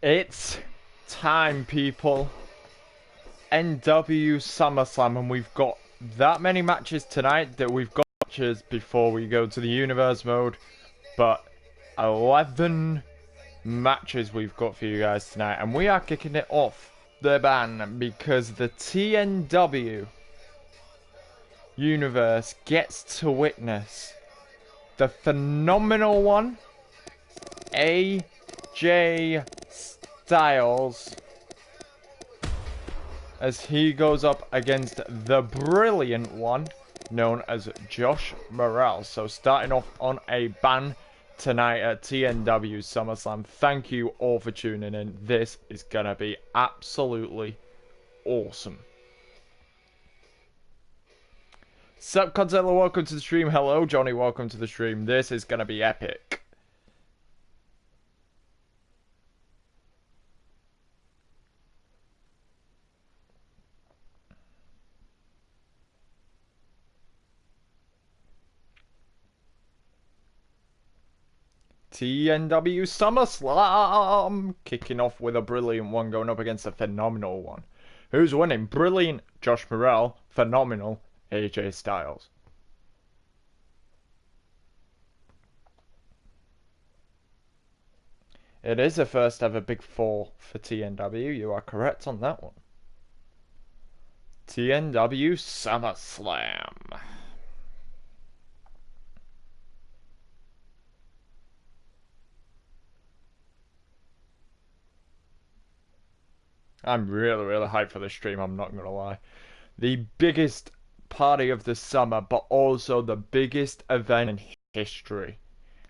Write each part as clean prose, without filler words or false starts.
It's time, people. NW SummerSlam, and we've got that many matches tonight that we've got matches before we go to the Universe Mode. But 11 matches we've got for you guys tonight, and we are kicking it off the ban because the TNW Universe gets to witness the phenomenal one, AJ Styles, as he goes up against the brilliant one known as Josh Morales. So starting off on a ban tonight at TNW SummerSlam. Thank you all for tuning in. This is gonna be absolutely awesome. Sup, Godzilla, welcome to the stream. Hello, Johnny, welcome to the stream. This is gonna be epic. TNW SummerSlam! Kicking off with a brilliant one going up against a phenomenal one. Who's winning? Brilliant Josh Morales, phenomenal AJ Styles. It is the first ever Big Four for TNW, you are correct on that one. TNW SummerSlam. I'm really hyped for this stream, I'm not gonna lie. The biggest party of the summer, but also the biggest event in history.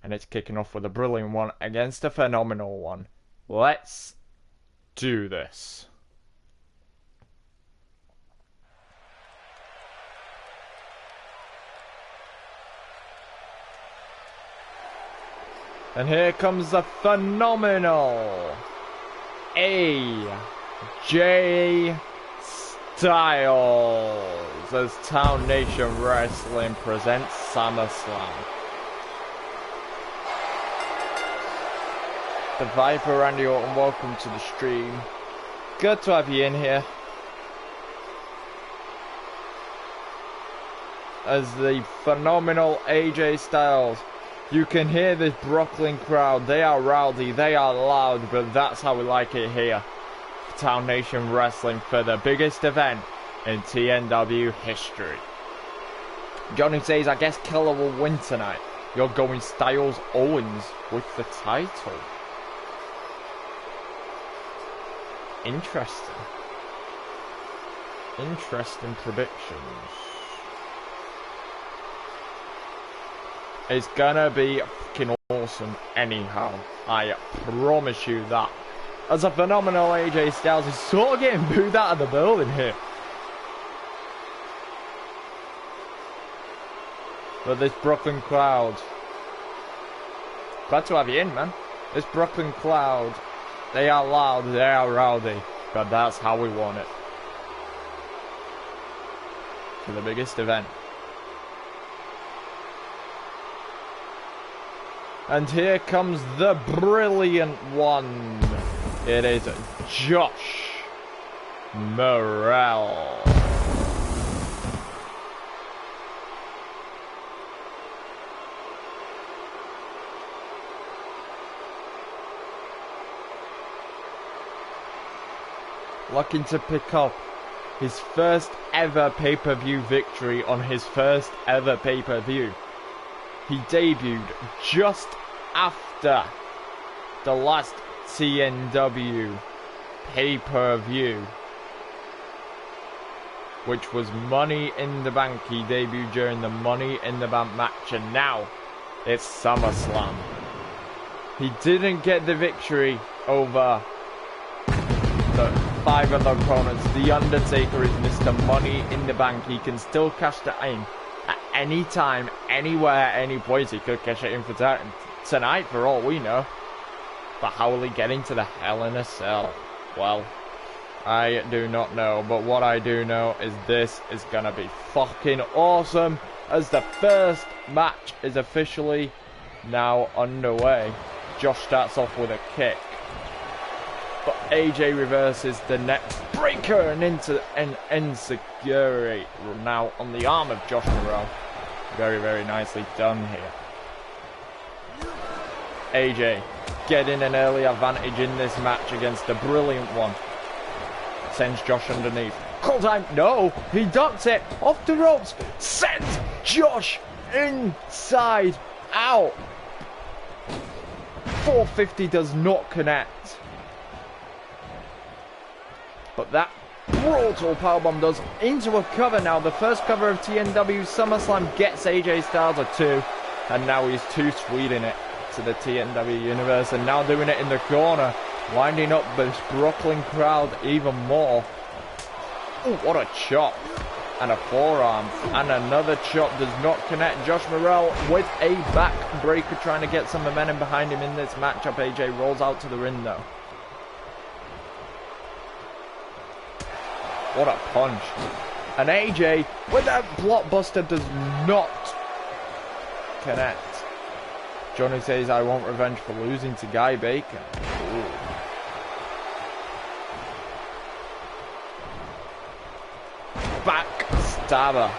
And it's kicking off with a brilliant one against a phenomenal one. Let's do this. And here comes the phenomenal AJ Styles as TownNation Wrestling presents SummerSlam. The Viper, Randy Orton, welcome to the stream. Good to have you in here. As the phenomenal AJ Styles. You can hear this Brooklyn crowd. They are rowdy, they are loud, but that's how we like it here. TownNation Wrestling for the biggest event in TNW history. Johnny says, I guess Killer will win tonight. You're going Styles Owens with the title. Interesting. Interesting predictions. It's gonna be fucking awesome anyhow. I promise you that. As a phenomenal AJ Styles is sort of getting booed out of the building here. But this Brooklyn crowd. Glad to have you in, man. This Brooklyn crowd. They are loud, they are rowdy. But that's how we want it. For the biggest event. And here comes the brilliant one. It is Josh Morales. Looking to pick up his first ever pay-per-view victory on his first ever pay-per-view. He debuted just after the last TNW pay-per-view, which was Money in the Bank. He debuted during the Money in the Bank match, and now it's SummerSlam. He didn't get the victory over the 5 other opponents. The Undertaker is Mr. Money in the Bank. He can still cash that in at any time, anywhere, any place. He could cash it in for tonight for all we know. But how will he get into the Hell in a Cell? Well, I do not know. But what I do know is this is gonna be fucking awesome, as the first match is officially now underway. Josh starts off with a kick. AJ reverses the next breaker and into an enziguri now on the arm of Josh Morrell. Very, very nicely done here. AJ getting an early advantage in this match against the brilliant one. Sends Josh underneath. Call time. No, he ducks it off the ropes. Sends Josh inside out. 450 does not connect. But that brutal powerbomb does into a cover now. The first cover of TNW SummerSlam gets AJ Styles a 2. And now he's too sweet in it to the TNW Universe. And now doing it in the corner. Winding up this Brooklyn crowd even more. Oh, what a chop. And a forearm. And another chop does not connect. Josh Morrell with a backbreaker trying to get some momentum behind him in this matchup. AJ rolls out to the ring though. What a punch. And AJ with that blockbuster does not connect. Johnny says, I want revenge for losing to Guy Baker. Ooh. Backstabber.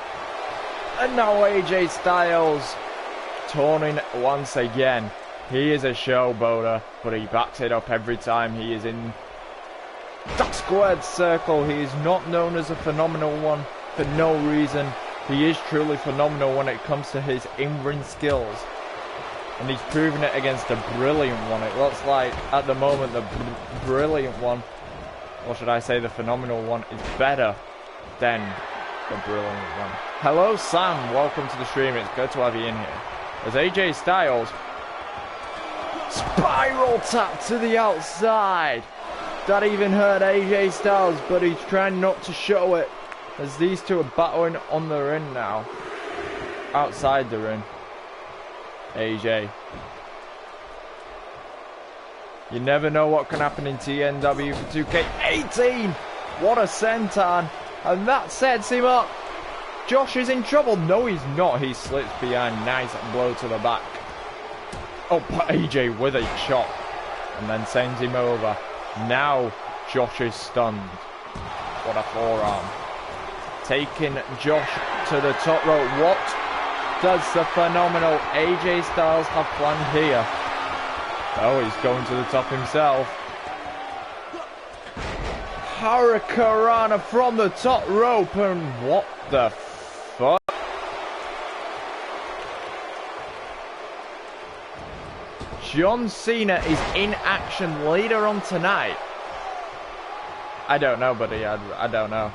And now AJ Styles turning once again. He is a showboater, but he backs it up every time he is in that squared circle. He is not known as a phenomenal one for no reason. He is truly phenomenal when it comes to his in-ring skills. And he's proven it against the brilliant one. It looks like, at the moment, the brilliant one, or should I say the phenomenal one, is better than the brilliant one. Hello, Sam. Welcome to the stream. It's good to have you in here. As AJ Styles, spiral tap to the outside. That even hurt AJ Styles, but he's trying not to show it. As these two are battling on the ring now. Outside the ring. AJ. You never know what can happen in TNW for 2K18. What a senton. And that sets him up. Josh is in trouble. No, he's not. He slips behind. Nice blow to the back. Oh, AJ with a chop. And then sends him over. Now Josh is stunned. What a forearm. Taking Josh to the top rope. What does the phenomenal AJ Styles have planned here? Oh, he's going to the top himself. Hurricanrana from the top rope, and what the fuck? John Cena is in action later on tonight. I don't know, buddy. I don't know.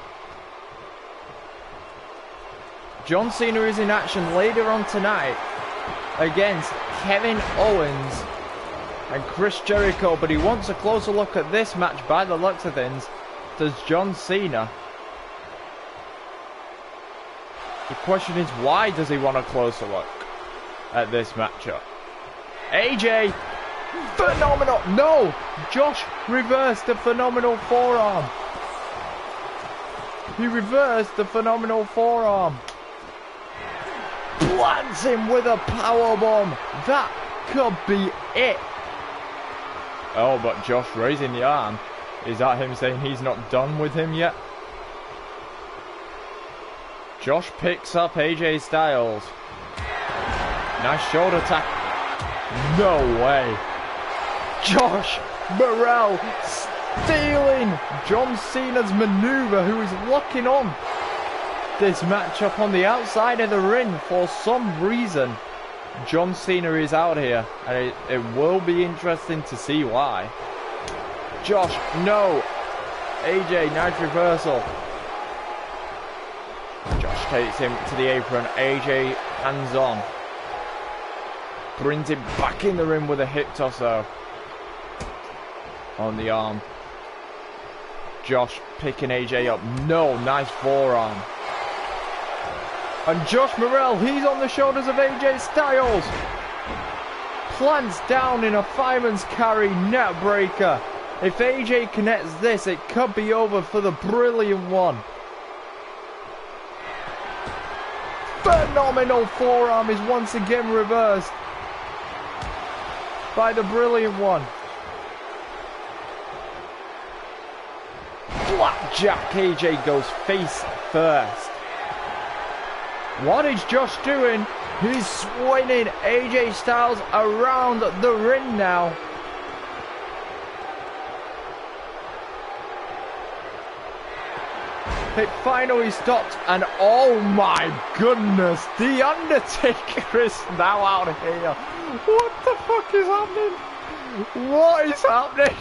John Cena is in action later on tonight against Kevin Owens and Chris Jericho, but he wants a closer look at this match by the looks of things. Does John Cena? The question is, why does he want a closer look at this matchup? AJ, phenomenal. No, Josh reversed the phenomenal forearm. He reversed the phenomenal forearm. Plants him with a powerbomb. That could be it. Oh, but Josh raising the arm. Is that him saying he's not done with him yet? Josh picks up AJ Styles. Nice shoulder tap. No way. Josh Morrell stealing John Cena's maneuver, who is locking on this matchup on the outside of the ring for some reason. John Cena is out here, and it will be interesting to see why. Josh, no. AJ, nice reversal. Josh takes him to the apron. AJ hands on. Brings him back in the ring with a hip toss though. On the arm. Josh picking AJ up. No, nice forearm. And Josh Morrell, he's on the shoulders of AJ Styles. Plants down in a fireman's carry net breaker. If AJ connects this, it could be over for the brilliant one. Phenomenal forearm is once again reversed by the brilliant one. Flapjack. AJ goes face first. What is Josh doing? He's swinging AJ Styles around the ring now. It finally stopped, and oh my goodness, The Undertaker is now out here. What the fuck is happening? What is happening?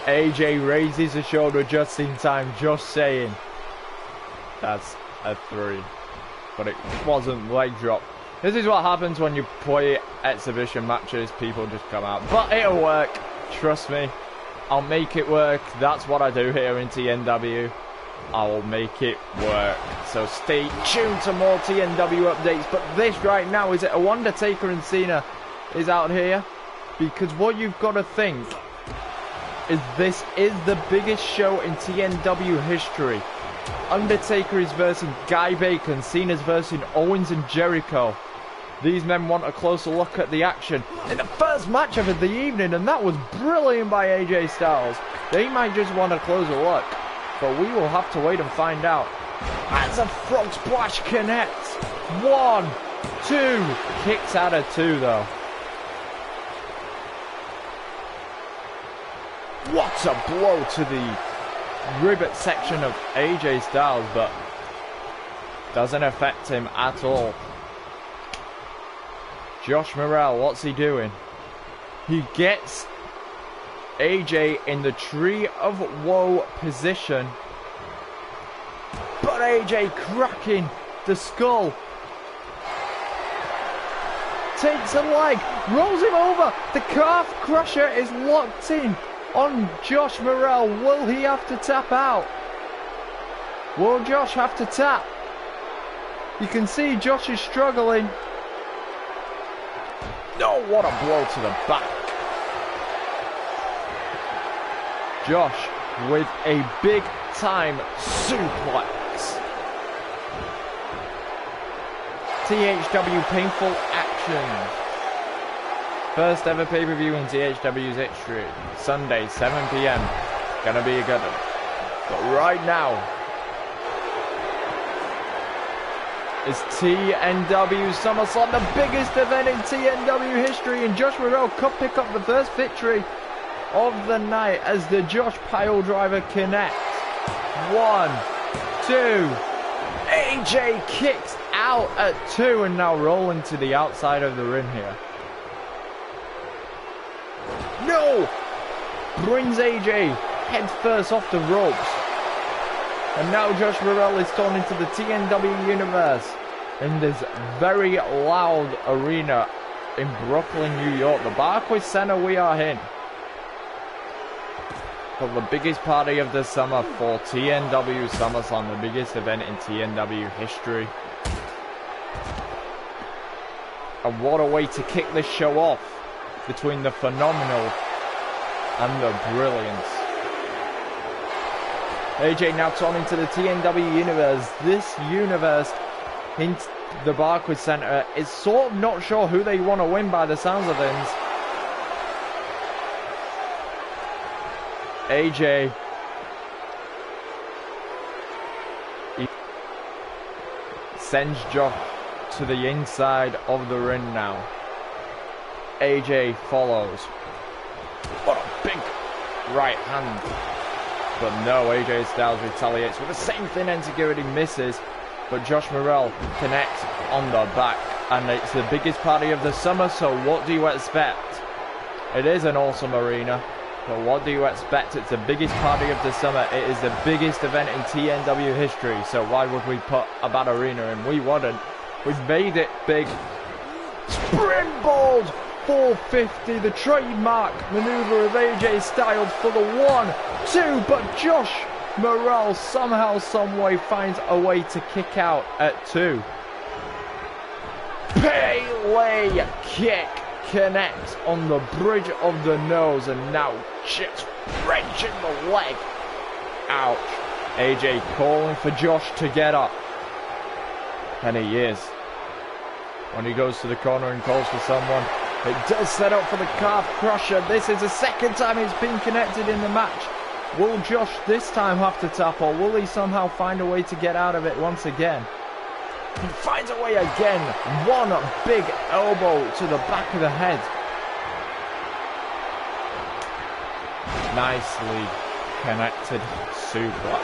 AJ raises his shoulder just in time, just saying. That's a 3. But it wasn't leg drop. This is what happens when you play exhibition matches. People just come out. But it'll work. Trust me. I'll make it work. That's what I do here in TNW. I will make it work. So stay tuned to more TNW updates. But this right now is a Undertaker and Cena is out here. Because what you've got to think is this is the biggest show in TNW history. Undertaker is versing Guy Bacon. Cena's versing Owens and Jericho. These men want a closer look at the action in the first match of the evening, and that was brilliant by AJ Styles. They might just want a closer look, but we will have to wait and find out. As a frog splash connects. 1, 2. Kicks out of 2 though. What a blow to the rivet section of AJ Styles, but doesn't affect him at all. Josh Morrell, what's he doing? He gets AJ in the Tree of Woe position. But AJ cracking the skull. Takes a leg, rolls him over. The calf crusher is locked in on Josh Morrell. Will he have to tap out? Will Josh have to tap? You can see Josh is struggling. No, what a blow to the back. Josh with a big time suplex. THW painful action. First ever pay-per-view in THW's history. Sunday, 7 PM. Gonna be a good one. But right now, it's TNW SummerSlam, the biggest event in TNW history, and Josh Morrell could pick up the first victory of the night as the Josh Piledriver connects. 1, 2. AJ kicks out at 2 and now rolling to the outside of the ring here. No! Brings AJ head first off the ropes. And now Josh Morrell is torn into the TNW Universe in this very loud arena in Brooklyn, New York. The Barclays Center we are in. But the biggest party of the summer for TNW SummerSlam, the biggest event in TNW history. And what a way to kick this show off between the phenomenal and the brilliance. AJ now torn into the TNW Universe. This universe in the Barclays Center is sort of not sure who they want to win by the sounds of things. AJ sends Josh to the inside of the ring now. AJ follows. What a big right hand. But no, AJ Styles retaliates with the same thin end security, misses. But Josh Morrell connects on the back. And it's the biggest party of the summer, so what do you expect? It is an awesome arena. But what do you expect? It's the biggest party of the summer. It is the biggest event in TNW history. So why would we put a bad arena in? We wouldn't. We've made it big. Springboard 450. The trademark maneuver of AJ Styles for the 1, 2. But Josh Morrell somehow, someway finds a way to kick out at 2. Pele kick connects on the bridge of the nose and now just wrenching the leg. Ouch. AJ calling for Josh to get up. And he is. When he goes to the corner and calls for someone, It does set up for the calf crusher. This is the second time it's been connected in the match. Will Josh this time have to tap, or will he somehow find a way to get out of it once again? He finds a way again. One big elbow to the back of the head. Nicely connected suplex.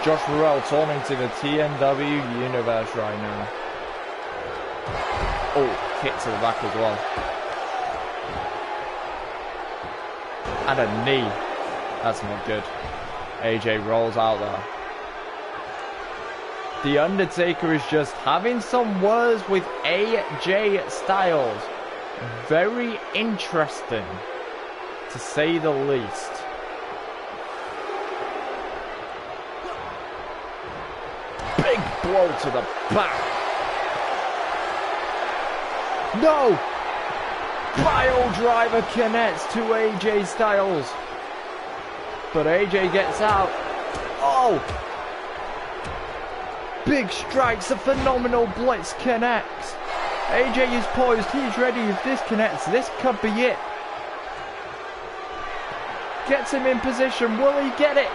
Josh Morrell turning to the TNW Universe right now. Oh, kick to the back as well. And a knee. That's not good. AJ rolls out there. The Undertaker is just having some words with AJ Styles. Very interesting, to say the least. Big blow to the back. No! Pile driver connects to AJ Styles. But AJ gets out. Oh! Big strikes, a phenomenal blitz connects. AJ is poised, he's ready. If this connects, this could be it. Gets him in position, will he get it?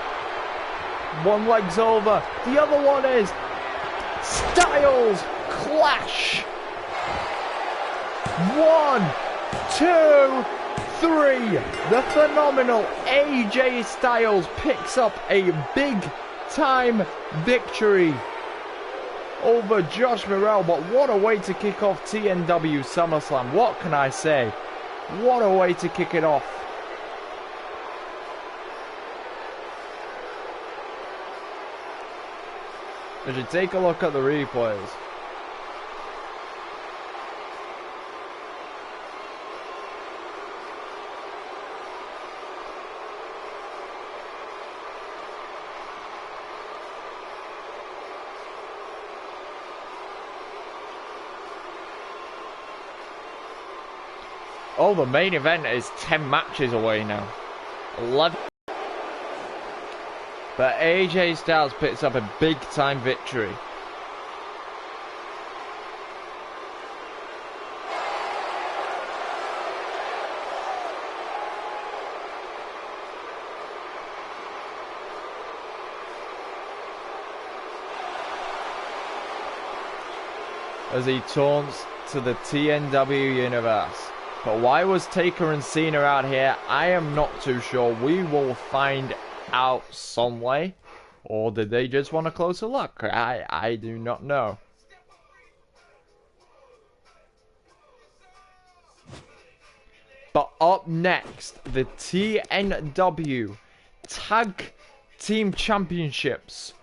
One leg's over, the other one is. Styles clash. 1, 2, 3. The phenomenal AJ Styles picks up a big time victory over Josh Morrell. But what a way to kick off TNW SummerSlam. What can I say? What a way to kick it off. We should take a look at the replays. Oh, the main event is 10 matches away now. 11. But AJ Styles picks up a big time victory. As he taunts to the TNW Universe. But why was Taker and Cena out here? I am not too sure. We will find out some way. Or did they just want a closer look? I do not know. But up next, the TNW Tag Team Championships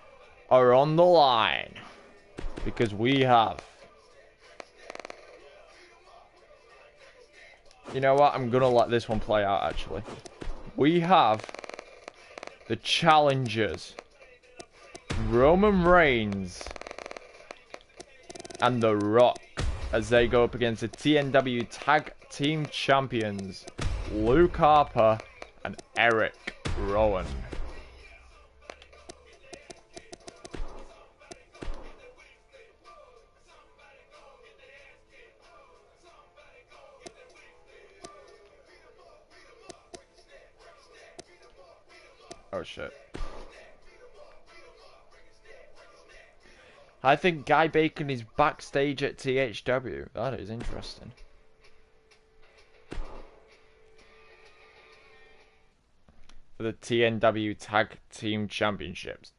are on the line. Because we have... You know what? I'm gonna let this one play out, actually. We have the challengers, Roman Reigns and The Rock, as they go up against the TNW Tag Team Champions, Luke Harper and Eric Rowan. Oh shit. I think Guy Bacon is backstage at THW. That is interesting. For the TNW Tag Team Championships.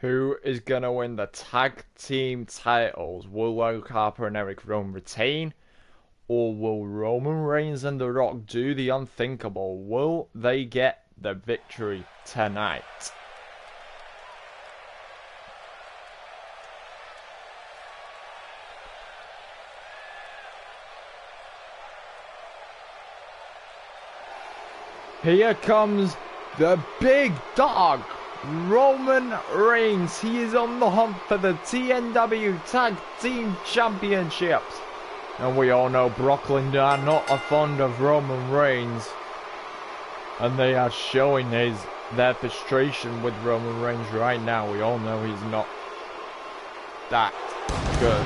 Who is going to win the tag team titles? Will Luke Harper and Eric Rowan retain? Or will Roman Reigns and The Rock do the unthinkable? Will they get the victory tonight? Here comes the big dog, Roman Reigns. He is on the hunt for the TNW Tag Team Championships. And we all know Brooklyn are not fond of Roman Reigns. And they are showing their frustration with Roman Reigns right now. We all know he's not that good.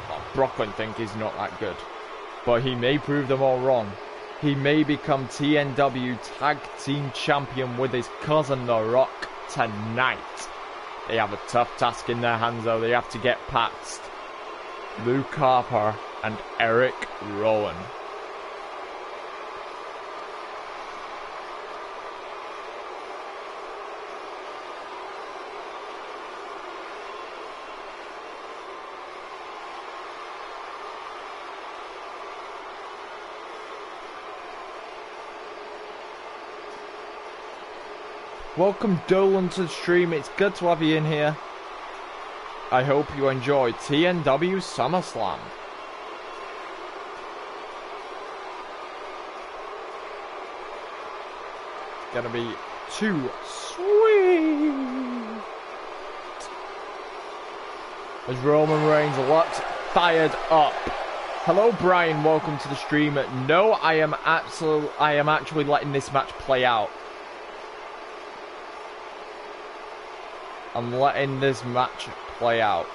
Well, Brooklyn think he's not that good. But he may prove them all wrong. He may become TNW Tag Team Champion with his cousin The Rock tonight. They have a tough task in their hands though. They have to get past Luke Harper and Eric Rowan. Welcome Dolan to the stream, it's good to have you in here. I hope you enjoy TNW SummerSlam. It's gonna be too sweet. As Roman Reigns looks fired up. Hello Brian, welcome to the stream. No, I am actually letting this match play out. I'm letting this match play out.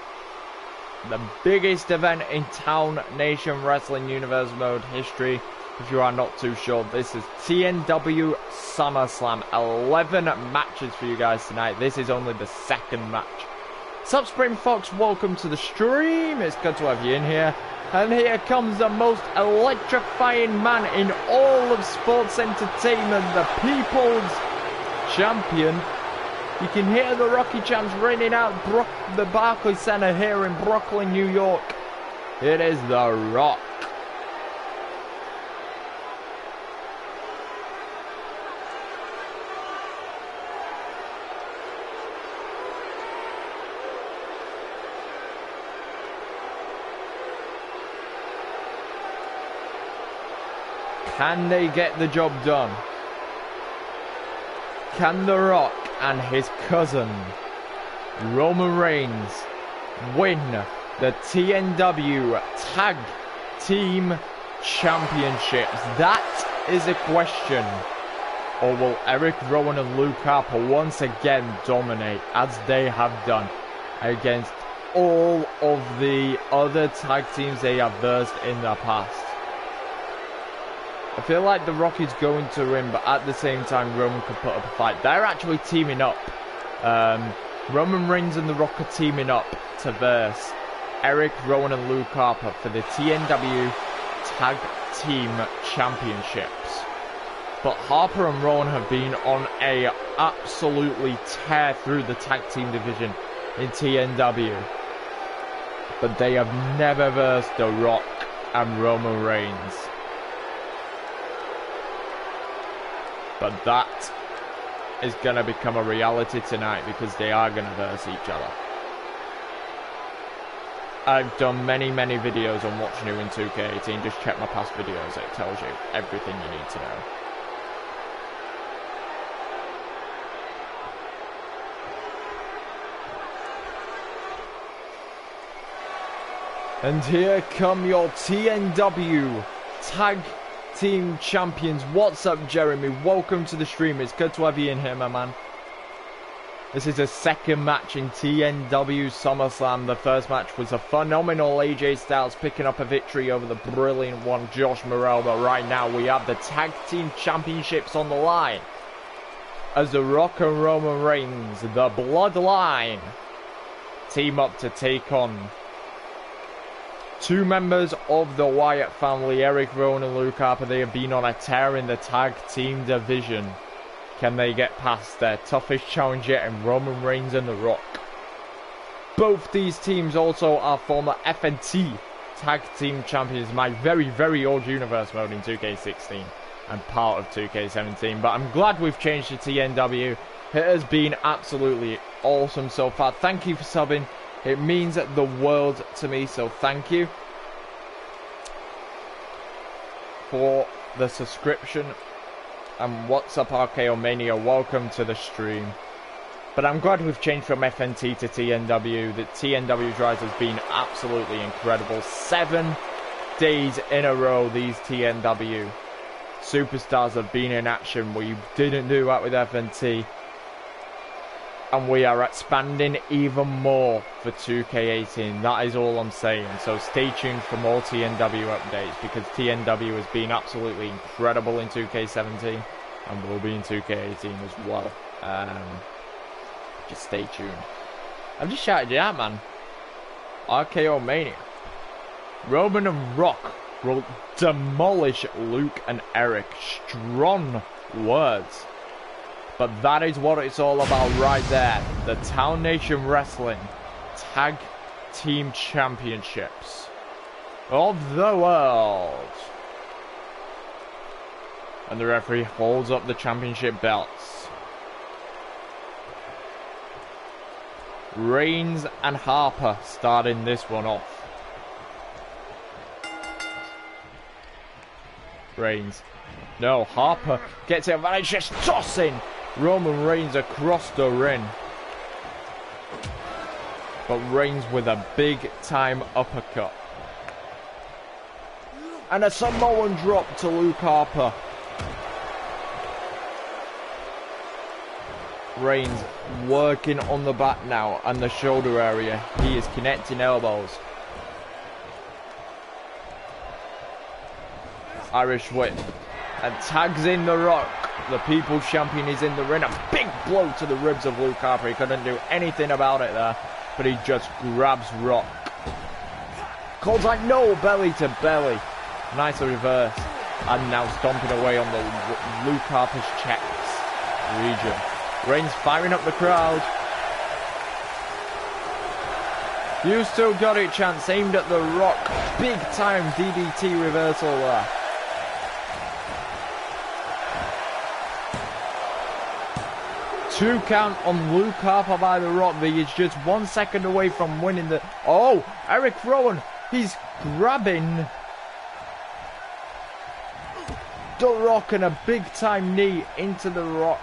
The biggest event in TownNation Wrestling Universe Mode history. If you are not too sure, this is TNW SummerSlam. 11 matches for you guys tonight. This is only the second match. Sup Spring Fox, welcome to the stream. It's good to have you in here. And here comes the most electrifying man in all of sports entertainment, the People's Champion. You can hear the Rocky Champs ringing out the Barclays Center here in Brooklyn, New York. It is The Rock. Can they get the job done? Can The Rock and his cousin Roman Reigns win the TNW Tag Team Championships? That is a question. Or will Eric Rowan and Luke Harper once again dominate as they have done against all of the other tag teams they have versed in the past? I feel like The Rock is going to win, but at the same time, Roman could put up a fight. They're actually teaming up. Roman Reigns and The Rock are teaming up to verse Eric Rowan and Luke Harper for the TNW Tag Team Championships. But Harper and Rowan have been on a absolutely tear through the tag team division in TNW. But they have never versed The Rock and Roman Reigns. But that is going to become a reality tonight because they are going to verse each other. I've done many videos on what's new in 2K18. Just check my past videos. It tells you everything you need to know. And here come your TNW Tag Team Champions. What's up, Jeremy? Welcome to the stream. It's good to have you in here, my man. This is a second match in TNW SummerSlam. The first match was a phenomenal AJ Styles picking up a victory over the brilliant one, Josh Morrell. But right now we have the Tag Team Championships on the line as The Rock and Roman Reigns, the Bloodline, team up to take on two members of the Wyatt family, Eric Rowan and Luke Harper. They have been on a tear in the tag team division. Can they get past their toughest challenge yet in Roman Reigns and The Rock? Both these teams also are former FNT Tag Team Champions, my very old Universe Mode in 2K16 and part of 2K17. But I'm glad we've changed to TNW. It has been absolutely awesome so far. Thank you for subbing. It means the world to me, so thank you for the subscription. And what's up, RKO Mania? Welcome to the stream. But I'm glad we've changed from FNT to TNW. The TNW's rise has been absolutely incredible. 7 days in a row these TNW superstars have been in action. We didn't do that with FNT. And we are expanding even more for 2K18. That is all I'm saying. So stay tuned for more TNW updates, because TNW has been absolutely incredible in 2K17 and will be in 2K18 as well. Just stay tuned. I've just shouted it out, man. RKO Mania. Roman and Rock will demolish Luke and Eric. Strong words. But that is what it's all about right there. The TownNation Wrestling Tag Team Championships of the world. And the referee holds up the championship belts. Reigns and Harper starting this one off. Reigns. No, Harper gets the advantage, just tossing Roman Reigns across the ring. But Reigns with a big time uppercut. And a Samoan drop to Luke Harper. Reigns working on the back now and the shoulder area. He is connecting elbows. Irish whip. And tags in the Rock. The People's Champion is in the ring. A big blow to the ribs of Luke Harper. He couldn't do anything about it there. But he just grabs Rock. Calls like no, belly to belly. Nice reverse. And now stomping away on the Luke Harper's chest region. Reigns firing up the crowd. You still got it, chance. Aimed at the Rock. Big time DDT reversal there. Two count on Luke Harper by the Rock. He is just 1 second away from winning the... Oh, Eric Rowan. He's grabbing the Rock and a big time knee into the Rock.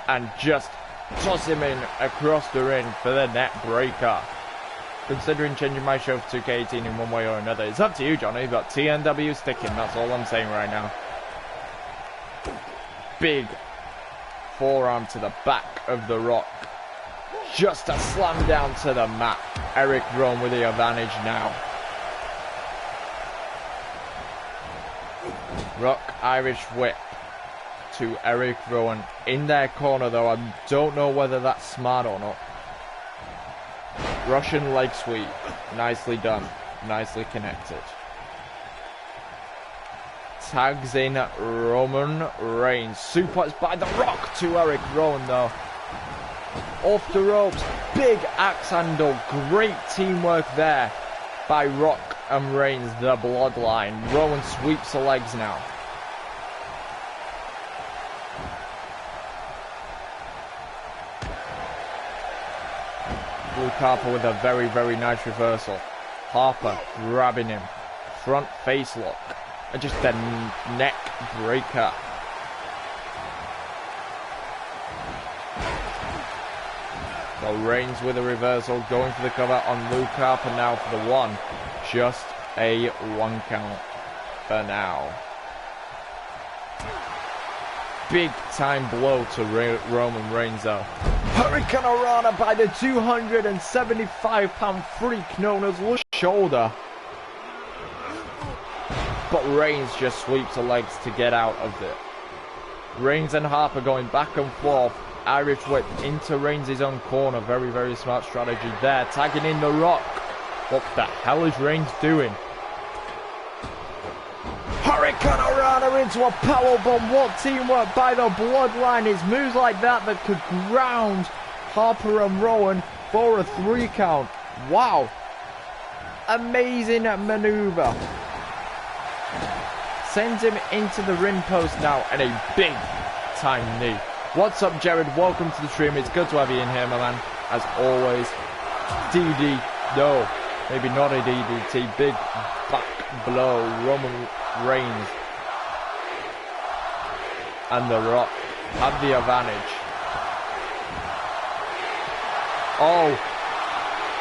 And just toss him in across the ring for the net breaker. Considering changing my show for 2K18 in one way or another. It's up to you, Johnny, but TNW sticking. That's all I'm saying right now. Big forearm to the back of the Rock. Just a slam down to the mat. Eric Rowan with the advantage now. Rock Irish whip to Eric Rowan in their corner, though I don't know whether that's smart or not. Russian leg sweep. Nicely done. Nicely connected. Tags in Roman Reigns. Suplex by the Rock to Eric Rowan, though. Off the ropes. Big axe handle. Great teamwork there by Rock and Reigns, the bloodline. Rowan sweeps the legs now. Luke Harper with a very, very nice reversal. Harper grabbing him. Front face lock. And just a neck breaker. So Reigns with a reversal, going for the cover on Luke Harper now for the one. Just a 1 count for now. Big time blow to Roman Reigns though. Hurricane Rana by the 275-pound freak known as Luke Shoulder. But Reigns just sweeps the legs to get out of it. Reigns and Harper going back and forth. Irish whip into Reigns' own corner. Very, very smart strategy there. Tagging in the Rock. What the hell is Reigns doing? Hurricane Rana into a powerbomb. What teamwork by the bloodline. It's moves like that that could ground Harper and Rowan for a 3 count. Wow. Amazing maneuver. Sends him into the ring post now and a big time knee. What's up, Jared? Welcome to the stream. It's good to have you in here, my man. As always, DD, no. Maybe not a DDT. Big back blow. Roman Reigns and The Rock have the advantage. Oh,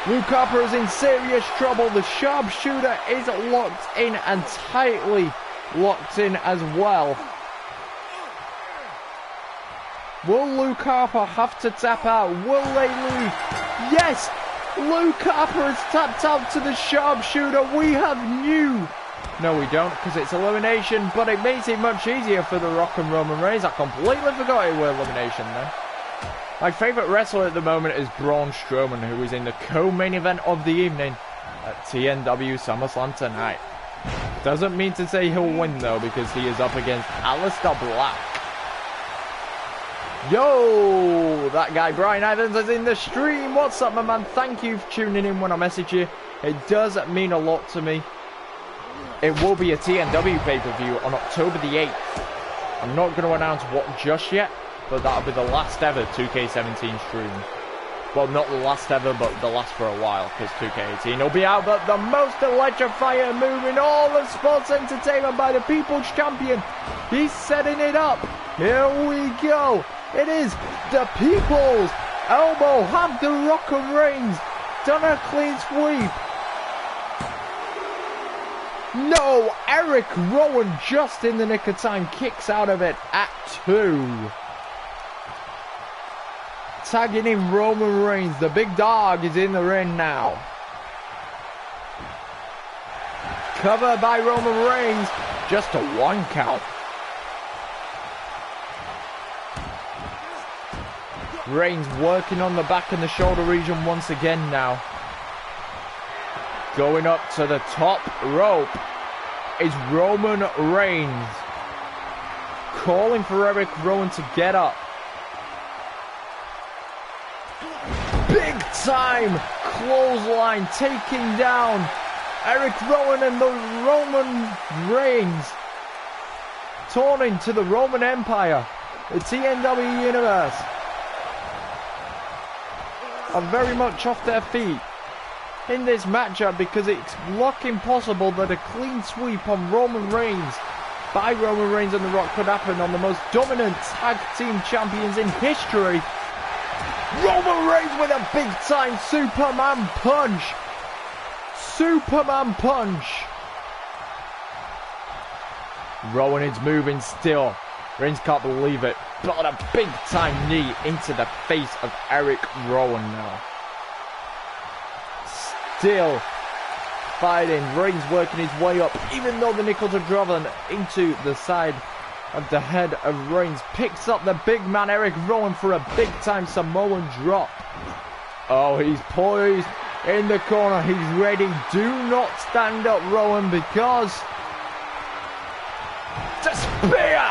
Luke Harper is in serious trouble. The sharpshooter is locked in and tightly locked in as well. Will Luke Harper have to tap out? Will they lose? Yes! Luke Harper has tapped out to the sharpshooter. We have new. No, we don't, because it's elimination, but it makes it much easier for The Rock and Roman Reigns. I completely forgot it were elimination then. My favourite wrestler at the moment is Braun Strowman, who is in the co-main event of the evening at TNW SummerSlam tonight. Doesn't mean to say he'll win, though, because he is up against Aleister Black. Yo, that guy Brian Evans is in the stream. What's up, my man? Thank you for tuning in when I message you. It does mean a lot to me. It will be a TNW pay-per-view on October the 8th. I'm not going to announce what just yet, but that'll be the last ever 2K17 stream. Well, not the last ever, but the last for a while, because 2K18 will be out. But the most electrifying move in all of sports entertainment by the People's Champion. He's setting it up. Here we go. It is the People's Elbow. Have The Rock and Reigns done a clean sweep? No, Eric Rowan just in the nick of time kicks out of it at 2. Tagging in Roman Reigns. The big dog is in the ring now. Cover by Roman Reigns. Just a 1 count. Reigns working on the back and the shoulder region once again now. Going up to the top rope is Roman Reigns. Calling for Eric Rowan to get up. Big time clothesline taking down Eric Rowan and the Roman Reigns. Torn into the Roman Empire. The TNW Universe are very much off their feet in this matchup because it's looking possible that a clean sweep on Roman Reigns by Roman Reigns and The Rock could happen on the most dominant tag team champions in history. Roman Reigns with a big time Superman punch. Superman punch. Rowan is moving still. Reigns can't believe it. But a big time knee into the face of Eric Rowan now. Still fighting. Reigns working his way up. Even though the nickels are driven into the side of the head of Reigns. Picks up the big man Eric Rowan for a big time Samoan drop. Oh, he's poised in the corner. He's ready. Do not stand up, Rowan, because the spear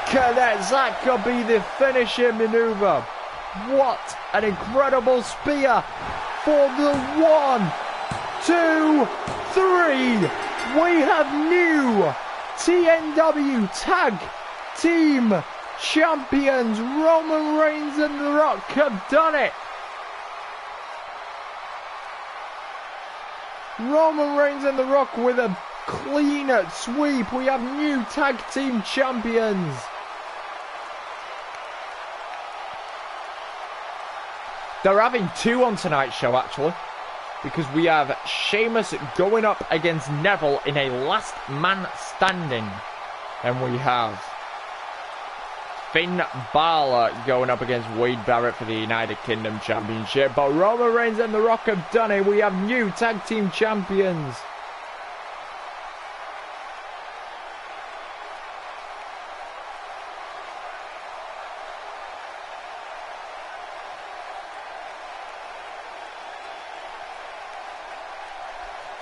connects. That could be the finishing maneuver. What an incredible spear for the 1, 2, 3. We have new TNW Tag Team Champions. Roman Reigns and The Rock have done it. Roman Reigns and The Rock with a clean sweep. We have new Tag Team Champions. They're having 2 on tonight's show, actually, because we have Sheamus going up against Neville in a last man standing, and we have Finn Balor going up against Wade Barrett for the United Kingdom Championship. But Roman Reigns and The Rock have done it. We have new Tag Team Champions.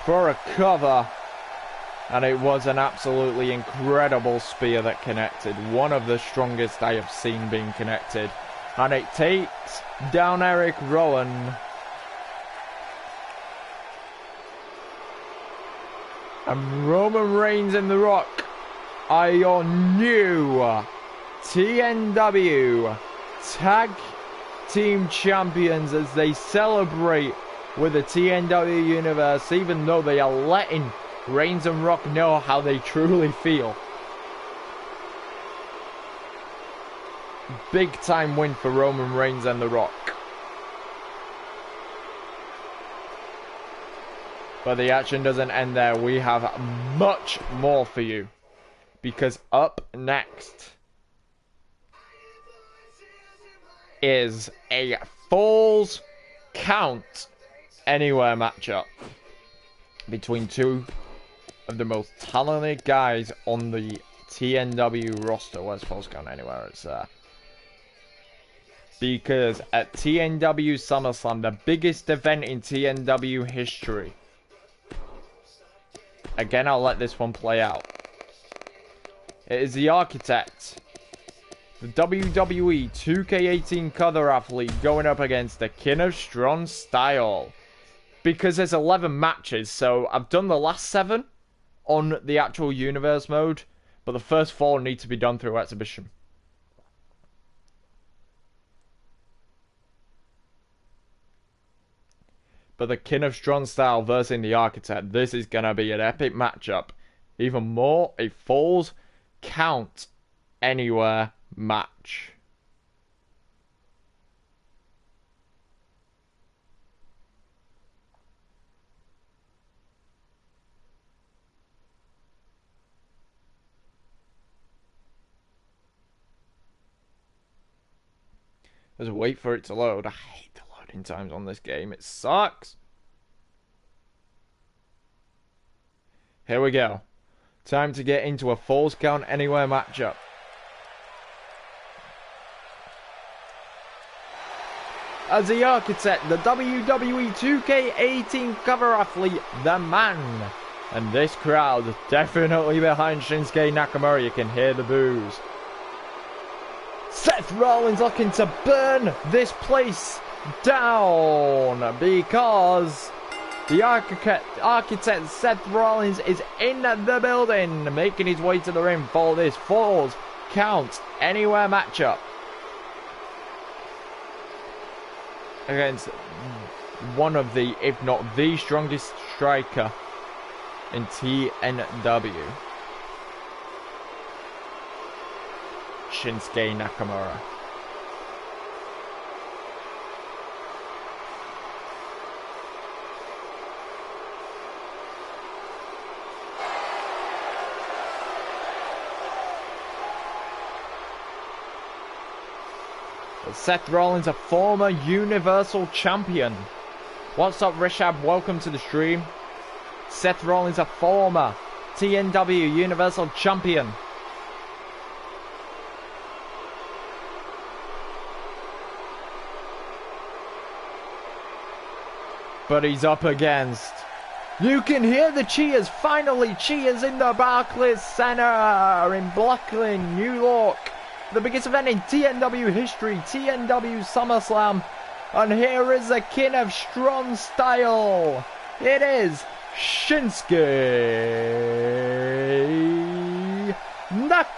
For a cover, and it was an absolutely incredible spear that connected. One of the strongest I have seen being connected, and it takes down Eric Rowan. And Roman Reigns and The Rock are your new TNW Tag Team Champions as they celebrate with the TNW Universe, even though they are letting Reigns and Rock know how they truly feel. Big time win for Roman Reigns and The Rock. But the action doesn't end there. We have much more for you. Because up next is a Falls Count Anywhere matchup between two of the most talented guys on the TNW roster. Where's Falls Count Anywhere? It's there. Because at TNW SummerSlam, the biggest event in TNW history. Again, I'll let this one play out. It is the Architect, the WWE 2K18 cover athlete, going up against the King of Strong Style. Because there's 11 matches, so I've done the last 7 on the actual Universe mode, but the first 4 need to be done through Exhibition. But the King of Strong Style versus the Architect, this is going to be an epic matchup. Even more, a Falls Count Anywhere match. Just wait for it to load. I hate the loading times on this game. It sucks. Here we go. Time to get into a Falls Count Anywhere matchup. As the Architect, the WWE 2K18 cover athlete, the man. And this crowd definitely behind Shinsuke Nakamura. You can hear the boos. Seth Rollins looking to burn this place down because the Architect Seth Rollins is in the building, making his way to the ring for this Falls Count Anywhere matchup against one of the, if not the strongest striker in TNW, Shinsuke Nakamura. Seth Rollins, a former Universal Champion. What's up, Rishab? Welcome to the stream. Seth Rollins, a former TNW Universal Champion. But he's up against... You can hear the cheers, finally cheers in the Barclays Center in Brooklyn, New York. The biggest event in TNW history, TNW SummerSlam. And here is the King of Strong Style. It is Shinsuke Nakamura.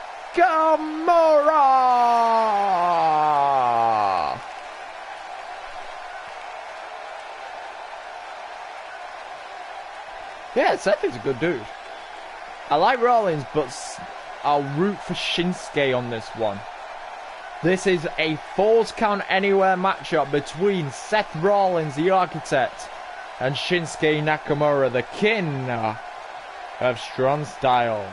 Yeah, Seth is a good dude. I like Rollins, but I'll root for Shinsuke on this one. This is a Falls Count Anywhere matchup between Seth Rollins, the Architect, and Shinsuke Nakamura, the King of Strong Style.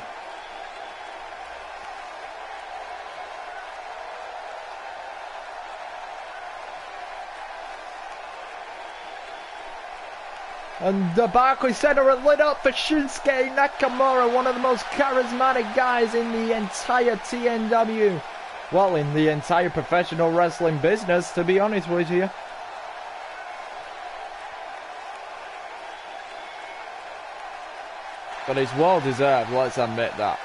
And the Barclays Center are lit up for Shinsuke Nakamura, one of the most charismatic guys in the entire TNW. Well, in the entire professional wrestling business, to be honest with you. But it's well deserved, let's admit that.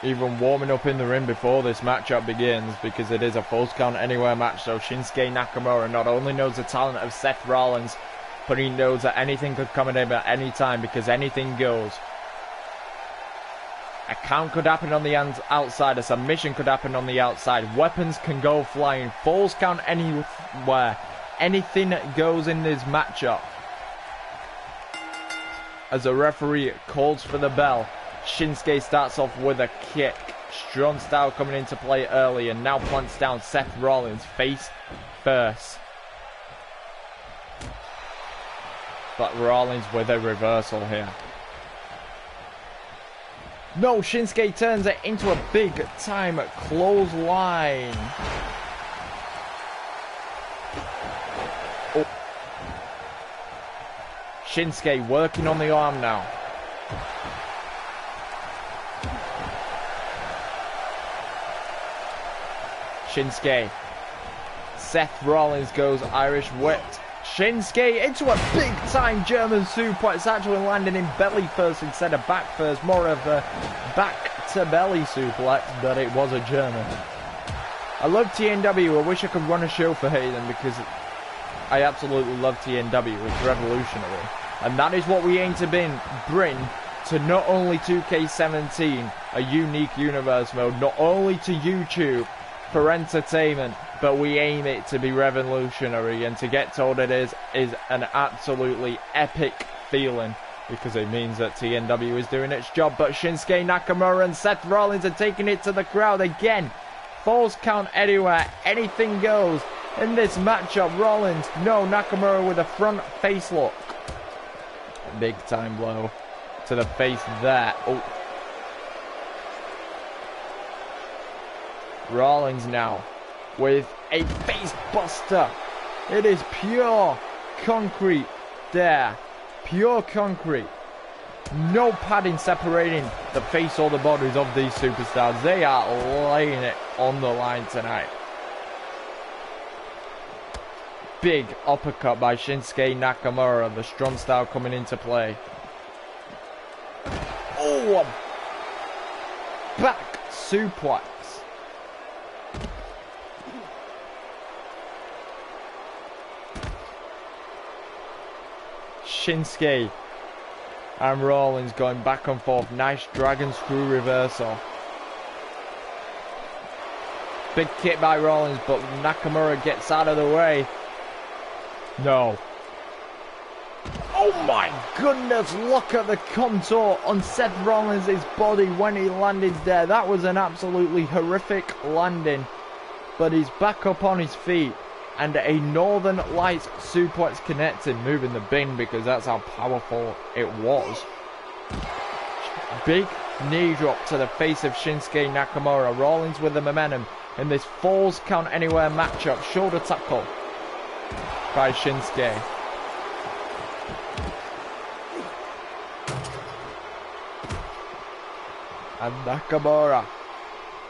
Even warming up in the ring before this matchup begins, because it is a Falls Count Anywhere match, so Shinsuke Nakamura not only knows the talent of Seth Rollins, but he knows that anything could come at him at any time because anything goes. A count could happen on the outside, a submission could happen on the outside, weapons can go flying, falls count anywhere, anything goes in this matchup. As the referee calls for the bell, Shinsuke starts off with a kick. Strong style coming into play early and now plants down Seth Rollins face first. But Rollins with a reversal here. No, Shinsuke turns it into a big time clothesline. Oh. Shinsuke working on the arm now. Shinsuke. Seth Rollins goes Irish whip. Shinsuke into a big time German suplex, actually landing in belly first instead of back first. More of a back to belly suplex, but it was a German. I love TNW. I wish I could run a show for them because I absolutely love TNW. It's revolutionary. And that is what we aim to bring to not only 2K17, a unique universe mode, not only to YouTube for entertainment, but we aim it to be revolutionary, and to get told it is an absolutely epic feeling because it means that TNW is doing its job. But Shinsuke Nakamura and Seth Rollins are taking it to the crowd again. Falls count anywhere, anything goes in this matchup. Rollins, no, Nakamura with a front face lock. Big time blow to the face there. Oh. Rollins now with a face buster. It is pure concrete there. Pure concrete. No padding separating the face or the bodies of these superstars. They are laying it on the line tonight. Big uppercut by Shinsuke Nakamura. The strong style coming into play. Oh, a back suplex. Shinsuke and Rollins going back and forth. Nice dragon screw reversal. Big kick by Rollins, but Nakamura gets out of the way. No. Oh my goodness, look at the contour on Seth Rollins' body when he landed there. That was an absolutely horrific landing. But he's back up on his feet. And a Northern Lights suplex connected, moving the bin because that's how powerful it was. Big knee drop to the face of Shinsuke Nakamura. Rollins with the momentum in this falls count anywhere matchup. Shoulder tackle by Shinsuke. And Nakamura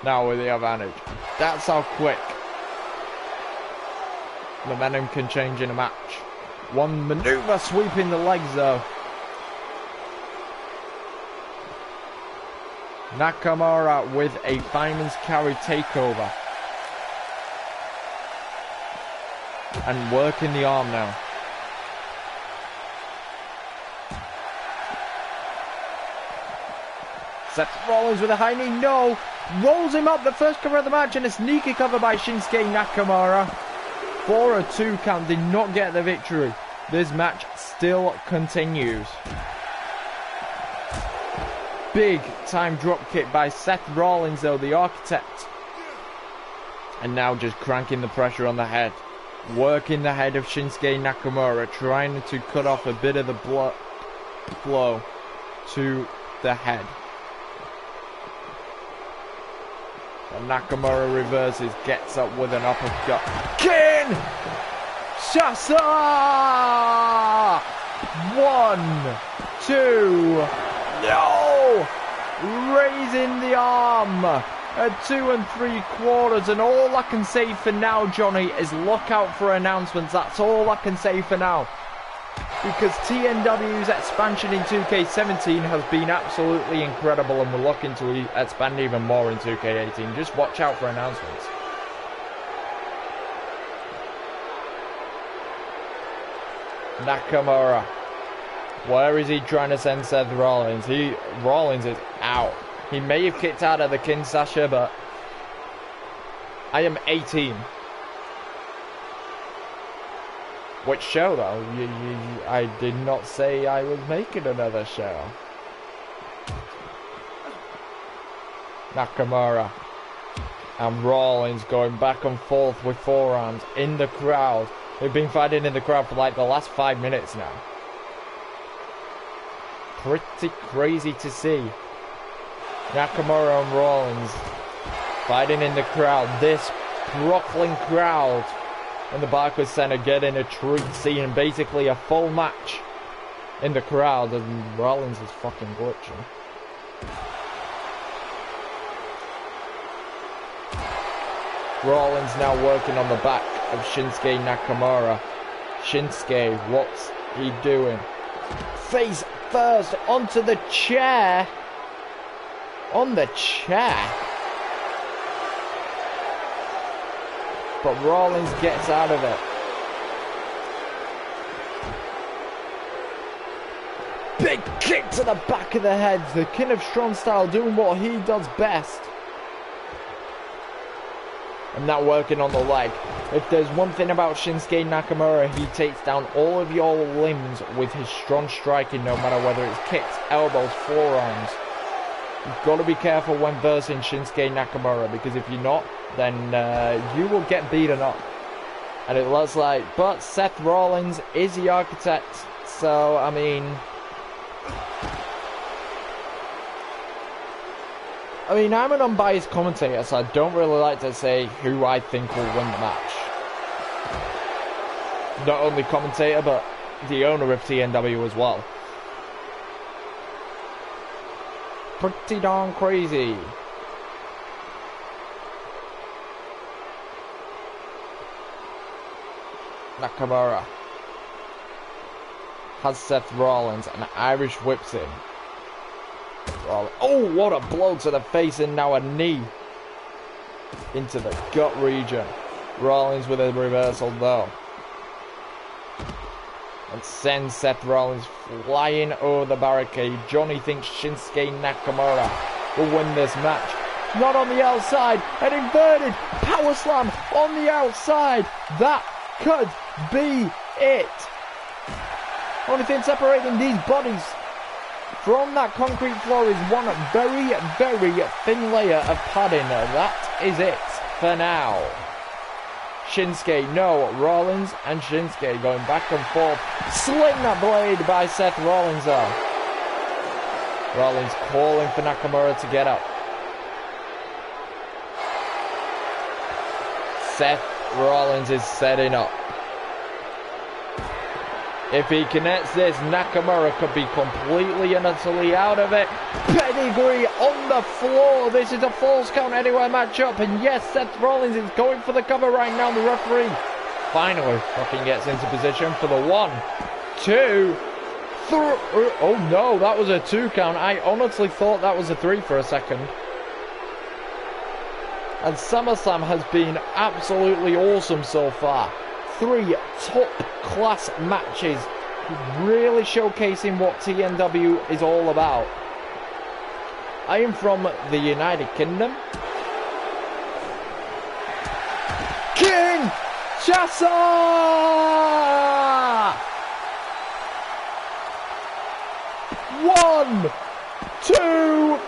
now with the advantage. That's how quick momentum can change in a match. One maneuver sweeping the legs though. Nakamura with a fireman's carry takeover. And working the arm now. Seth Rollins with a high knee, no! Rolls him up, the first cover of the match, and a sneaky cover by Shinsuke Nakamura. For a 2 count, did not get the victory. This match still continues. Big time drop kick by Seth Rollins though, the architect. And now just cranking the pressure on the head. Working the head of Shinsuke Nakamura, trying to cut off a bit of the blow to the head. And Nakamura reverses, gets up with an uppercut. Kinshasa! 1, 2, no! Raising the arm at 2 3/4, and all I can say for now, Johnny, is look out for announcements. That's all I can say for now. Because TNW's expansion in 2K17 has been absolutely incredible, and we're looking to expand even more in 2K18. Just watch out for announcements. Nakamura. Where is he trying to send Seth Rollins? Rollins is out. He may have kicked out of the Kinshasa, but I am 18. Which show though? I did not say I was making another show. Nakamura and Rollins going back and forth with forearms in the crowd. They've been fighting in the crowd for like the last 5 minutes now. Pretty crazy to see. Nakamura and Rollins fighting in the crowd. This Brooklyn crowd in the Barclays Center getting a treat, seeing basically a full match in the crowd, and Rollins is fucking glitching. Rollins now working on the back of Shinsuke Nakamura. Shinsuke, what's he doing? Face first onto the chair. On the chair. But Rollins gets out of it. Big kick to the back of the head. The King of Strong Style doing what he does best. And now working on the leg. If there's one thing about Shinsuke Nakamura, he takes down all of your limbs with his strong striking, no matter whether it's kicks, elbows, forearms. You've got to be careful when versing Shinsuke Nakamura, because if you're not, then you will get beaten up. And it looks like, but Seth Rollins is the architect, so I mean, I'm an unbiased commentator, so I don't really like to say who I think will win the match. Not only commentator, but the owner of TNW as well. Pretty darn crazy. Nakamura has Seth Rollins and Irish whips him. Oh, what a blow to the face, and now a knee into the gut region. Rollins with a reversal though. And sends Seth Rollins flying over the barricade. Johnny thinks Shinsuke Nakamura will win this match. Not on the outside. An inverted power slam on the outside. That could be it. Only thing separating these bodies from that concrete floor is one very, very thin layer of padding. That is it for now. Shinsuke, no, Rollins and Shinsuke going back and forth. Sling that blade by Seth Rollins though. Rollins calling for Nakamura to get up. Seth Rollins is setting up. If he connects this, Nakamura could be completely and utterly out of it. Pedigree on the floor. This is a Falls Count Anywhere matchup. And yes, Seth Rollins is going for the cover right now. The referee finally fucking gets into position for the 1, 2, 3. Oh no, that was a 2 count. I honestly thought that was a 3 for a second. And SummerSlam has been absolutely awesome so far. 3 top-class matches, really showcasing what TNW is all about. I am from the United Kingdom. Kinshasa! 1, 2,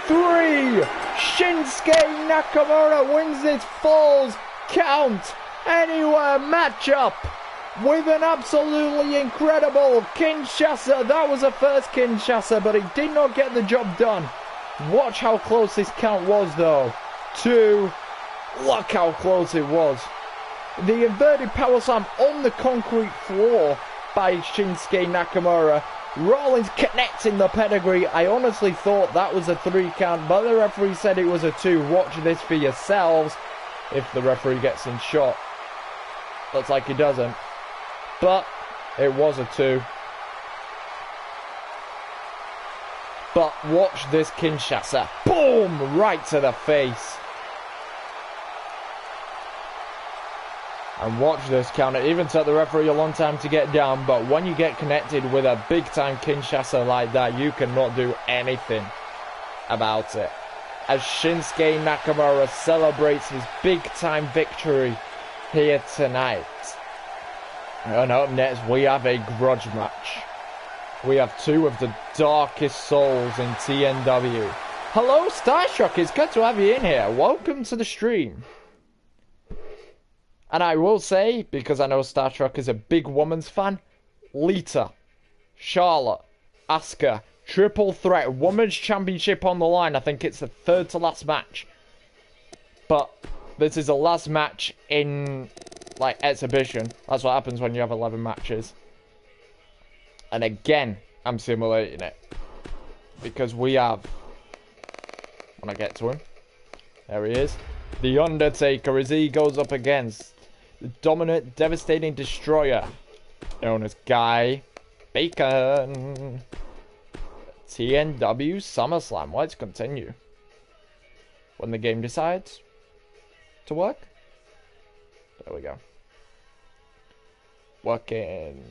3. Shinsuke Nakamura wins this Falls Count Anywhere matchup with an absolutely incredible Kinshasa. That was a first Kinshasa, but he did not get the job done. Watch how close this count was though. 2. Look how close it was. The inverted power slam on the concrete floor by Shinsuke Nakamura. Rollins connecting the pedigree. I honestly thought that was a 3 count, but the referee said it was a 2. Watch this for yourselves if the referee gets in shot. Looks like he doesn't, but it was a 2. But watch this Kinshasa. Boom! Right to the face. And watch this counter. It even took the referee a long time to get down, but when you get connected with a big-time Kinshasa like that, you cannot do anything about it. As Shinsuke Nakamura celebrates his big-time victory here tonight. And up next, we have a grudge match. We have two of the darkest souls in TNW. Hello, Starstruck. It's good to have you in here. Welcome to the stream. And I will say, because I know Starstruck is a big woman's fan, Lita, Charlotte, Asuka, triple threat, women's championship on the line. I think it's the third to last match. But this is the last match in, like, exhibition. That's what happens when you have 11 matches. And again, I'm simulating it. Because we have, when I get to him, there he is. The Undertaker, as he goes up against the dominant, devastating destroyer, known as Guy Bacon. TNW SummerSlam. Let's continue. When the game decides to work. There we go. Working.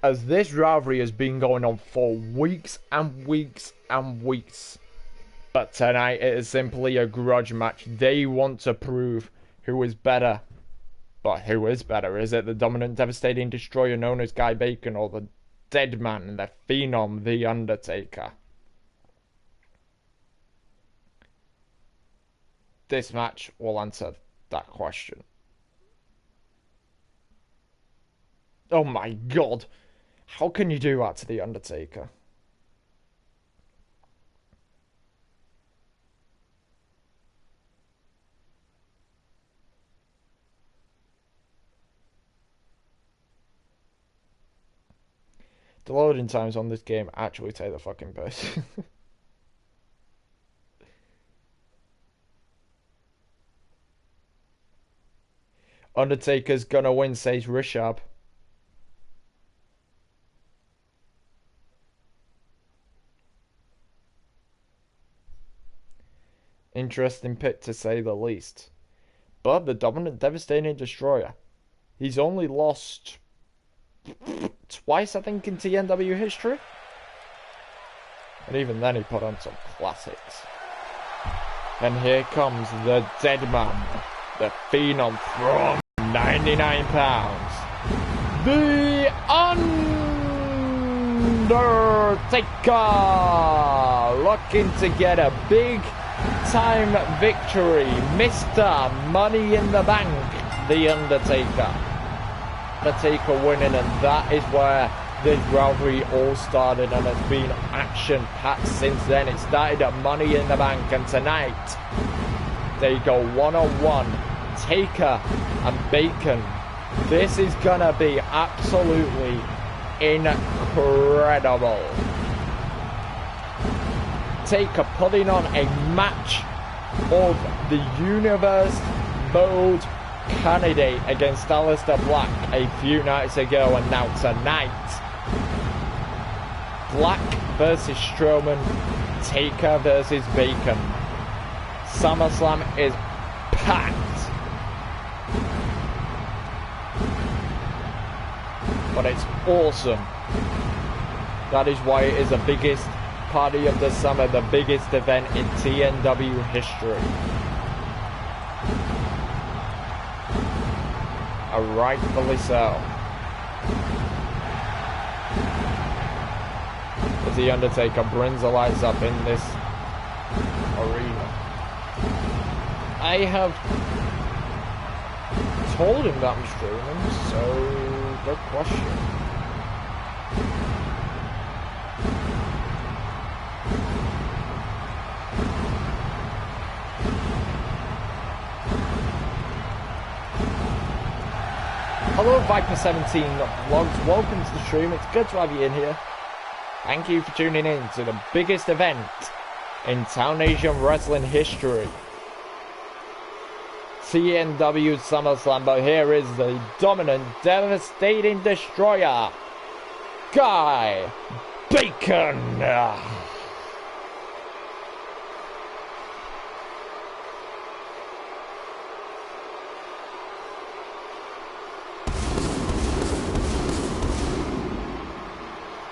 As this rivalry has been going on for weeks and weeks and weeks. But tonight it is simply a grudge match. They want to prove who is better. But who is better? Is it the dominant, devastating destroyer known as Guy Bacon, or the dead man, the phenom, the Undertaker? This match will answer that question. Oh my god. How can you do that to the Undertaker? The loading times on this game actually take the fucking piss. Undertaker's gonna win, says Rishab. Interesting pick to say the least. But the dominant, devastating destroyer, he's only lost twice, I think, in TNW history. And even then he put on some classics. And here comes the dead man, the phenom from 99 pounds, the Undertaker, looking to get a big time victory. Mr. Money in the Bank, the Undertaker. Undertaker winning, and that is where this rivalry all started, and it's been action-packed since then. It started at Money in the Bank, and tonight they go one-on-one, Taker and Bacon. This is gonna be absolutely incredible. Taker putting on a match of the Universe Mode candidate against Aleister Black a few nights ago, and now tonight, Black versus Strowman, Taker versus Bacon. SummerSlam is packed, but it's awesome. That is why it is the biggest party of the summer, the biggest event in TNW history. Rightfully so. As the Undertaker brings the lights up in this arena. I have told him that I'm streaming, so good question. Hello Viper17 Vlogs, welcome to the stream. It's good to have you in here. Thank you for tuning in to the biggest event in TownNation wrestling history. TNW SummerSlam, but here is the dominant, devastating destroyer, Guy Bacon.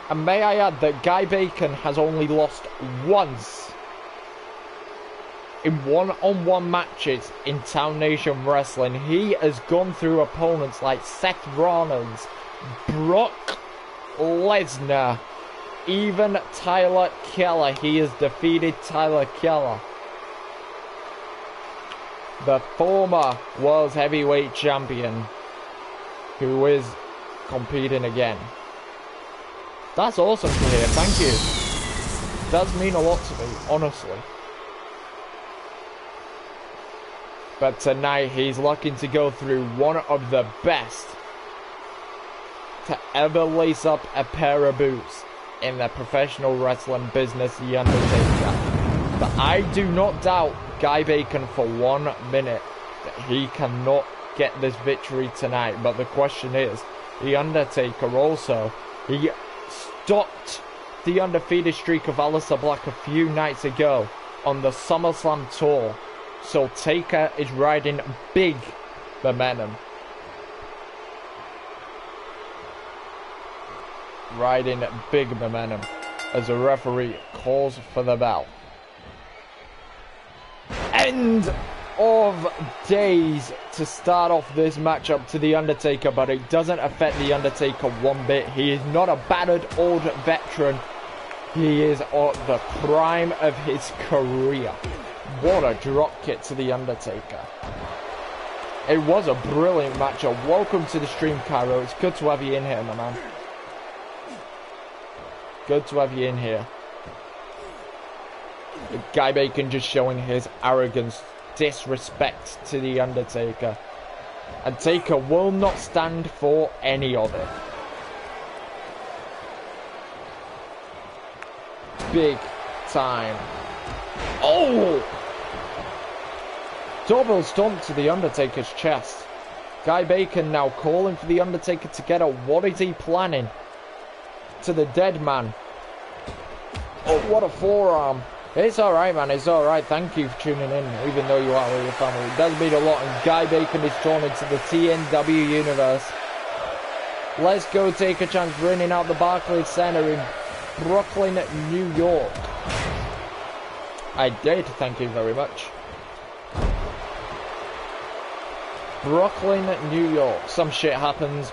And may I add that Guy Bacon has only lost once in one-on-one matches in TownNation Wrestling. He has gone through opponents like Seth Rollins, Brock Lesnar, even Tyler Keller. He has defeated Tyler Keller, the former World Heavyweight Champion, who is competing again. That's awesome to hear, thank you. It does mean a lot to me, honestly. But tonight he's looking to go through one of the best to ever lace up a pair of boots in the professional wrestling business, The Undertaker. But I do not doubt Guy Bacon for 1 minute that he cannot get this victory tonight. But the question is, The Undertaker also, he stopped the undefeated streak of Aleister Black a few nights ago on the SummerSlam tour. So Taker is riding big momentum. Riding big momentum as the referee calls for the bell. End of days to start off this matchup to The Undertaker, but it doesn't affect The Undertaker one bit. He is not a battered old veteran. He is at the prime of his career. What a drop kick to The Undertaker. It was a brilliant matchup. Welcome to the stream, Cairo. It's good to have you in here, my man. Good to have you in here. Guy Bacon just showing his arrogance, disrespect to The Undertaker. And Taker will not stand for any of it. Big time. Oh! Double stomp to The Undertaker's chest. Guy Bacon now calling for The Undertaker to get up. What is he planning? To the dead man. Oh, what a forearm. It's alright, man. It's alright. Thank you for tuning in, even though you are with your family. It does mean a lot. And Guy Bacon is drawn into the TNW Universe. Let's go take a chance running out the Barclays Center in Brooklyn, New York. I did. Thank you very much. Brooklyn, New York. Some shit happened,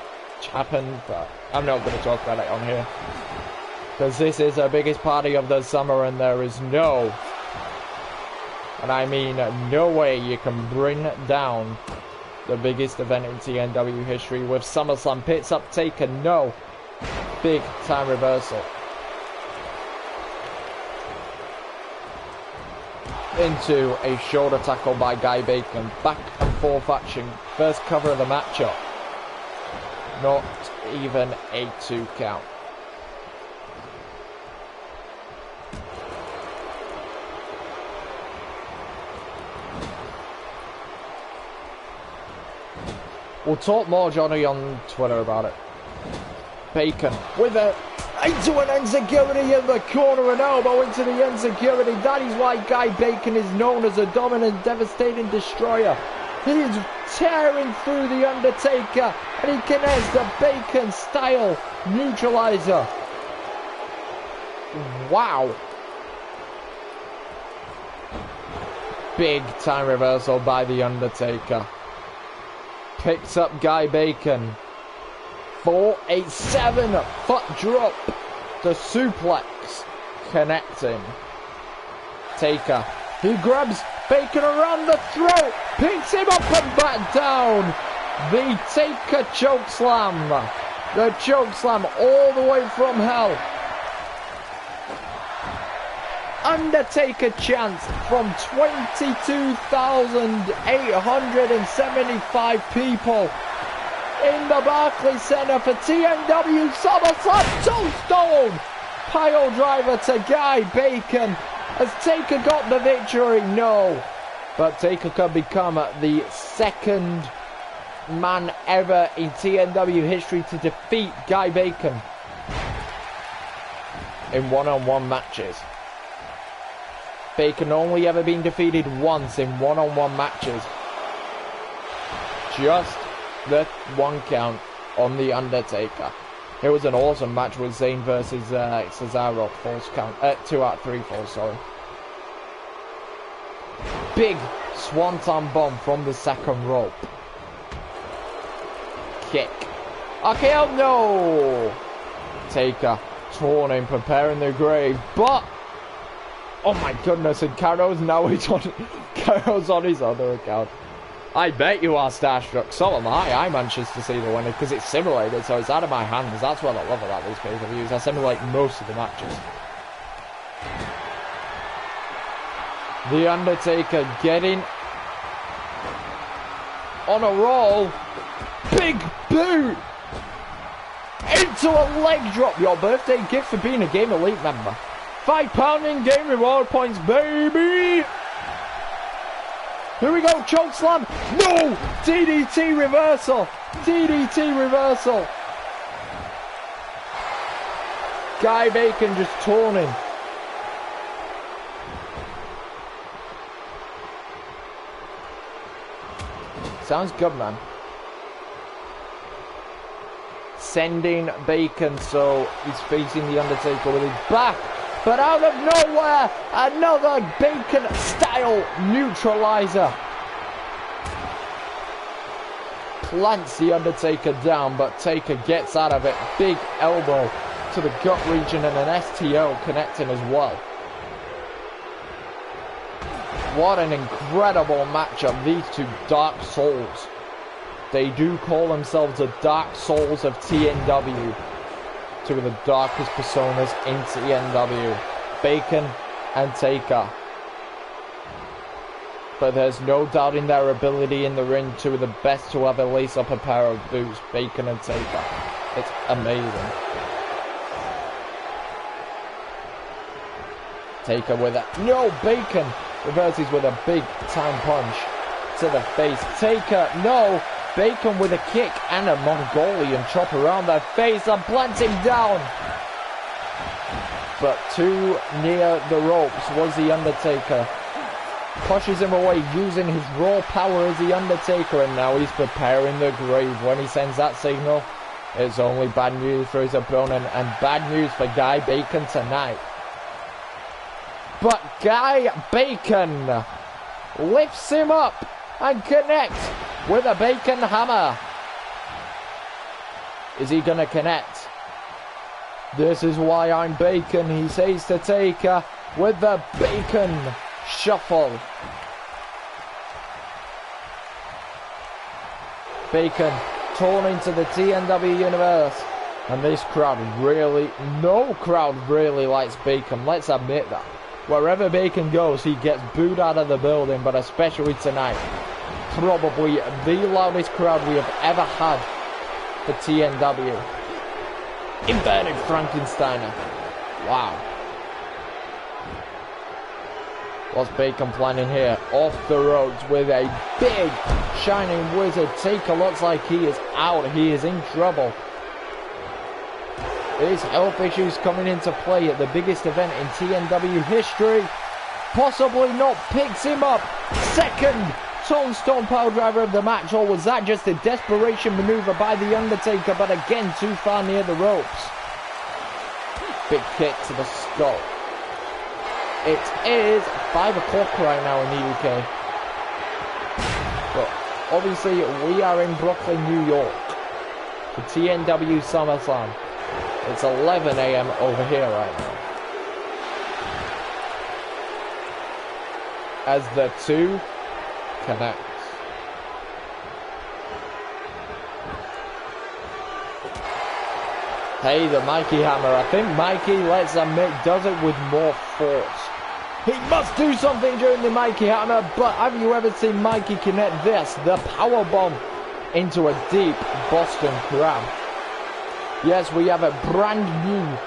but I'm not going to talk about it on here. Because this is the biggest party of the summer and there is no, and I mean no way you can bring down the biggest event in TNW history with SummerSlam. Pits up Taker, no. Big time reversal. Into a shoulder tackle by Guy Bacon. Back and forth action. First cover of the matchup. Not even a 2 count. We'll talk more, Johnny, on Twitter about it. Bacon with into an insecurity in the corner, an elbow into the insecurity. That is why Guy Bacon is known as a dominant, devastating destroyer. He is tearing through The Undertaker, and he connects the Bacon style neutralizer. Wow. Big time reversal by The Undertaker. Picks up Guy Bacon for a 7-foot drop. The suplex connecting. Taker, he grabs Bacon around the throat, picks him up and back down. The Taker chokeslam. The chokeslam all the way from hell. Undertaker chants from 22,875 people in the Barclays Center for TNW SummerSlam. Tombstone pile driver to Guy Bacon. Has Taker got the victory? No. But Taker could become the second man ever in TNW history to defeat Guy Bacon in one-on-one matches. Bacon only ever been defeated once in one-on-one matches. Just the 1 count on The Undertaker. It was an awesome match with Zayn versus Cesaro. False count. 2 out of 3 falls, sorry. Big swanton bomb from the second rope. Kick. Okay, oh no! Taker, Taunting, preparing the grave, but... Oh my goodness, and Caro's now Caro's on his other account. I bet you are starstruck, so am I. I'm anxious to see the winner, because it's simulated, so it's out of my hands. That's what I love about these pay-per-views. I simulate most of the matches. The Undertaker getting on a roll. Big boot into a leg drop. Your birthday gift for being a Game Elite member. £5 in-game reward points, baby. Here we go, choke slam. No! DDT reversal. DDT reversal. Guy Bacon just taunting. Sounds good, man. Sending Bacon, so he's facing the Undertaker with his back. But out of nowhere, another Bacon-style neutralizer. Plants the Undertaker down, but Taker gets out of it. Big elbow to the gut region and an STO connecting as well. What an incredible matchup, these two Dark Souls. They do call themselves the Dark Souls of TNW. Two of the darkest personas in TNW. Bacon and Taker. But there's no doubting their ability in the ring. Two of the best to ever lace up a pair of boots. Bacon and Taker. It's amazing. Taker with a... No, Bacon reverses with a big time punch to the face. Taker, no. Bacon with a kick and a Mongolian chop around their face and plants him down. But too near the ropes was the Undertaker. Pushes him away using his raw power as the Undertaker, and now he's preparing the grave. When he sends that signal, it's only bad news for his opponent and bad news for Guy Bacon tonight. But Guy Bacon lifts him up and connects with a Bacon hammer. Is he gonna connect? This is why I'm Bacon, he says to Taker with the Bacon shuffle. Bacon torn into the TNW Universe. And this crowd really, no crowd really likes Bacon, let's admit that. Wherever Bacon goes, he gets booed out of the building, but especially tonight. Probably the loudest crowd we have ever had for TNW. Inverted Frankensteiner. Wow. What's Bacon planning here? Off the ropes with a big shining wizard. Taker looks like he is out. He is in trouble. His health issues coming into play at the biggest event in TNW history. Possibly not. Picks him up. Second Tombstone Power Driver of the match, or was that just a desperation maneuver by the Undertaker, but again too far near the ropes. Big kick to the skull. It is 5 o'clock right now in the UK. But obviously we are in Brooklyn, New York for TNW SummerSlam. It's 11 AM over here right now. As the two connects. Hey, the Mikey hammer. I think Mikey, let's admit, does it with more force. He must do something during the Mikey hammer, but have you ever seen Mikey connect this? The power bomb into a deep Boston Crab. Yes, we have a brand new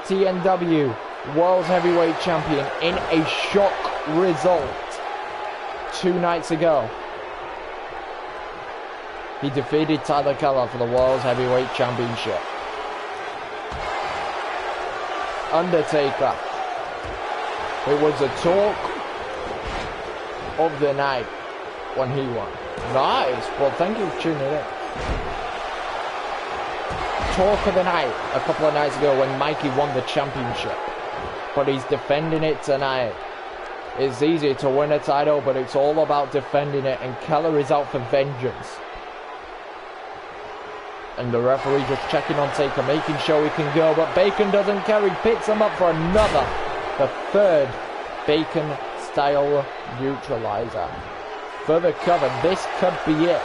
TNW World Heavyweight Champion in a shock result 2 nights ago. He defeated Tyler Keller for the World Heavyweight Championship. Undertaker. It was a talk of the night when he won. Nice. Well, thank you for tuning in. talk of the night a couple of nights ago when Mikey won the championship. But he's defending it tonight. It's easy to win a title, but it's all about defending it, and Keller is out for vengeance. And the referee just checking on Taker, making sure he can go, but Bacon doesn't care. He picks him up for another, the third Bacon-style neutralizer. For the cover, this could be it.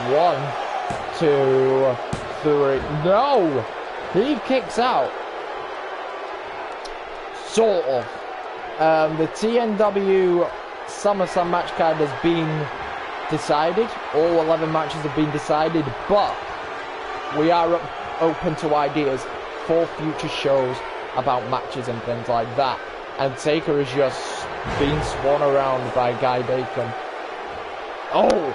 1, 2, 3. No! He kicks out. Sort of. The TNW SummerSlam match card has been decided. All 11 matches have been decided, but we are open to ideas for future shows about matches and things like that. And Taker is just being spun around by Guy Bacon. Oh!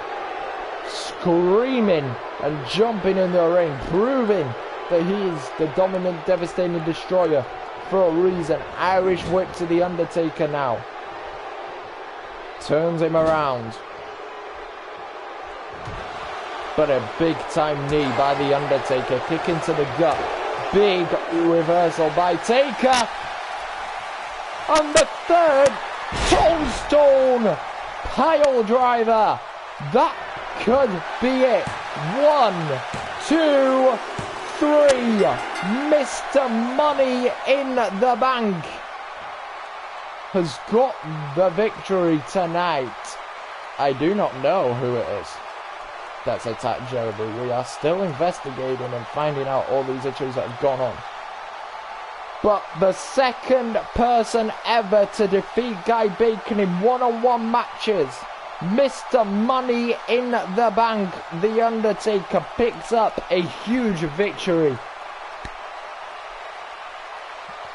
Screaming and jumping in the ring, proving that he is the dominant, devastating destroyer for a reason. Irish whip to the Undertaker now. Turns him around. But a big time knee by the Undertaker. Kick into the gut. Big reversal by Taker. And the third tombstone pile driver. That could be it. 1, 2, 3. Mr. Money in the Bank has got the victory tonight. I do not know who it is that's attacked Jeremy. We are still investigating and finding out all these issues that have gone on. But the second person ever to defeat Guy Bacon in one-on-one matches, Mr. Money in the Bank, The Undertaker, picks up a huge victory.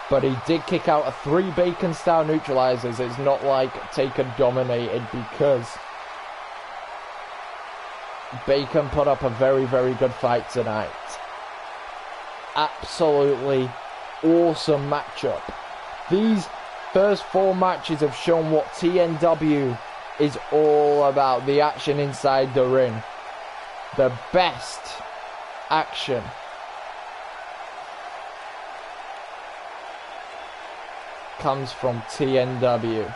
But he did kick out of 3 Bacon-style neutralizers. It's not like Taker dominated, because Bacon put up a very, very good fight tonight. Absolutely awesome matchup. These first 4 matches have shown what TNW is all about. The action inside the ring. The best action. Comes from TNW.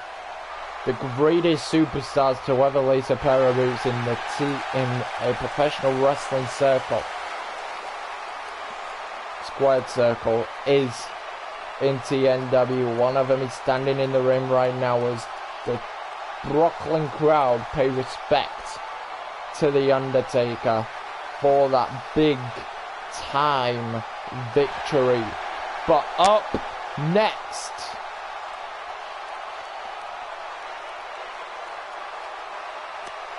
The greatest superstars to ever lace a pair of boots in a professional wrestling circle. Squared circle is in TNW. One of them is standing in the ring right now as the Brooklyn crowd pay respect to The Undertaker for that big time victory. But up next,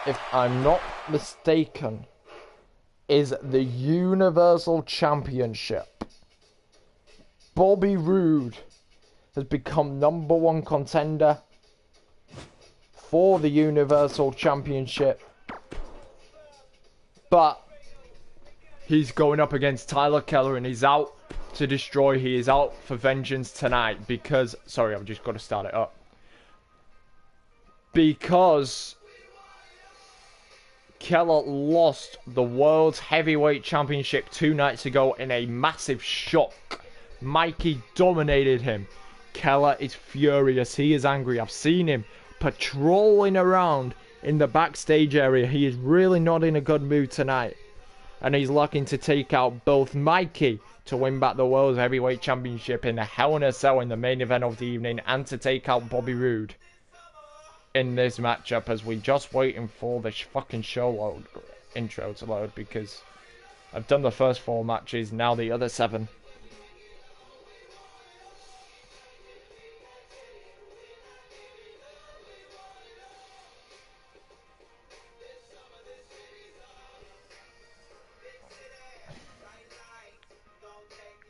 if I'm not mistaken, is the Universal Championship. Bobby Roode has become #1 contender for the Universal Championship. But he's going up against Tyler Keller, and he's out to destroy. He is out for vengeance tonight because... Sorry, I've just got to start it up. Because Keller lost the World's Heavyweight Championship 2 nights ago in a massive shock. Mikey dominated him. Keller is furious. He is angry. I've seen him patrolling around in the backstage area. He is really not in a good mood tonight. And he's looking to take out both Mikey to win back the World's Heavyweight Championship in a Hell in a Cell in the main event of the evening, and to take out Bobby Roode in this matchup, as we just waiting for the fucking show intro to load, because I've done the first 4 matches, now the other 7.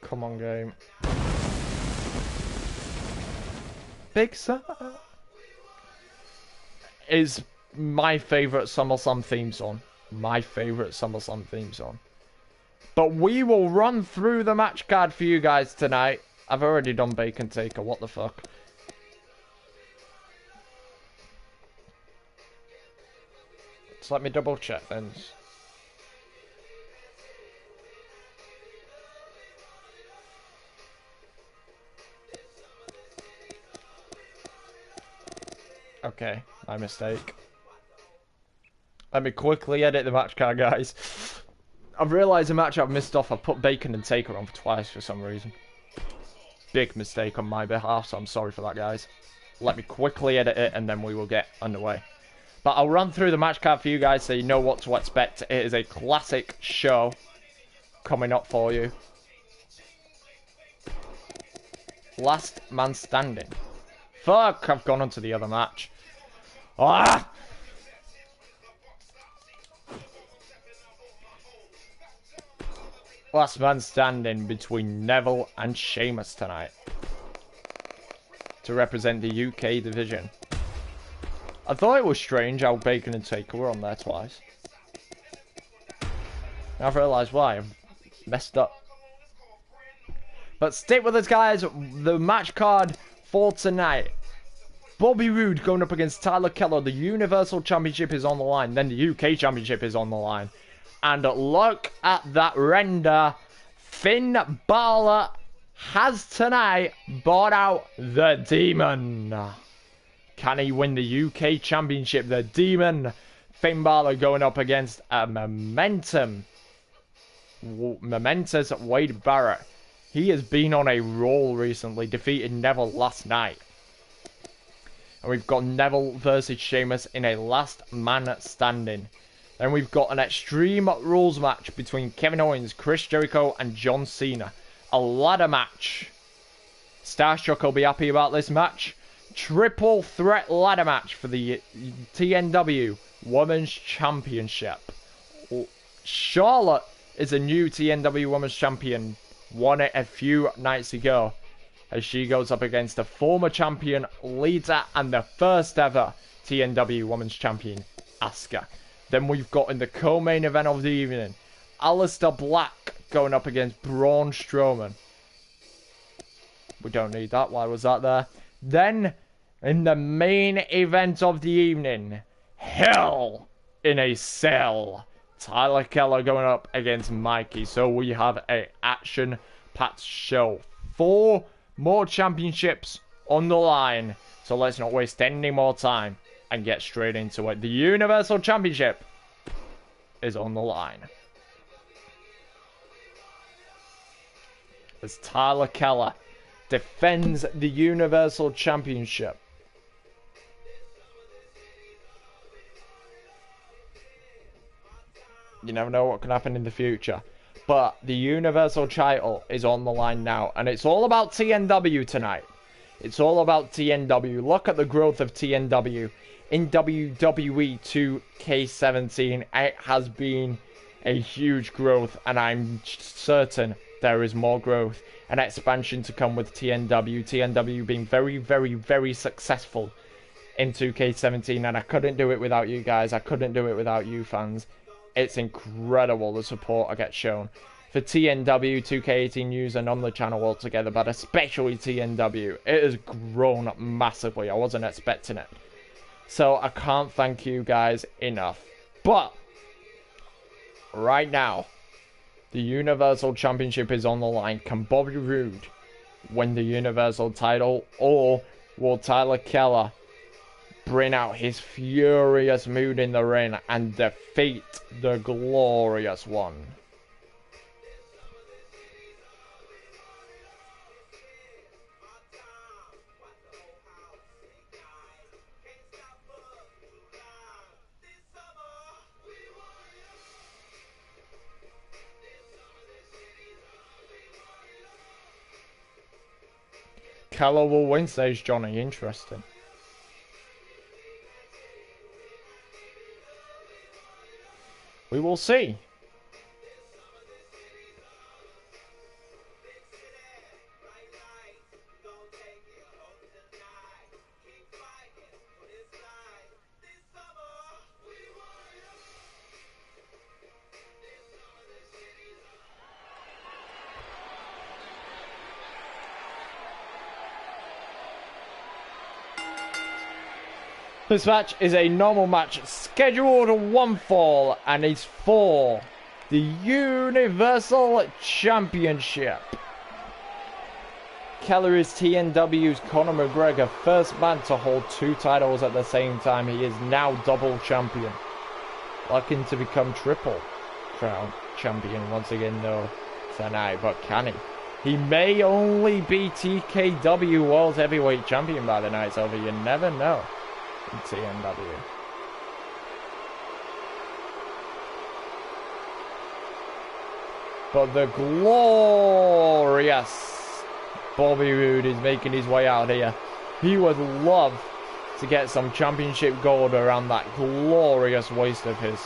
Come on, game. Big Sur is my favourite SummerSlam theme song. My favourite SummerSlam theme song. But we will run through the match card for you guys tonight. I've already done Bacon Taker, what the fuck. So let me double check then. Okay, my mistake. Let me quickly edit the match card, guys. I've realised the match I've missed off. I've put Bacon and Taker on for twice for some reason. Big mistake on my behalf, so I'm sorry for that, guys. Let me quickly edit it, and then we will get underway. But I'll run through the match card for you guys so you know what to expect. It is a classic show coming up for you. Last man standing. Fuck, I've gone on to the other match. Ah! Last man standing between Neville and Sheamus tonight. To represent the UK division. I thought it was strange how Bacon and Taker were on there twice. I've realised why. I've messed up. But stick with us, guys. The match card for tonight. Bobby Roode going up against Tyler Keller. The Universal Championship is on the line. Then the UK Championship is on the line. And look at that render. Finn Balor has tonight bought out the Demon. Can he win the UK Championship? The Demon. Finn Balor going up against a momentous Wade Barrett. He has been on a roll recently, defeated Neville last night. And we've got Neville versus Sheamus in a last man standing. Then we've got an Extreme Rules match between Kevin Owens, Chris Jericho, and John Cena. A ladder match. Starstruck will be happy about this match. Triple threat ladder match for the TNW Women's Championship. Charlotte is a new TNW Women's Champion. Won it a few nights ago. As she goes up against the former champion, Lita, and the first ever TNW Women's Champion, Asuka. Then we've got in the co-main event of the evening, Aleister Black going up against Braun Strowman. We don't need that. Why was that there? Then, in the main event of the evening, Hell in a Cell. Tyler Keller going up against Mikey. So we have an action-packed show. 4 more championships on the line. So let's not waste any more time and get straight into it. The Universal Championship is on the line. As Tyler Keller defends the Universal Championship. You never know what can happen in the future. But the Universal title is on the line now. And it's all about TNW tonight. It's all about TNW. Look at the growth of TNW. In WWE 2K17, it has been a huge growth. And I'm certain there is more growth and expansion to come with TNW. TNW being very, very, very successful in 2K17. And I couldn't do it without you guys. I couldn't do it without you fans. It's incredible the support I get shown for TNW, 2K18 news, and on the channel altogether, but especially TNW. It has grown massively. I wasn't expecting it. So I can't thank you guys enough. But right now, the Universal Championship is on the line. Can Bobby Roode win the Universal title, or will Tyler Keller bring out his furious mood in the ring and defeat the Glorious One? Keller will win, says Johnny. Interesting. We will see. This match is a normal match, scheduled 1 fall, and is for the Universal Championship. Keller is TNW's Conor McGregor, first man to hold 2 titles at the same time. He is now double champion, looking to become triple crown champion once again though tonight, but can he? He may only be TKW World Heavyweight Champion by the night's over. You never know in TNW. But the glorious Bobby Roode is making his way out here. He would love to get some championship gold around that glorious waist of his.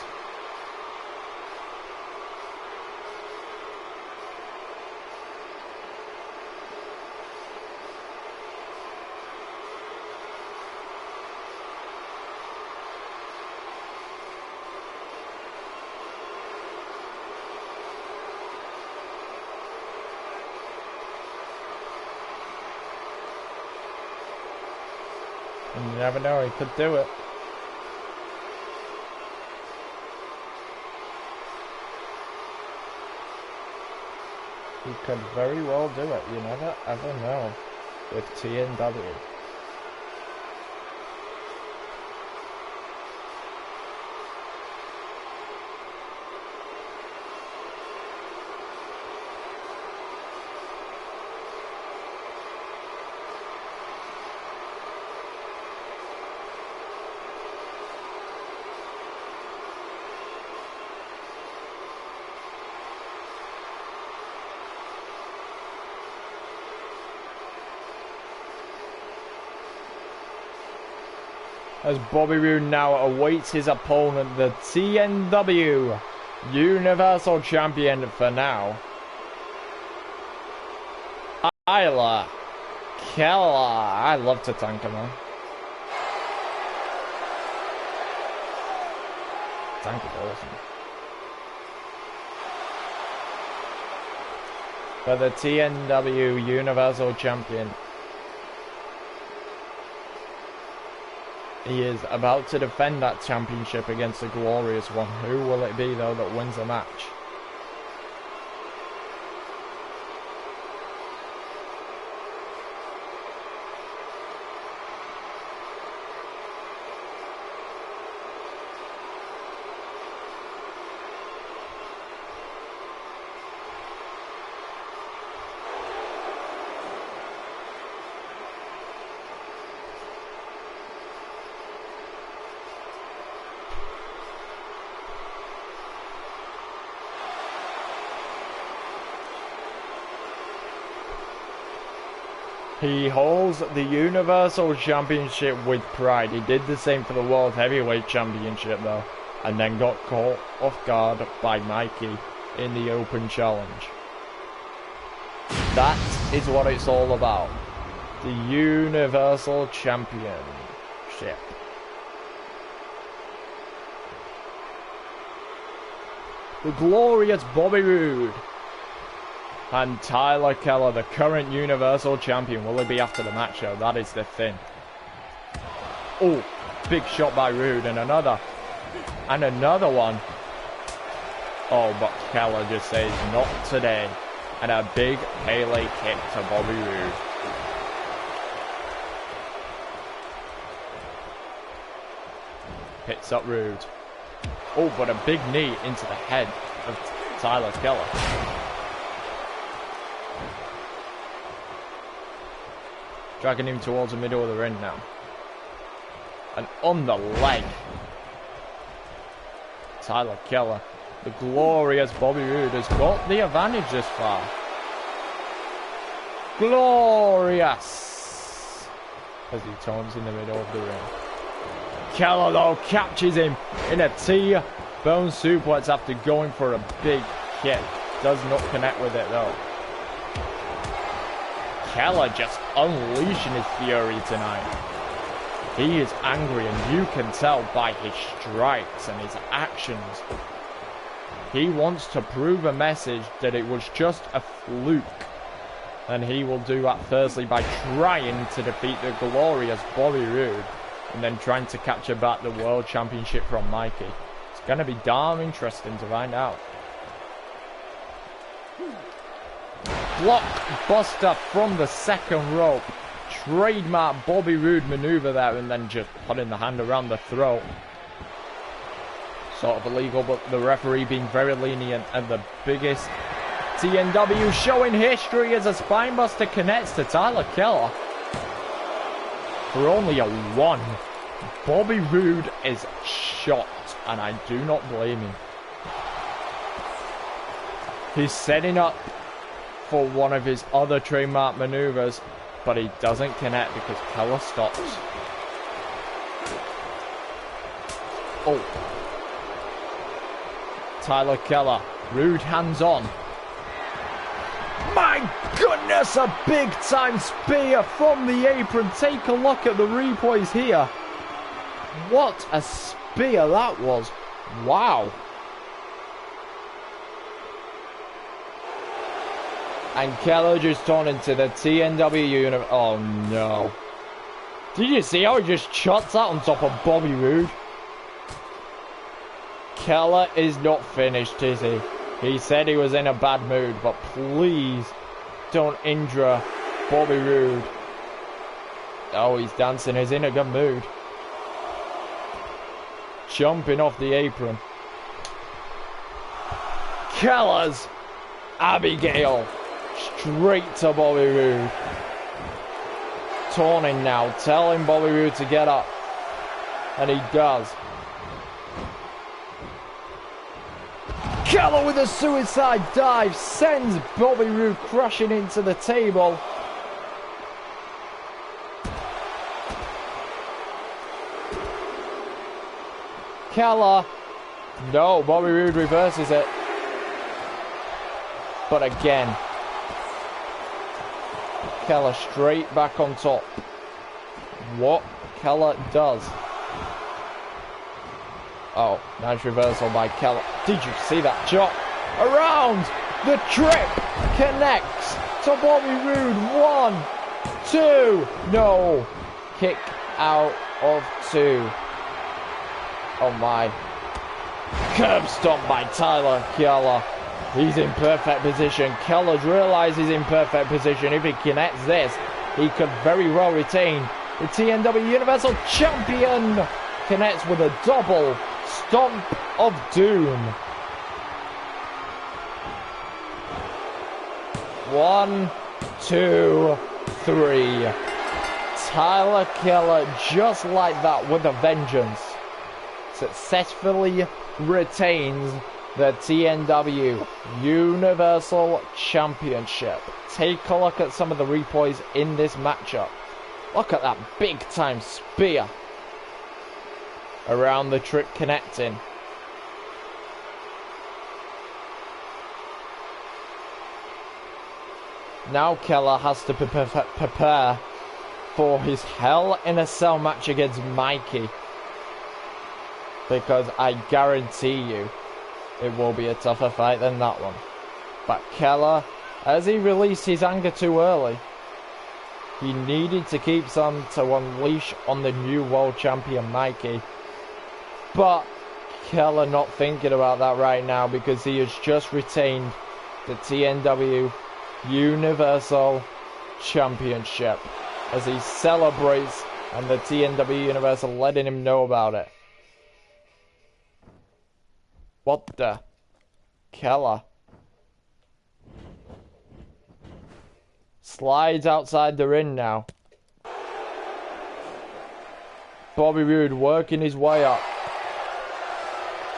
And you never know, he could do it. He could very well do it. You never ever know with TNW. As Bobby Roode now awaits his opponent, the TNW Universal Champion for now, Tyler Keller. I love to tank him, man. Tank is awesome. For the TNW Universal Champion, he is about to defend that championship against the glorious one. Who will it be, though, that wins the match? He holds the Universal Championship with pride. He did the same for the World Heavyweight Championship though, and then got caught off guard by Mikey in the Open Challenge. That is what it's all about. The Universal Championship. The glorious Bobby Roode and Tyler Keller, the current Universal Champion. Will it be after the match though? That is the thing. Oh, big shot by Roode, and another one. Oh, but Keller just says not today, and a big Pele kick to Bobby Roode. Hits up Roode. Oh, but a big knee into the head of Tyler Keller. Dragging him towards the middle of the ring now. And on the leg. Tyler Keller, the glorious Bobby Roode, has got the advantage this far. Glorious! As he taunts in the middle of the ring. Keller though catches him in a T-bone suplex after going for a big kick. Does not connect with it though. Keller just unleashing his fury tonight. He is angry, and you can tell by his strikes and his actions. He wants to prove a message that it was just a fluke. And he will do that firstly by trying to defeat the glorious Bobby Roode, and then trying to capture back the World Championship from Mikey. It's going to be darn interesting to find out. blockbuster from the second rope. Trademark Bobby Roode maneuver there, and then just putting the hand around the throat. Sort of illegal, but the referee being very lenient. And the biggest TNW show in history as a spinebuster connects to Tyler Keller for only a 1. Bobby Roode is shocked, and I do not blame him. He's setting up for one of his other trademark maneuvers, but he doesn't connect because Keller stops. Oh. Tyler Keller, Roode hands on. My goodness, a big time spear from the apron. Take a look at the replays here. What a spear that was. Wow. And Keller just turned into the TNW Universe. Oh no. Did you see how he just shots that on top of Bobby Roode? Keller is not finished, is he? He said he was in a bad mood, but please don't injure Bobby Roode. Oh, he's dancing. He's in a good mood. Jumping off the apron. Keller's Abigail. Straight to Bobby Roode. Taunting now, telling Bobby Roode to get up. And he does. Keller with a suicide dive sends Bobby Roode crashing into the table. Keller. No, Bobby Roode reverses it. But again, Keller straight back on top. What Keller does. Oh, nice reversal by Keller. Did you see that chop? Around the trip. Connects to Bobby Roode. 1, 2. No. Kick out of 2. Oh my. Curb stomp by Tyler Keller. He's in perfect position. Keller's realised he's in perfect position. If he connects this, he could very well retain the TNW Universal Champion. Connects with a double stomp of doom. 1, 2, 3. Tyler Keller, just like that, with a vengeance, successfully retains the TNW Universal Championship. Take a look at some of the replays in this matchup. Look at that big time spear around the trip connecting. Now Keller has to prepare for his Hell in a Cell match against Mikey, because I guarantee you it will be a tougher fight than that one. But Keller, as he released his anger too early, he needed to keep some to unleash on the new world champion Mikey. But Keller not thinking about that right now, because he has just retained the TNW Universal Championship as he celebrates, and the TNW Universal letting him know about it. What the? Keller slides outside the ring now. Bobby Roode working his way up.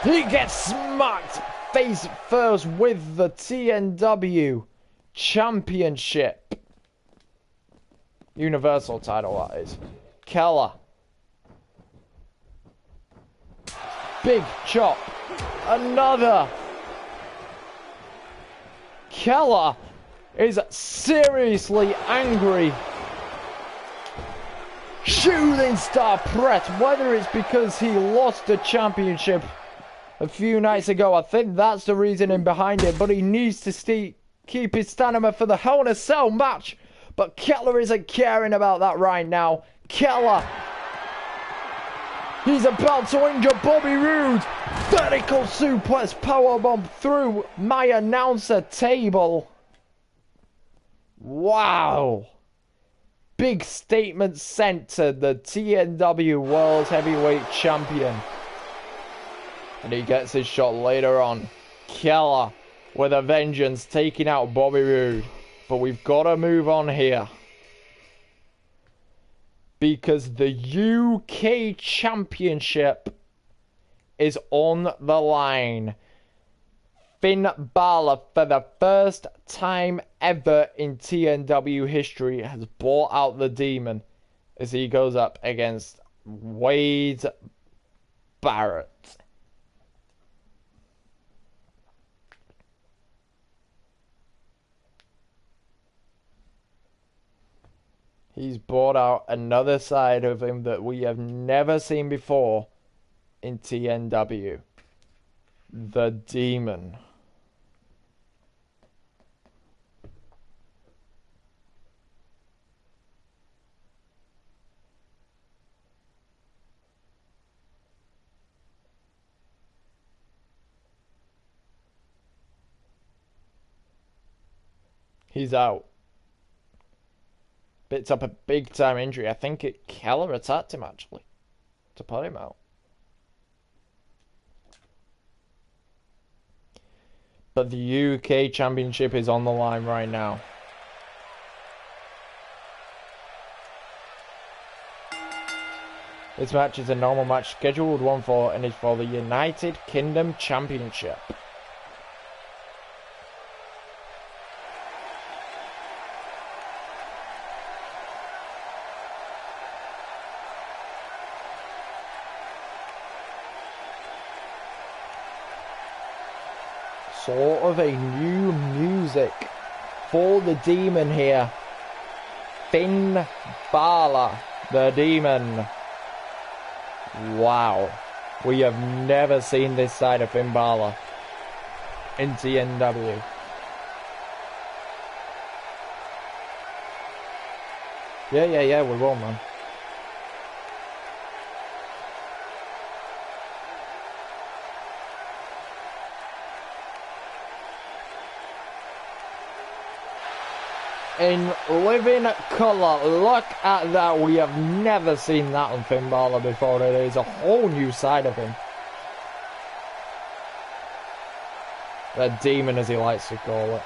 He gets smacked face first with the TNW Championship. Universal title, that is. Keller. Big chop. Another. Keller is seriously angry. Shooting star press. Whether it's because he lost the championship a few nights ago, I think that's the reasoning behind it. But he needs to keep his stamina for the Hell in a Cell match. But Keller isn't caring about that right now. Keller. He's about to injure Bobby Roode. Vertical suplex powerbomb through my announcer table. Wow. Big statement sent to the TNW World Heavyweight Champion. And he gets his shot later on. Keller with a vengeance, taking out Bobby Roode. But we've got to move on here. Because the UK Championship is on the line. Finn Balor, for the first time ever in TNW history, has brought out the demon as he goes up against Wade Barrett. He's brought out another side of him that we have never seen before in TNW. The Demon. He's out. Picked up a big time injury. I think Keller attacked him actually to put him out. But the UK Championship is on the line right now. This match is a normal match scheduled 1-4 and is for the United Kingdom Championship. Sort of a new music for the Demon here. Finn Balor, the Demon. Wow. We have never seen this side of Finn Balor in TNW. Yeah, we will, man. In living colour, look at that. We have never seen that on Finn Balor before. It is a whole new side of him. The Demon, as he likes to call it.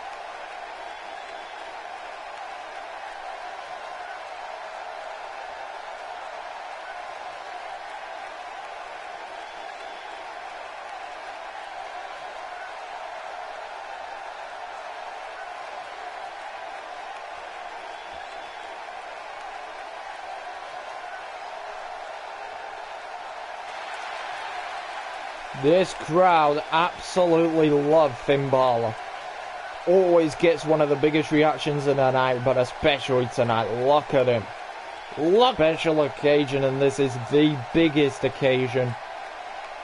This crowd absolutely love Finn Balor. Always gets one of the biggest reactions in the night, but especially tonight. Look at him. Look, special occasion, and this is the biggest occasion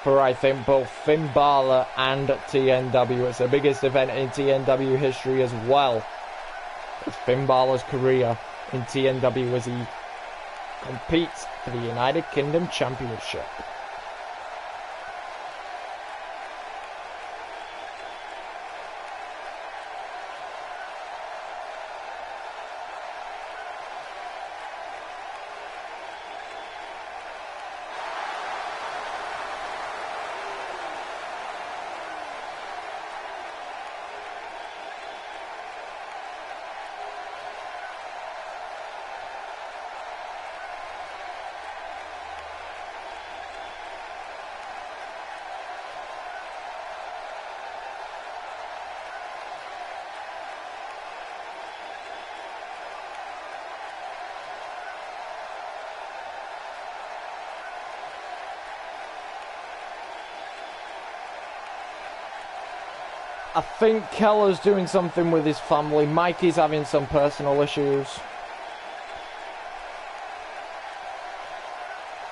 for, I think, both Finn Balor and TNW. It's the biggest event in TNW history as well. It's Finn Balor's career in TNW as he competes for the United Kingdom Championship. I think Keller's doing something with his family. Mikey's having some personal issues.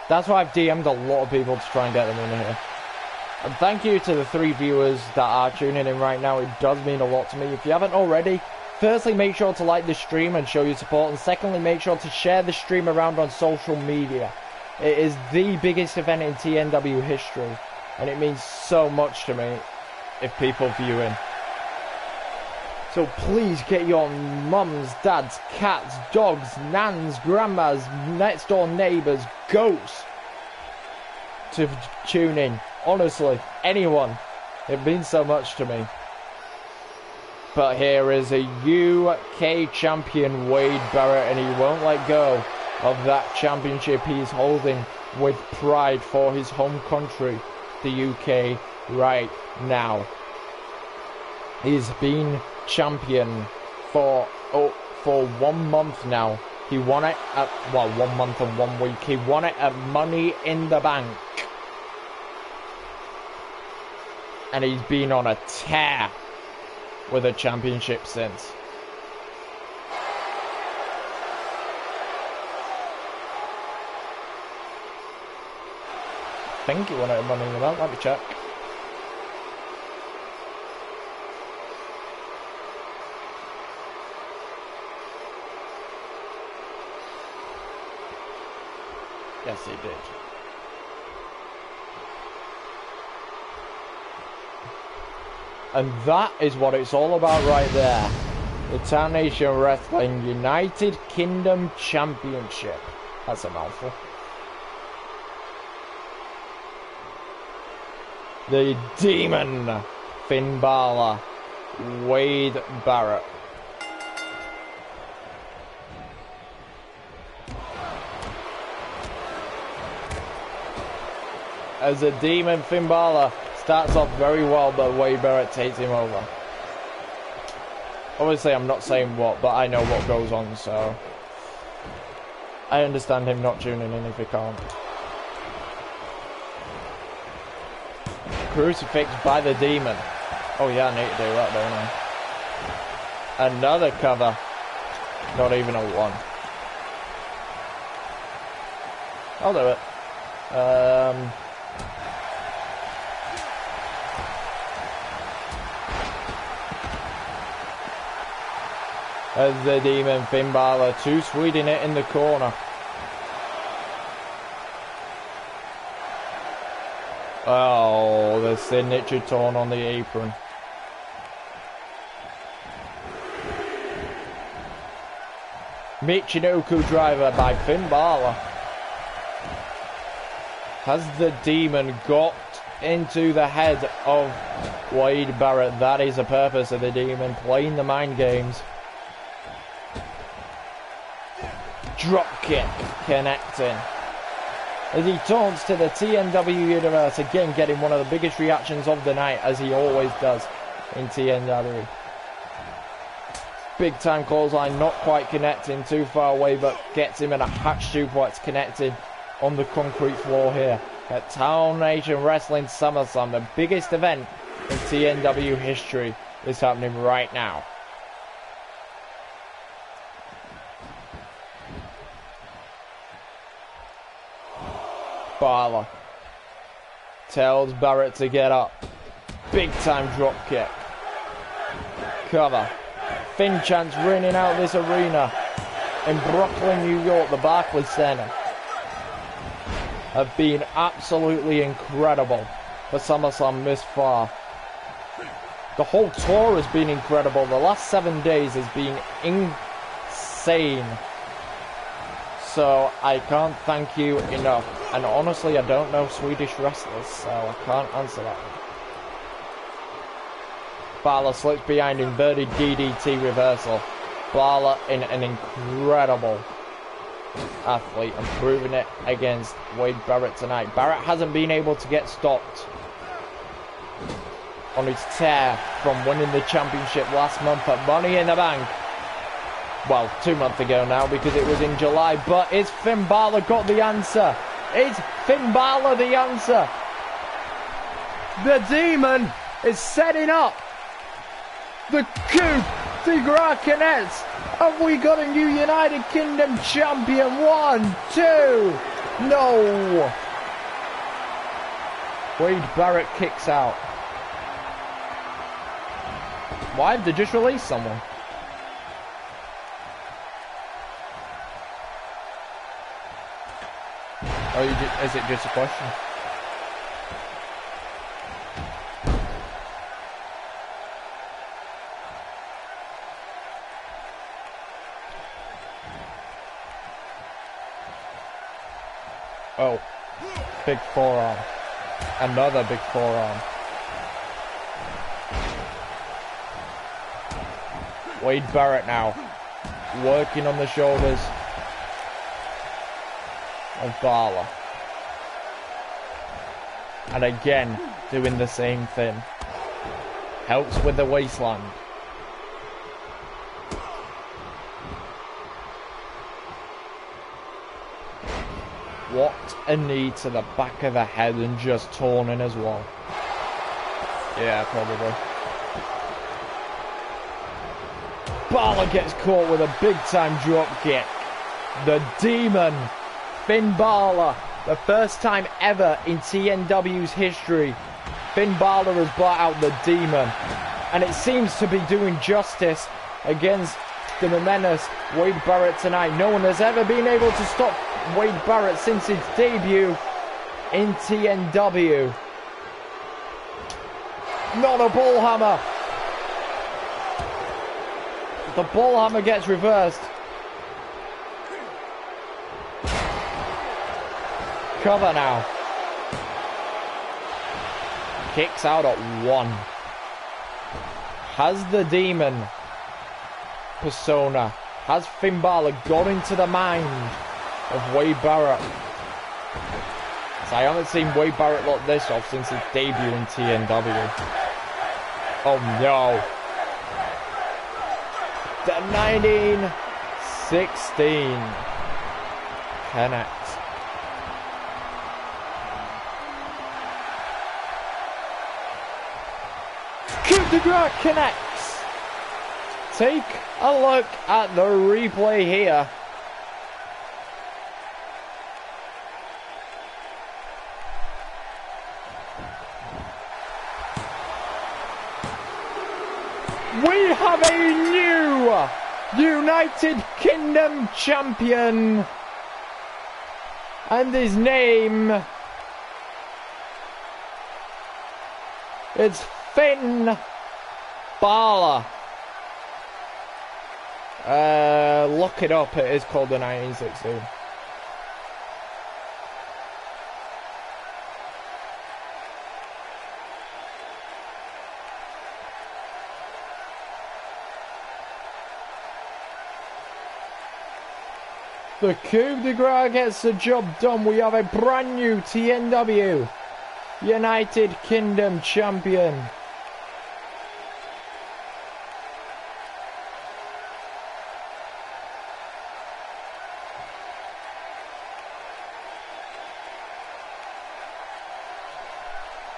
That's why I've DM'd a lot of people to try and get them in here. And thank you to the 3 viewers that are tuning in right now. It does mean a lot to me. If you haven't already, firstly, make sure to like the stream and show your support. And secondly, make sure to share the stream around on social media. It is the biggest event in TNW history. And it means so much to me if people viewing. So please get your mums, dads, cats, dogs, nans, grandmas, next door neighbours, goats to tune in. Honestly, anyone. It means so much to me. But here is a UK champion, Wade Barrett, and he won't let go of that championship he's holding with pride for his home country, the UK, right now. He's been champion for 1 month now. He won it at, well, 1 month and 1 week. He won it at Money in the Bank. And he's been on a tear with a championship since. I think he won it at Money in the Bank. Let me check. Yes, he did. And that is what it's all about right there. The TownNation Wrestling United Kingdom Championship. That's a mouthful. The Demon, Finn Balor, Wade Barrett. As a Demon, Finn Balor starts off very well, but Wade Barrett takes him over. Obviously, I'm not saying what, but I know what goes on, so I understand him not tuning in if he can't. Crucifix by the Demon. Oh yeah, I need to do that, don't I? Another cover. Not even a one. I'll do it. As the Demon, Finn Balor, too sweet in it in the corner. Oh, the signature torn on the apron. Michinoku driver by Finn Balor. Has the Demon got into the head of Wade Barrett? That is the purpose of the Demon, playing the mind games. Drop kick connecting. As he taunts to the TNW Universe, again getting one of the biggest reactions of the night, as he always does in TNW. Big time clothesline, not quite connecting, too far away, but gets him in a hatch suplex connecting on the concrete floor here at TownNation Wrestling SummerSlam. The biggest event in TNW history is happening right now. Balor tells Barrett to get up. Big time drop kick. Cover. Finn chants ringing out this arena in Brooklyn, New York, the Barclays Center. Have been absolutely incredible for SummerSlam this far. The whole tour has been incredible. The last 7 days has been insane. So I can't thank you enough. And honestly, I don't know Swedish wrestlers, so I can't answer that. Balor slips behind inverted DDT reversal. Balor in an incredible athlete and proving it against Wade Barrett tonight. Barrett hasn't been able to get stopped on his tear from winning the championship last month at Money in the Bank. Well, 2 months ago now, because it was in July. But is Finn Balor got the answer? Is Finn Balor the answer? The Demon is setting up the coup de grace. Have we got a new United Kingdom champion? 1, 2. No. Wade Barrett kicks out. Why have they just released someone? Or is it just a question? Oh, big forearm. Another big forearm. Wade Barrett now, working on the shoulders of Balor. And again, doing the same thing. Helps with the waistland. What a knee to the back of the head and just torn in as well. Yeah, probably. Balor gets caught with a big time drop kick. The Demon, Finn Balor. The first time ever in TNW's history, Finn Balor has brought out the Demon. And it seems to be doing justice against the momentous Wade Barrett tonight. No one has ever been able to stop Wade Barrett since his debut in TNW. Not a ball hammer. The ball hammer gets reversed. Cover now. Kicks out at 1. Has the Demon persona, has Finn Balor got into the mind of Wade Barrett? So I haven't seen Wade Barrett look this off since his debut in TNW. Oh no. The 1916 connects. Coup de grace connects. Take a look at the replay here. We have a new United Kingdom champion, and his name is Finn Balor. Look it up, it is called the 1916. The coup de grace gets the job done. We have a brand new TNW United Kingdom champion.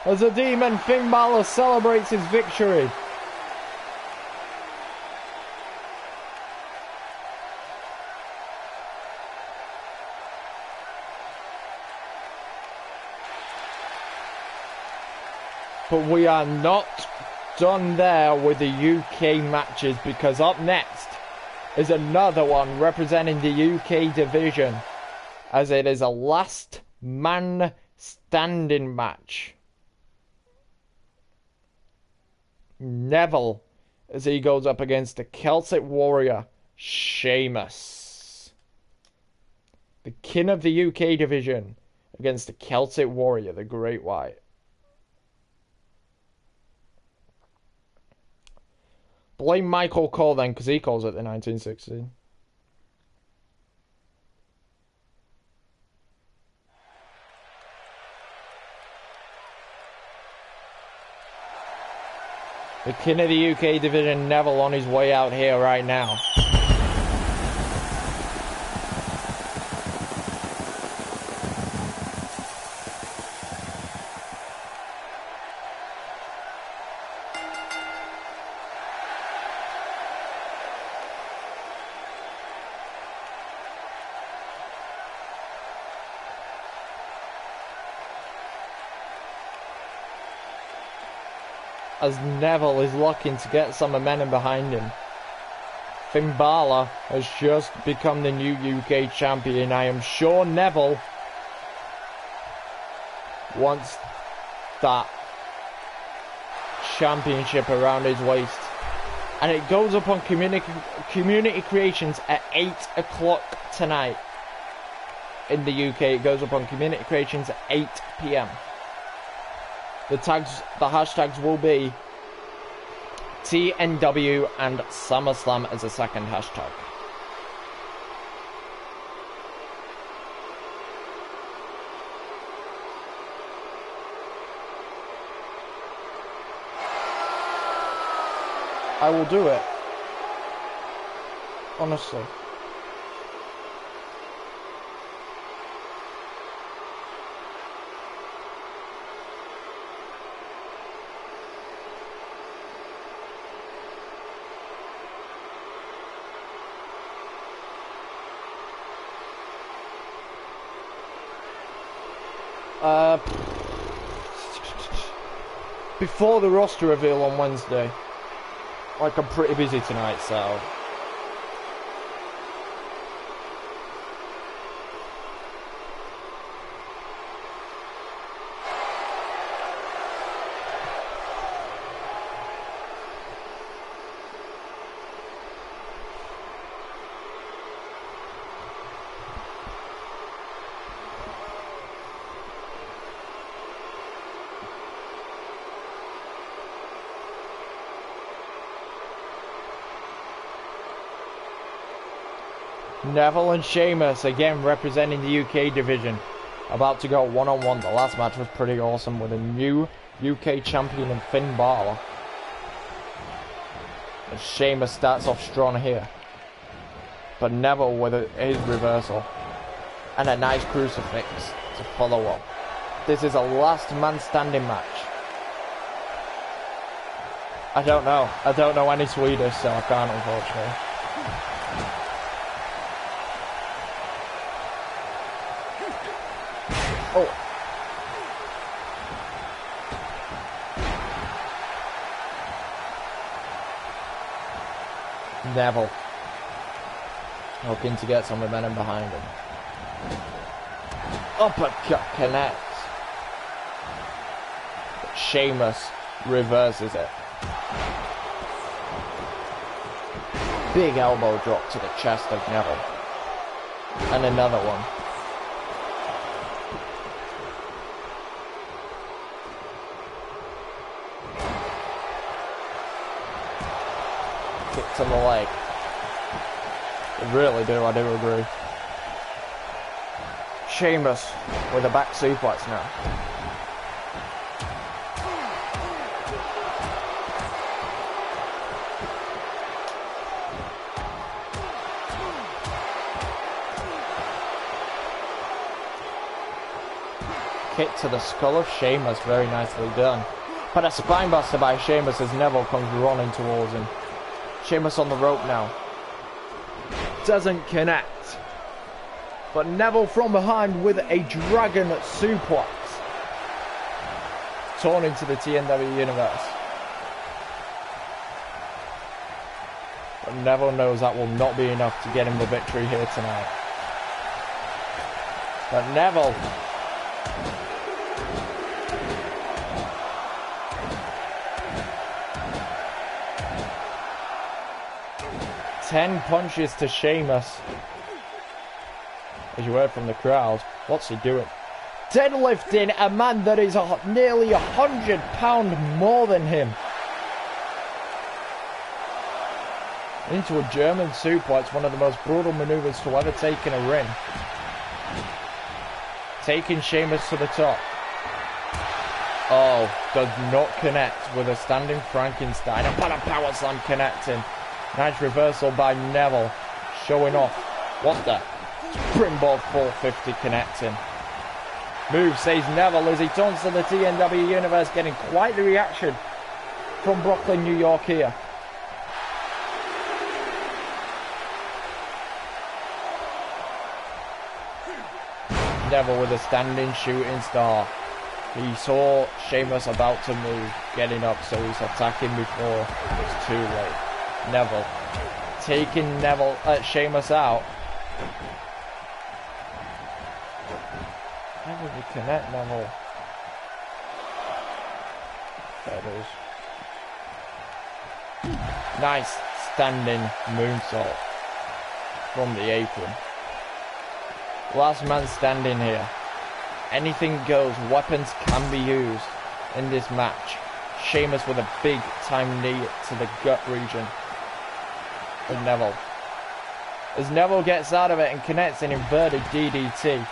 As the Demon, Finn Balor celebrates his victory. But we are not done there with the UK matches, because up next is another one representing the UK division, as it is a last man standing match. Neville, as he goes up against the Celtic Warrior, Sheamus. The king of the UK division against the Celtic Warrior, the Great White. Blame Michael Cole then, because he calls it the 1916. The king of the UK division, Neville, on his way out here right now. As Neville is looking to get some momentum behind him. Finn Balor has just become the new UK champion. I am sure Neville wants that championship around his waist. And it goes up on Community Creations at 8 o'clock tonight. in the UK. It goes up on Community Creations at 8 PM. The hashtags will be TNW and SummerSlam as a second hashtag. I will do it. Honestly. Before the roster reveal on Wednesday. Like, I'm pretty busy tonight, so... Neville and Sheamus again representing the UK division, about to go one-on-one. The last match was pretty awesome with a new UK champion in Finn Balor. And Sheamus starts off strong here, but Neville with his reversal and a nice crucifix to follow up. This is a last man standing match. I don't know any Swedish, so I can't, unfortunately. Oh. Neville looking to get some momentum behind him. Uppercut connects. But Sheamus reverses it. Big elbow drop to the chest of Neville. And another one. Kicks on the leg. I really do, I do agree. Sheamus with a back suplex now. Kick to the skull of Sheamus, very nicely done. But a spinebuster by Sheamus as Neville comes running towards him. Sheamus on the rope now. Doesn't connect. But Neville from behind with a dragon suplex. Torn into the TNW Universe. But Neville knows that will not be enough to get him the victory here tonight. But Neville... 10 punches to Sheamus. As you heard from the crowd, what's he doing? Deadlifting a man that is nearly 100 pounds more than him. Into a German suplex, one of the most brutal maneuvers to ever take in a ring. Taking Sheamus to the top. Oh, does not connect with a standing Frankenstein. And a power slam connecting. Nice reversal by Neville, showing off. What the? Springboard 450 connecting. Move says Neville as he turns to the TNW Universe, getting quite the reaction from Brooklyn, New York here. Neville with a standing shooting star. He saw Sheamus about to move, getting up, so he's attacking before it's too late. Neville taking Sheamus out. How did he connect Neville? There it is. Nice standing moonsault from the apron. Last man standing here. Anything goes. Weapons can be used in this match. Sheamus with a big time knee to the gut region of Neville. As Neville gets out of it and connects an inverted DDT.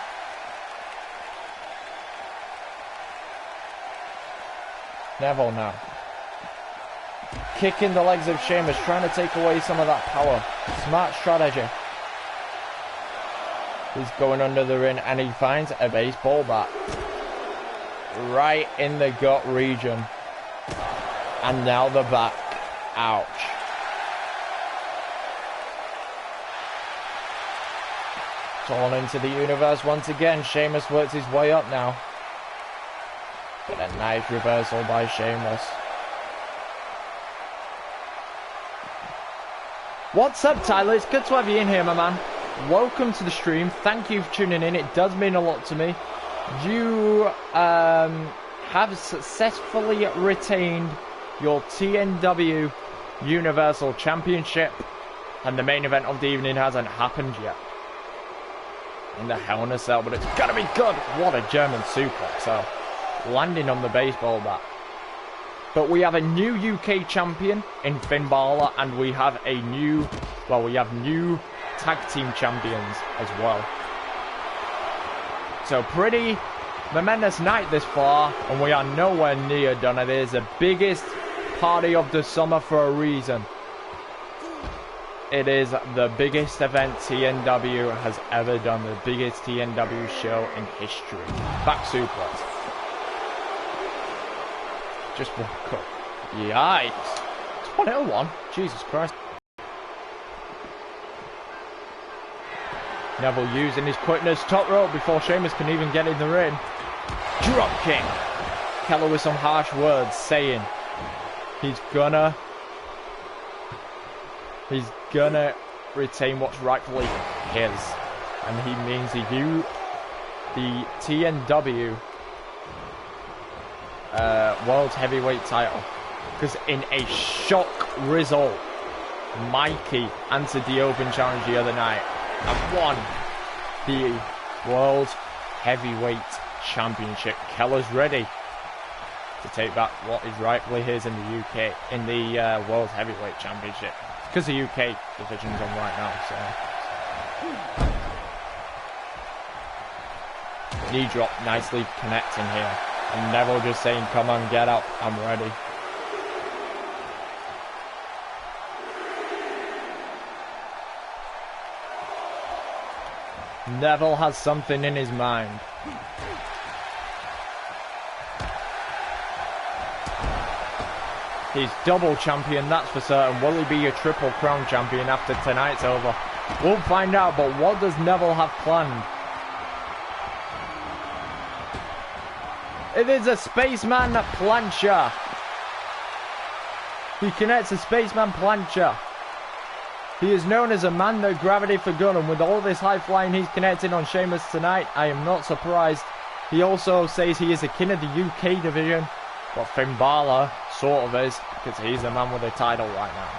Neville now. Kicking the legs of Sheamus, trying to take away some of that power. Smart strategy. He's going under the ring and he finds a baseball bat. Right in the gut region. And now the back. Ouch. Torn into the universe once again. Sheamus works his way up now. But a nice reversal by Sheamus. What's up, Tyler? It's good to have you in here, my man. Welcome to the stream. Thank you for tuning in. It does mean a lot to me. You have successfully retained your TNW Universal Championship, and the main event of the evening hasn't happened yet. In the Hell in a Cell, but it's gonna be good. What a German suplex, so landing on the baseball bat. But we have a new UK champion in Finn Balor, and we have a new, well, we have new tag team champions as well. So pretty momentous night this far, and we are nowhere near done. It is the biggest party of the summer for a reason. It is the biggest event TNW has ever done, the biggest TNW show in history. Back suplex. Just woke up. Yikes. 21. Jesus Christ. Neville using his quickness. Top rope before Sheamus can even get in the ring. Drop kick. Keller with some harsh words saying he's gonna retain what's rightfully his. And he means the TNW World Heavyweight title, because in a shock result, Mikey answered the open challenge the other night and won the World Heavyweight Championship. Keller's ready to take back what is rightfully his in the UK, in the World Heavyweight Championship, because the UK division's on right now. So knee drop, nicely connecting here. And Neville just saying, come on, get up, I'm ready. Neville has something in his mind. He's double champion, that's for certain. Will he be a triple crown champion after tonight's over? We'll find out, but what does Neville have planned? It is a Spaceman plancha. He connects a Spaceman plancha. He is known as a man no gravity for gun, and with all this high flying he's connecting on Sheamus tonight, I am not surprised. He also says he is a king of the UK division, but Finn Balor sort of is, because he's the man with the title right now.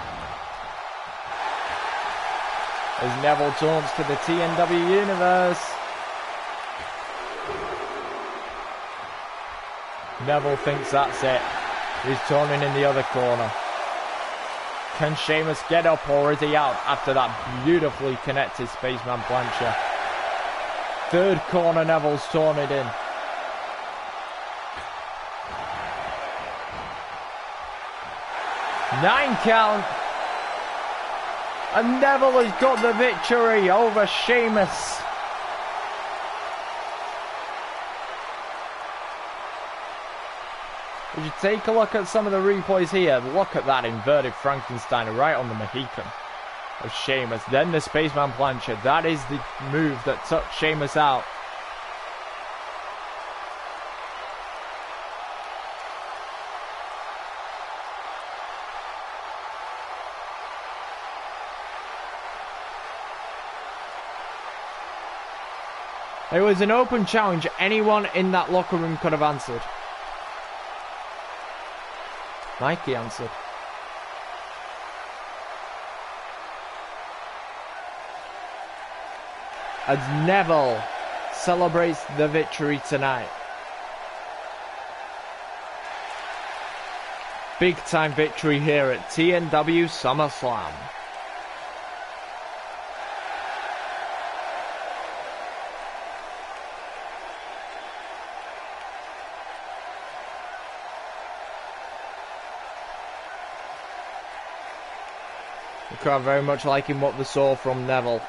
As Neville taunts to the TNW Universe. Neville thinks that's it. He's turning in the other corner. Can Sheamus get up, or is he out after that beautifully connected Spaceman plancha? Third corner, Neville's torn it in. Nine count. And Neville has got the victory over Sheamus. If you take a look at some of the replays here, look at that inverted Frankenstein right on the Mohican of Sheamus. Then the Spaceman plancha. That is the move that took Sheamus out. It was an open challenge. Anyone in that locker room could have answered. Mikey answered. As Neville celebrates the victory tonight. Big time victory here at TNW SummerSlam. The crowd very much liking what they saw from Neville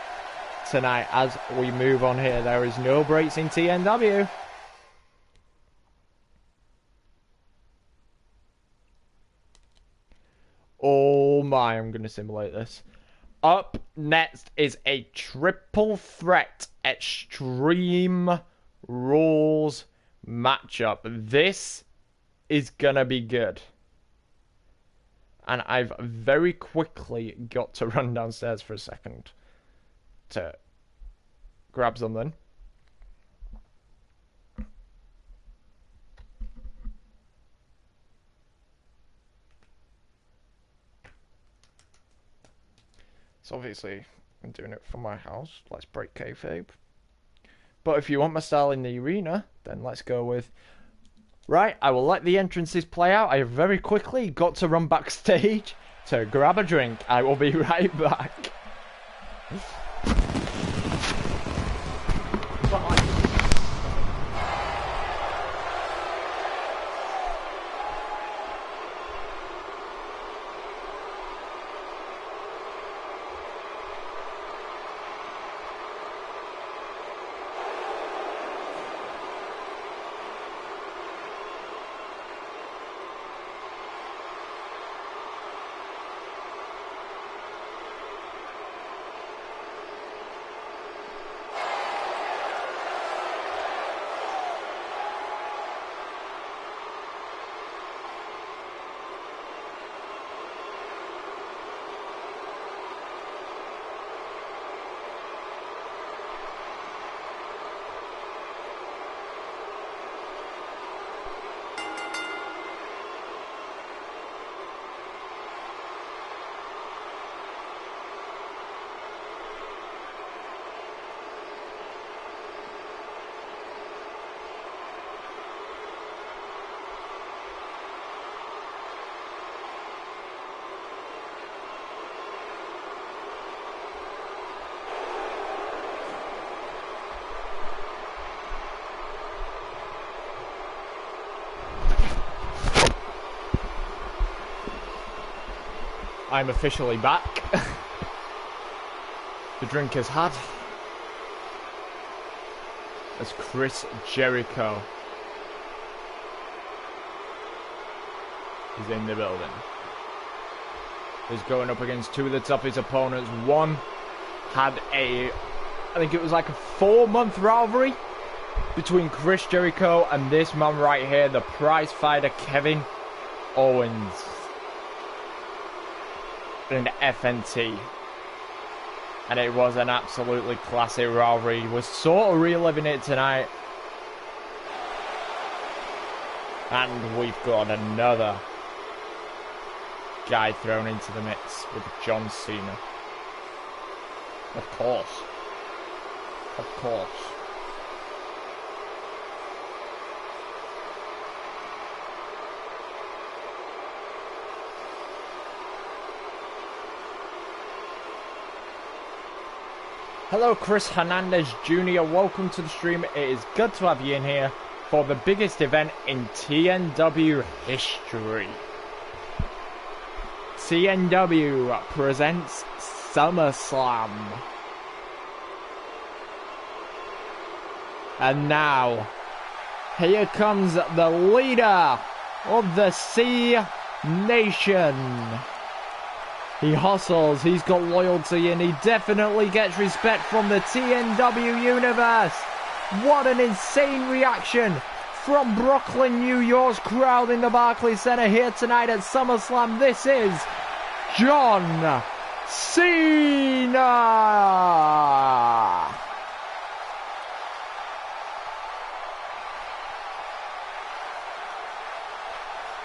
tonight as we move on here. There is no breaks in TNW. Oh my, I'm going to simulate this. Up next is a triple threat Extreme Rules matchup. This is going to be good. And I've very quickly got to run downstairs for a second to grab something. So obviously, I'm doing it from my house. Let's break kayfabe. But if you want my style in the arena, then let's go with... Right, I will let the entrances play out. I have very quickly got to run backstage to grab a drink. I will be right back. I'm officially back. The drink is had. As Chris Jericho is in the building. He's going up against two of the toughest opponents. One had I think it was like a 4-month rivalry between Chris Jericho and this man right here, the prize fighter Kevin Owens. In FNT, and it was an absolutely classic rivalry. We're sort of reliving it tonight, and we've got another guy thrown into the mix with John Cena. Of course. Hello Chris Hernandez Jr., welcome to the stream. It is good to have you in here for the biggest event in TNW history. TNW presents SummerSlam. And now, here comes the leader of the TownNation. He hustles, he's got loyalty, and he definitely gets respect from the TNW Universe. What an insane reaction from Brooklyn, New York's crowd in the Barclays Center here tonight at SummerSlam. This is John Cena.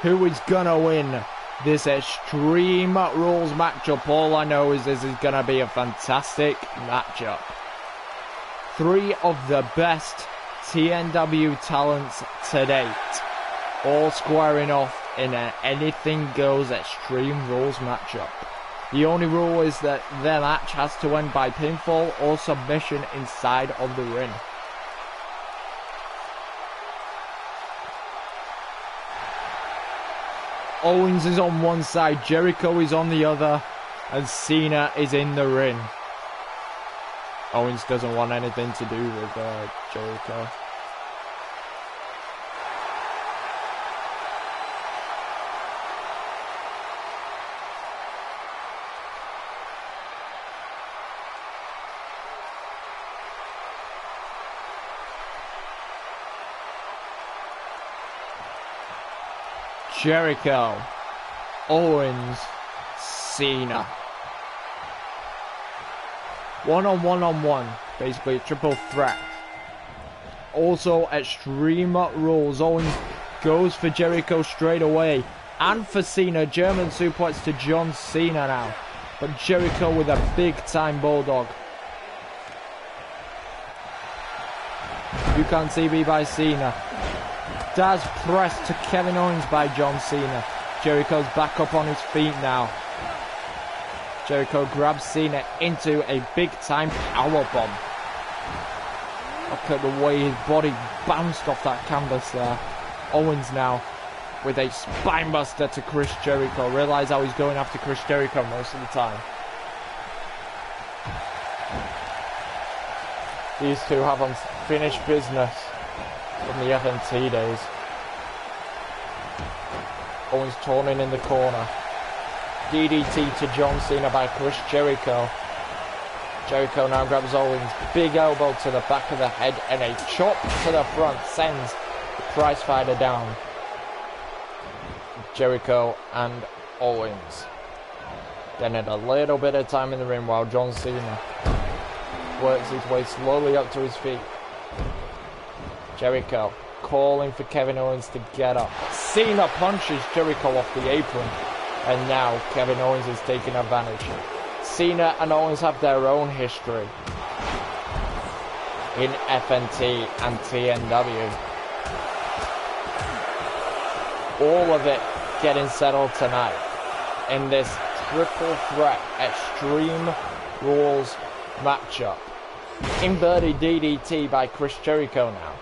Who is gonna win this Extreme Rules matchup? All I know is this is going to be a fantastic matchup. Three of the best TNW talents to date, all squaring off in an anything goes Extreme Rules matchup. The only rule is that their match has to end by pinfall or submission inside of the ring. Owens is on one side, Jericho is on the other, and Cena is in the ring. Owens doesn't want anything to do with Jericho. Jericho, Owens, Cena. One-on-one, basically a triple threat. Also, Extreme Rules. Owens goes for Jericho straight away. And for Cena, German suplex to John Cena now. But Jericho with a big-time bulldog. You can't see me by Cena. Does press to Kevin Owens by John Cena. Jericho's back up on his feet now. Jericho grabs Cena into a big-time powerbomb. Look at the way his body bounced off that canvas there. Owens now with a spinebuster to Chris Jericho. Realise how he's going after Chris Jericho most of the time. These two have unfinished business from the FNT days. Owens turning in the corner. DDT to John Cena by Chris Jericho. Jericho now grabs Owens. Big elbow to the back of the head and a chop to the front sends the prize fighter down. Jericho and Owens getting a little bit of time in the ring while John Cena works his way slowly up to his feet. Jericho calling for Kevin Owens to get up. Cena punches Jericho off the apron. And now Kevin Owens is taking advantage. Cena and Owens have their own history in FNT and TNW. All of it getting settled tonight in this triple threat Extreme Rules matchup. Inverted DDT by Chris Jericho now.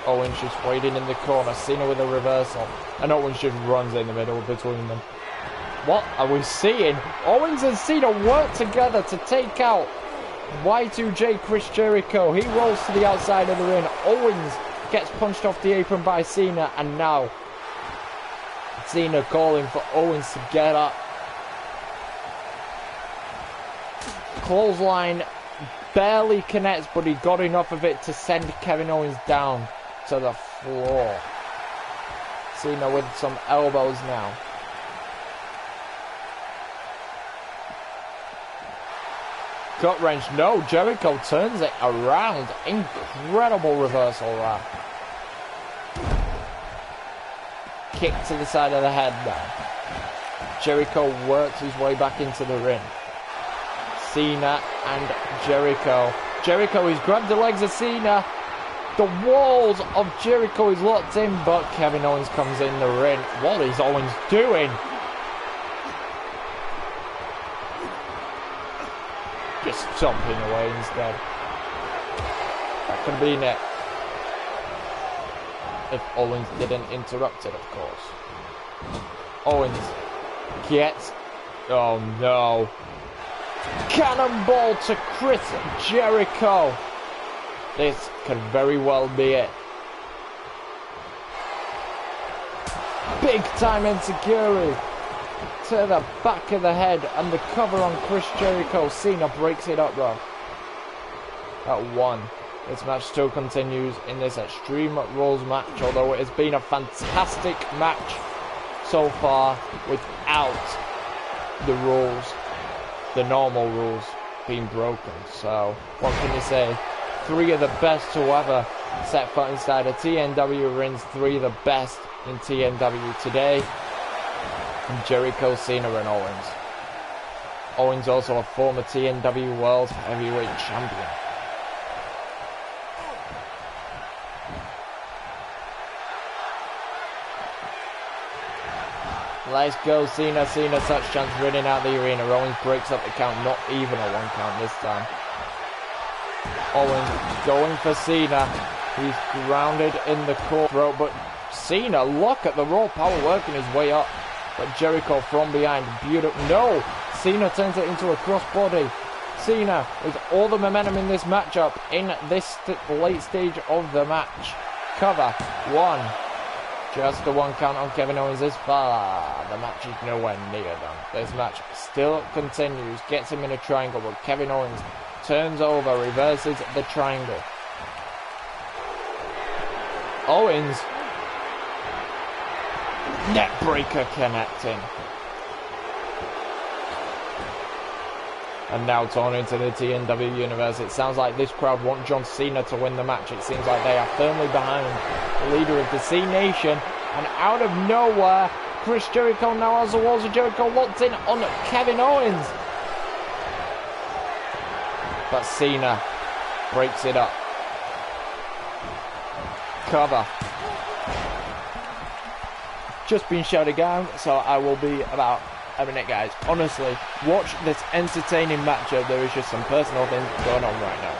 Owens just waiting in the corner, Cena with a reversal, and Owens just runs in the middle between them. What are we seeing? Owens and Cena work together to take out Y2J Chris Jericho. He rolls to the outside of the ring. Owens gets punched off the apron by Cena, and now Cena calling for Owens to get up. Clothesline barely connects, but he got enough of it to send Kevin Owens down to the floor. Cena with some elbows now. Gut wrench, no, Jericho turns it around. Incredible reversal there. Kick to the side of the head now. Jericho works his way back into the ring. Cena and Jericho. Jericho has grabbed the legs of Cena. The walls of Jericho is locked in, but Kevin Owens comes in the ring. What is Owens doing? Just jumping away instead. That could have been it. If Owens didn't interrupt it, of course. Owens gets... Oh no. Cannonball to Chris Jericho. This could very well be it. Big time enziguri to the back of the head and the cover on Chris Jericho. Cena breaks it up though. At 1. This match still continues in this Extreme Rules match, although it has been a fantastic match so far without the rules, the normal rules being broken. So what can you say? 3 of the best to ever set foot inside a TNW rings, 3 of the best in TNW today. And Jericho, Cena and Owens. Owens also a former TNW World Heavyweight Champion. Let's go, Cena. Cena, such chance running out the arena. Owens breaks up the count, not even a 1 count this time. Owens going for Cena. He's grounded in the core throat, but Cena, look at the raw power working his way up. But Jericho from behind, beautiful. No! Cena turns it into a crossbody. Cena with all the momentum in this matchup in this late stage of the match. Cover 1. Just the 1 count on Kevin Owens this far. The match is nowhere near done. This match still continues. Gets him in a triangle, but Kevin Owens turns over, reverses the triangle. Owens. Neckbreaker connecting. And now torn into the TNW Universe. It sounds like this crowd want John Cena to win the match. It seems like they are firmly behind the leader of the TNation. And out of nowhere, Chris Jericho now has the walls of Jericho locked in on Kevin Owens. But Cena breaks it up. Cover. Just been shouted down, so I will be about a minute, guys. Honestly, watch this entertaining matchup. There is just some personal things going on right now.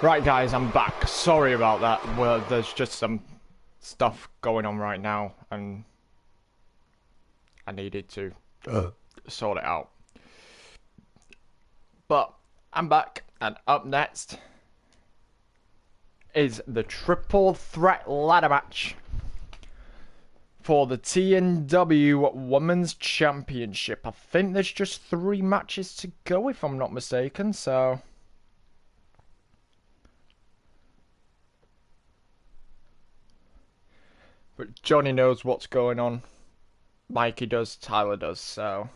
Right guys, I'm back. Sorry about that. Well, there's just some stuff going on right now and I needed to sort it out. But I'm back, and up next is the triple threat ladder match for the TNW Women's Championship. I think there's just 3 matches to go if I'm not mistaken, so... But Johnny knows what's going on. Mikey does, Tyler does, so...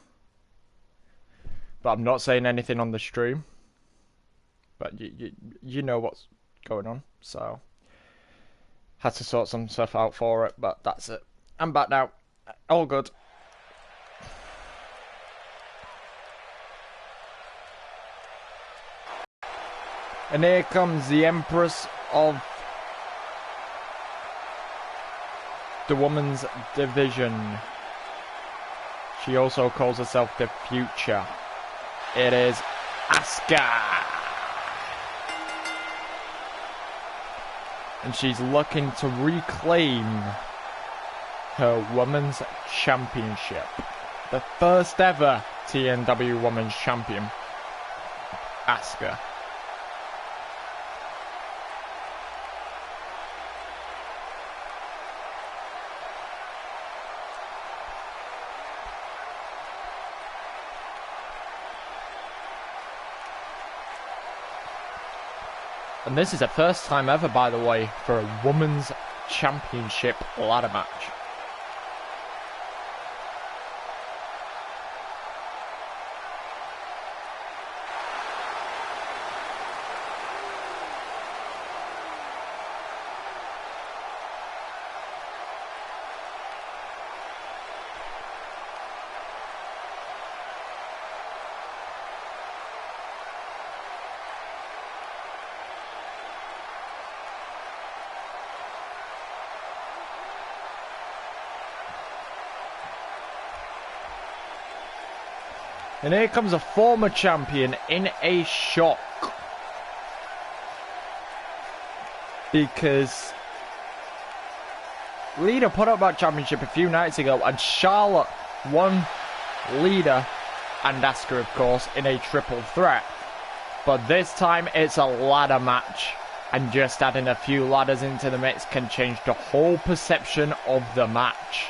But I'm not saying anything on the stream. But you know what's going on, so... Had to sort some stuff out for it, but that's it. I'm back now. All good. And here comes the Empress of the women's division. She also calls herself the Future. It is Asuka. And she's looking to reclaim her women's championship. The first ever TNW Women's Champion, Asuka. And this is the first time ever, by the way, for a women's championship ladder match. And here comes a former champion in a shock. Because Lita put up that championship a few nights ago and Charlotte won Lita and Asuka, of course, in a triple threat. But this time it's a ladder match. And just adding a few ladders into the mix can change the whole perception of the match.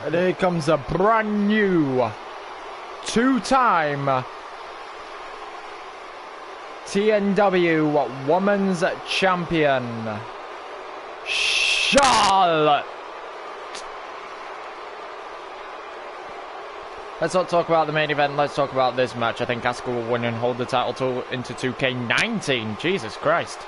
And here comes a brand new 2-time TNW Women's Champion, Charlotte. Let's not talk about the main event, let's talk about this match. I think Asuka will win and hold the title into 2K19. Jesus Christ.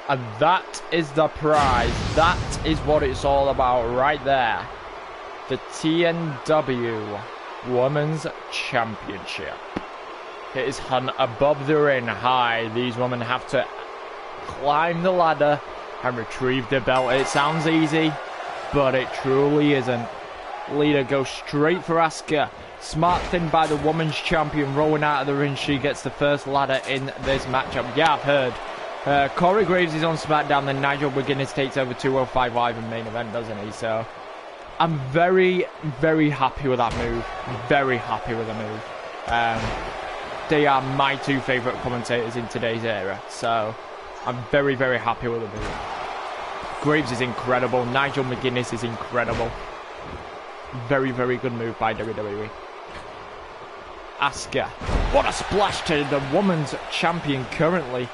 And that is the prize. That is what it's all about right there. The TNW Women's Championship. It is hung above the ring high. These women have to climb the ladder and retrieve the belt. It sounds easy, but it truly isn't. Lita goes straight for Asuka. Smart thing by the Women's Champion, rolling out of the ring. She gets the first ladder in this matchup. Yeah, I've heard. Corey Graves is on SmackDown, then Nigel McGuinness takes over 205 Live in main event, doesn't he? So I'm very, very happy with that move. Very happy with the move. They are my two favourite commentators in today's era. So, I'm very, very happy with the move. Graves is incredible. Nigel McGuinness is incredible. Very, very good move by WWE. Asuka. What a splash to the women's champion currently.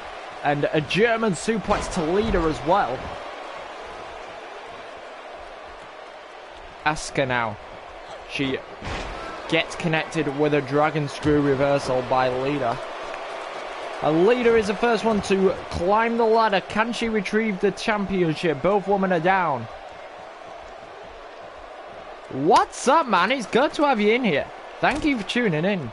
And a German suplex to Lita as well. Asuka now. She gets connected with a dragon screw reversal by Lita. And Lita is the first one to climb the ladder. Can she retrieve the championship? Both women are down. What's up, man? It's good to have you in here. Thank you for tuning in.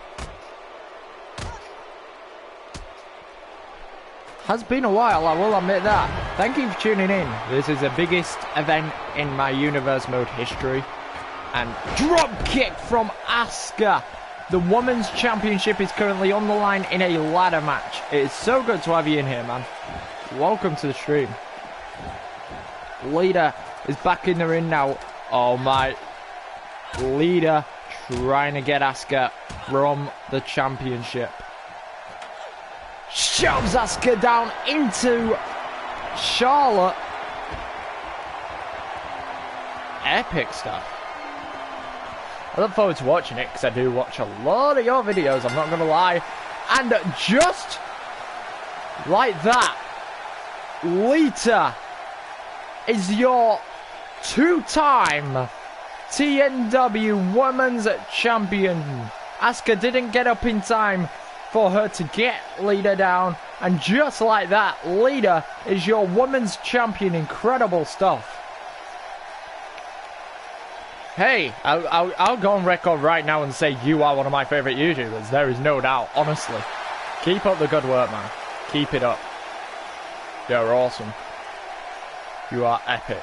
Has been a while, I will admit that. Thank you for tuning in. This is the biggest event in my Universe Mode history. And drop kick from Asuka. The Women's Championship is currently on the line in a ladder match. It is so good to have you in here, man. Welcome to the stream. Lita is back in the ring now. Oh my. Lita trying to get Asuka from the championship. Shoves Asuka down into Charlotte. Epic stuff. I look forward to watching it because I do watch a lot of your videos, I'm not going to lie. And just like that, Lita is your two-time TNW Women's Champion. Asuka didn't get up in time for her to get Lita down, and just like that, Lita is your Women's Champion. Incredible stuff. Hey, I'll go on record right now and say you are one of my favourite YouTubers. There is no doubt, honestly. Keep up the good work, man. Keep it up. You're awesome. You are epic.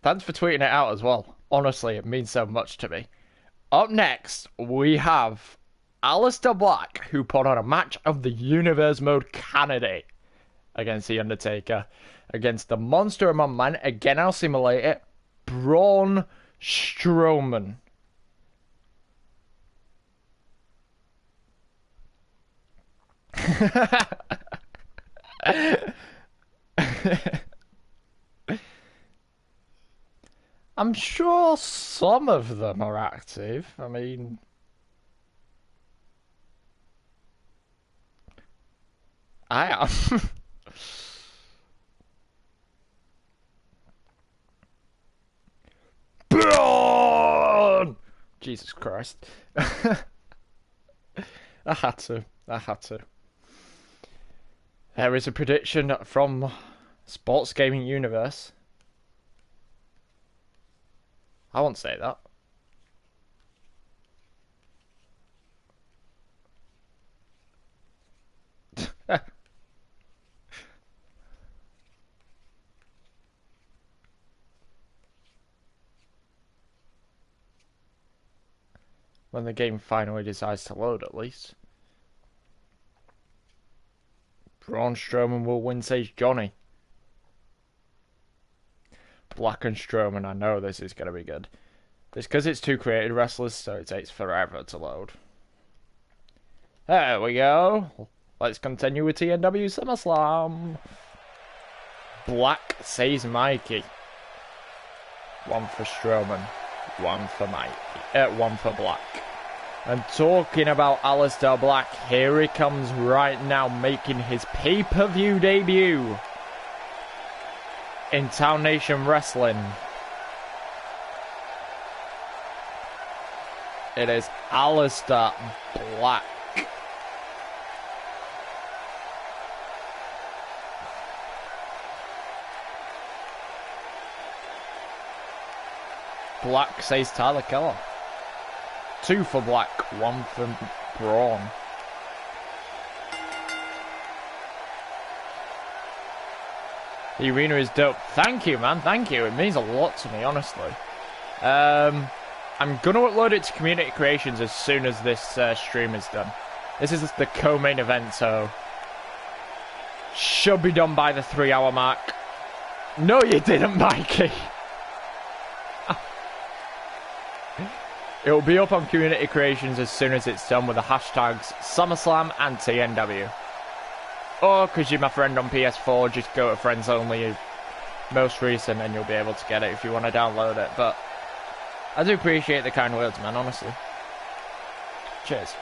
Thanks for tweeting it out as well. Honestly, it means so much to me. Up next, we have Aleister Black, who put on a match of the Universe Mode candidate against The Undertaker. Against the Monster Among Men, again I'll simulate it, Braun Strowman. I'm sure some of them are active. I mean, I am. Braun! Jesus Christ. I had to. There is a prediction from Sports Gaming Universe. I won't say that. When the game finally decides to load, at least. Braun Strowman will win, says Johnny. Black and Strowman, I know this is going to be good. It's because it's two created wrestlers, so it takes forever to load. There we go. Let's continue with TNW SummerSlam. Black says Mikey. One for Strowman. One for Mikey. One for Black. And talking about Aleister Black, here he comes right now, making his pay-per-view debut in TownNation Wrestling. It is Aleister Black. Black says Tyler Keller. 2 for Black, 1 for Braun. The arena is dope. Thank you, man. Thank you. It means a lot to me, honestly. I'm going to upload it to Community Creations as soon as this stream is done. This is the co-main event, so should be done by the 3-hour mark. No, you didn't, Mikey. It will be up on Community Creations as soon as it's done with the hashtags SummerSlam and TNW. Or, because you're my friend on PS4, just go to Friends Only, most recent, and you'll be able to get it if you want to download it. But I do appreciate the kind words, man, honestly. Cheers.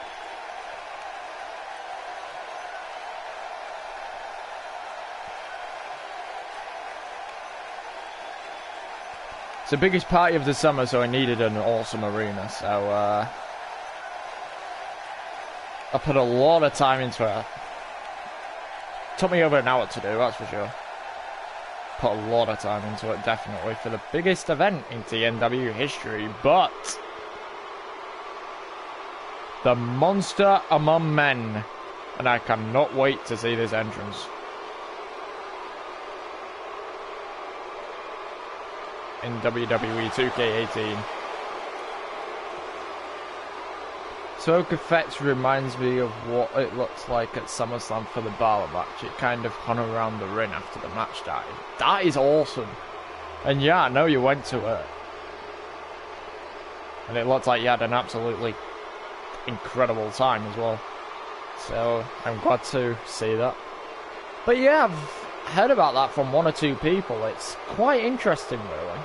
It's the biggest party of the summer, so I needed an awesome arena, so I put a lot of time into it. Took me over an hour to do, that's for sure. Put a lot of time into it, definitely, for the biggest event in TNW history, but the monster among men, and I cannot wait to see this entrance. In WWE 2K18. Smoke Effects reminds me of what it looks like at SummerSlam for the Balor match. It kind of hung around the ring after the match started. That is awesome. And yeah, I know you went to it. And it looked like you had an absolutely incredible time as well. So I'm glad to see that. But yeah, I've heard about that from one or two people. It's quite interesting, really.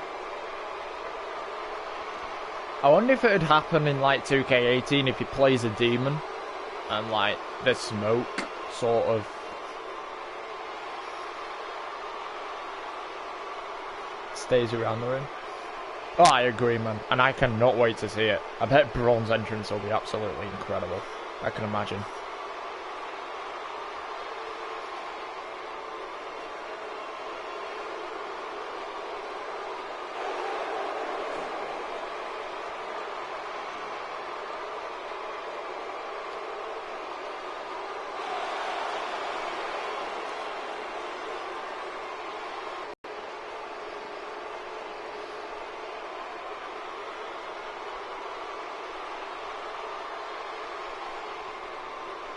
I wonder if it would happen in like 2K18 if he plays a demon and like the smoke sort of stays around the ring. Oh, I agree, man, and I cannot wait to see it. I bet Braun's entrance will be absolutely incredible. I can imagine.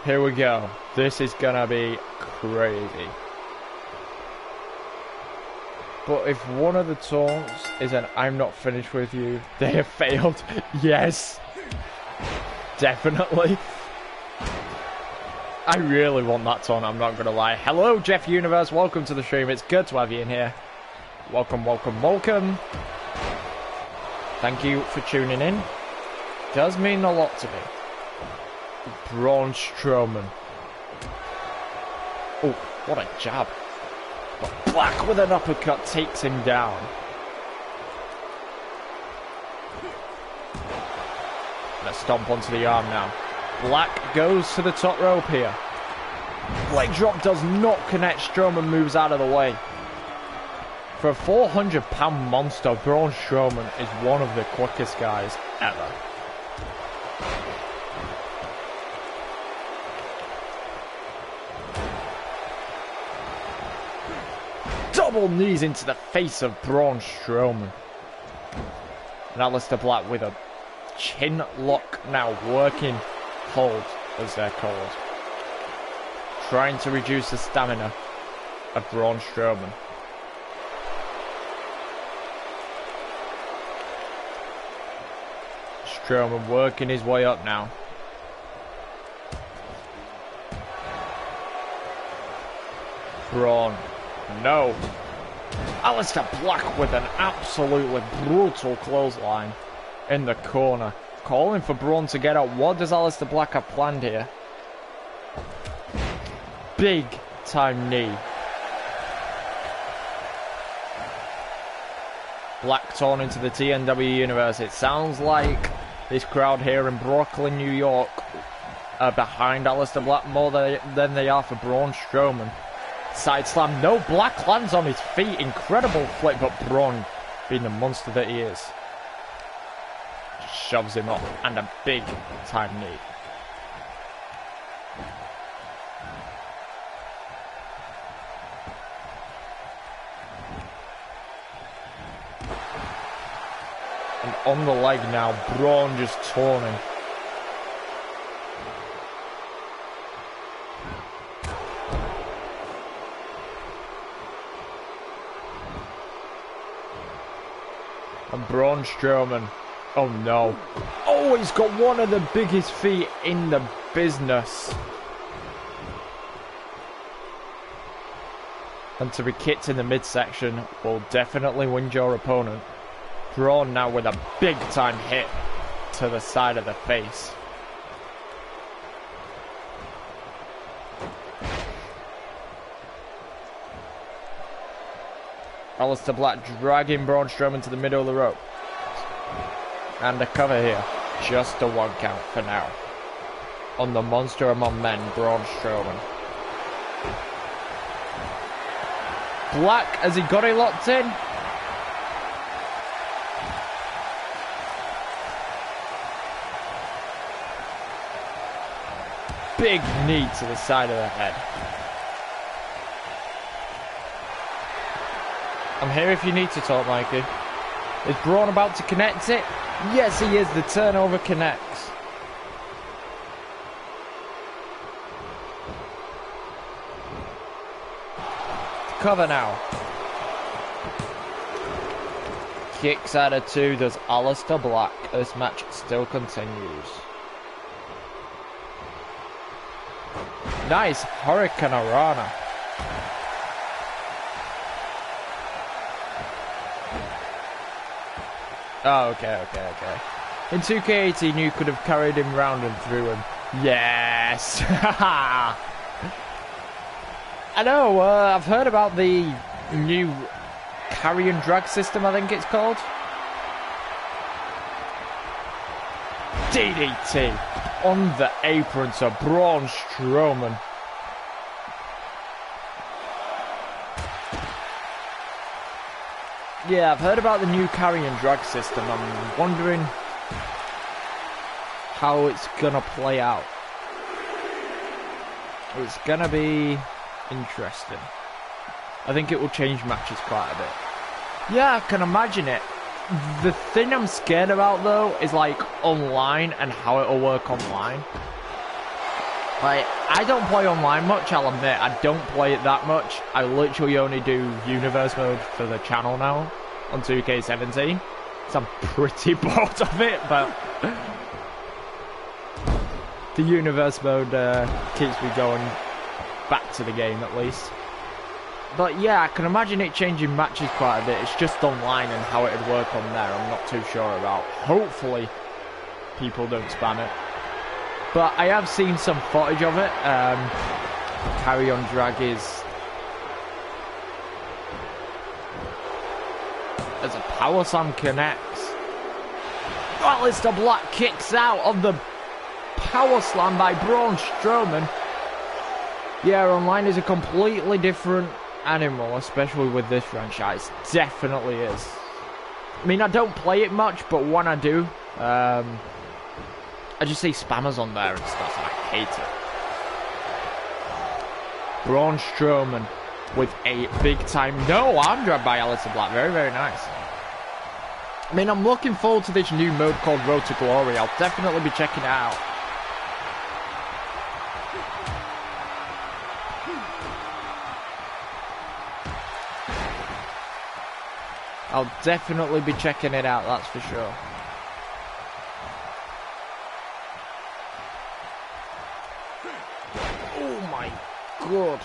Here we go. This is gonna be crazy. But if one of the taunts is an "I'm not finished with you," they have failed. Yes. Definitely. I really want that taunt, I'm not gonna lie. Hello, Jeff Universe. Welcome to the stream. It's good to have you in here. Welcome, welcome, welcome. Thank you for tuning in. Does mean a lot to me. Braun Strowman. Oh, what a jab. But Black with an uppercut takes him down. And a stomp onto the arm now. Black goes to the top rope here. Leg drop does not connect. Strowman moves out of the way. For a 400-pound monster, Braun Strowman is one of the quickest guys ever. Double knees into the face of Braun Strowman. And Aleister Black with a chin lock now, working hold as they're called. Trying to reduce the stamina of Braun Strowman. Strowman working his way up now. Braun. No. Aleister Black with an absolutely brutal clothesline in the corner. Calling for Braun to get up. What does Aleister Black have planned here? Big time knee. Black torn into the TNW Universe. It sounds like this crowd here in Brooklyn, New York are behind Aleister Black more than they are for Braun Strowman. Side slam, no, Black lands on his feet, incredible flip, but Braun, being the monster that he is, just shoves him up, and a big time knee. And on the leg now, Braun just turning. And Braun Strowman. Oh no. Oh, he's got one of the biggest feet in the business. And to be kicked in the midsection will definitely win your opponent. Braun now with a big time hit to the side of the face. Aleister Black dragging Braun Strowman to the middle of the rope. And a cover here. Just a 1 count for now. On the monster among men, Braun Strowman. Black, has he got it locked in? Big knee to the side of the head. I'm here if you need to talk, Mikey. Is Braun about to connect it? Yes, he is. The turnover connects. Cover now. Kicks out of 2 does Aleister Black. This match still continues. Nice Hurricane Rana. Oh, okay. In 2K18, you could have carried him round and through him. Yes! I know, I've heard about the new carry and drag system, I think it's called. DDT on the apron to Braun Strowman. Yeah, I've heard about the new carry and drag system. I'm wondering how it's gonna play out. It's gonna be interesting. I think it will change matches quite a bit. Yeah, I can imagine it. The thing I'm scared about though is like online and how it'll work online. Like, I don't play online much, I'll admit. I don't play it that much. I literally only do Universe Mode for the channel now on 2K17. So I'm pretty bored of it, but the Universe Mode keeps me going back to the game at least. But yeah, I can imagine it changing matches quite a bit. It's just online and how it'd work on there I'm not too sure about. Hopefully people don't spam it. But I have seen some footage of it. Carry on drag is as a power slam connects. Aleister Black kicks out of the power slam by Braun Strowman. Yeah, online is a completely different animal, especially with this franchise. Definitely is. I mean, I don't play it much, but when I do, I just see spammers on there and stuff, and I hate it. Braun Strowman with a big time arm drag by Aleister Black. Very, very nice. I mean, I'm looking forward to this new mode called Road to Glory. I'll definitely be checking it out. I'll definitely be checking it out, that's for sure. Oh my god.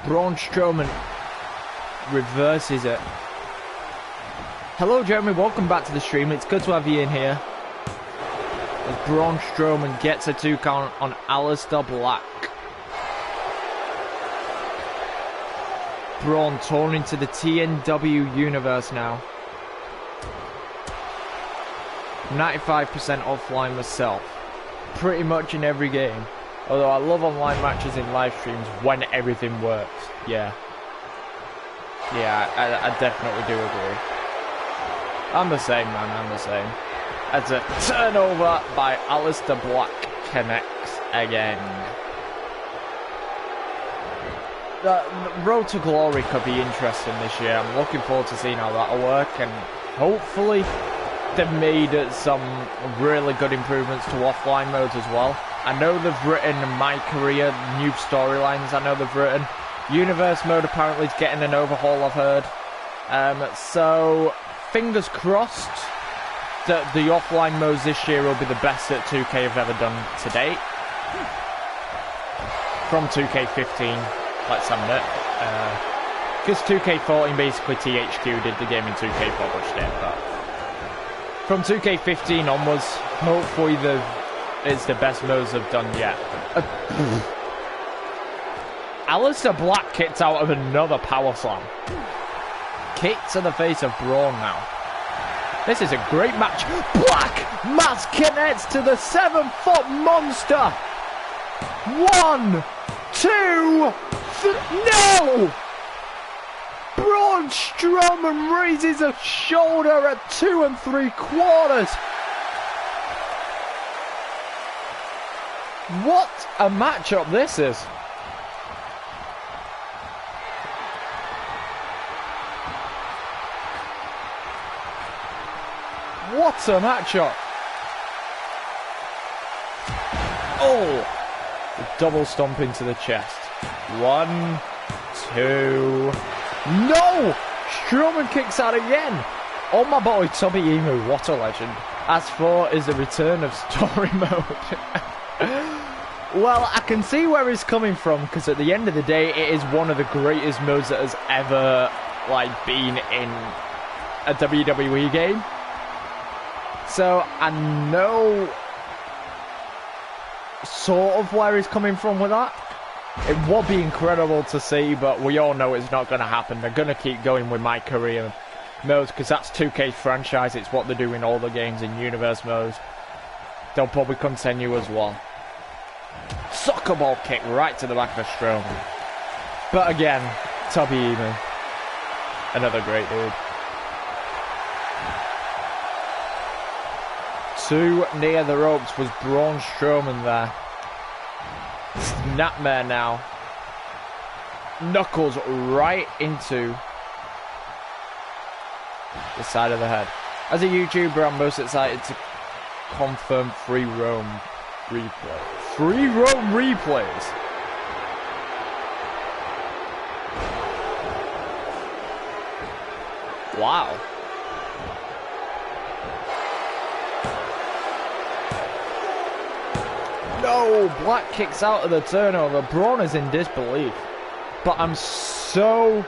Braun Strowman reverses it. Hello Jeremy, welcome back to the stream. It's good to have you in here. As Braun Strowman gets a 2 count on Aleister Black. Braun torn into the TNW Universe now. 95% offline myself. Pretty much in every game. Although I love online matches in live streams when everything works. Yeah. Yeah, I definitely do agree. I'm the same, man, I'm the same. As a turnover by Aleister Black connects again. The Road to Glory could be interesting this year. I'm looking forward to seeing how that'll work, and hopefully they've made some really good improvements to offline modes as well. I know they've written Mycareer new storylines. I know they've written. Universe Mode apparently is getting an overhaul, I've heard. So, fingers crossed that the offline modes this year will be the best that 2K have ever done to date. From 2K15, let's admit it. Because 2K14 basically THQ did the game and 2K published it, but from 2K15 onwards, hopefully it's the best modes they've done yet. Alistair Black kicked out of another power slam. Kick to the face of Braun now. This is a great match. Black mass connects to the 7-foot monster. 1, 2, no! Braun Strowman raises a shoulder at 2 3/4. What a matchup this is. What a matchup. Oh! The double stomp into the chest. 1, 2... No! Strowman kicks out again. Oh, my boy, Toby Emu, what a legend. As for is the return of story mode. Well, I can see where he's coming from, because at the end of the day, it is one of the greatest modes that has ever, been in a WWE game. So, I know sort of where he's coming from with that. It would be incredible to see, but we all know it's not going to happen. They're going to keep going with Mycareer modes, because that's 2K's franchise. It's what they do in all the games in Universe modes. They'll probably continue as well. Soccer ball kick right to the back of Strowman. But again, Toby Emu. Another great dude. Too near the ropes was Braun Strowman there. Snapmare now. Knuckles right into the side of the head. As a YouTuber, I'm most excited to confirm free roam replay. Free roam replays. Wow. No, Black kicks out of the turnover. Braun is in disbelief. But I'm so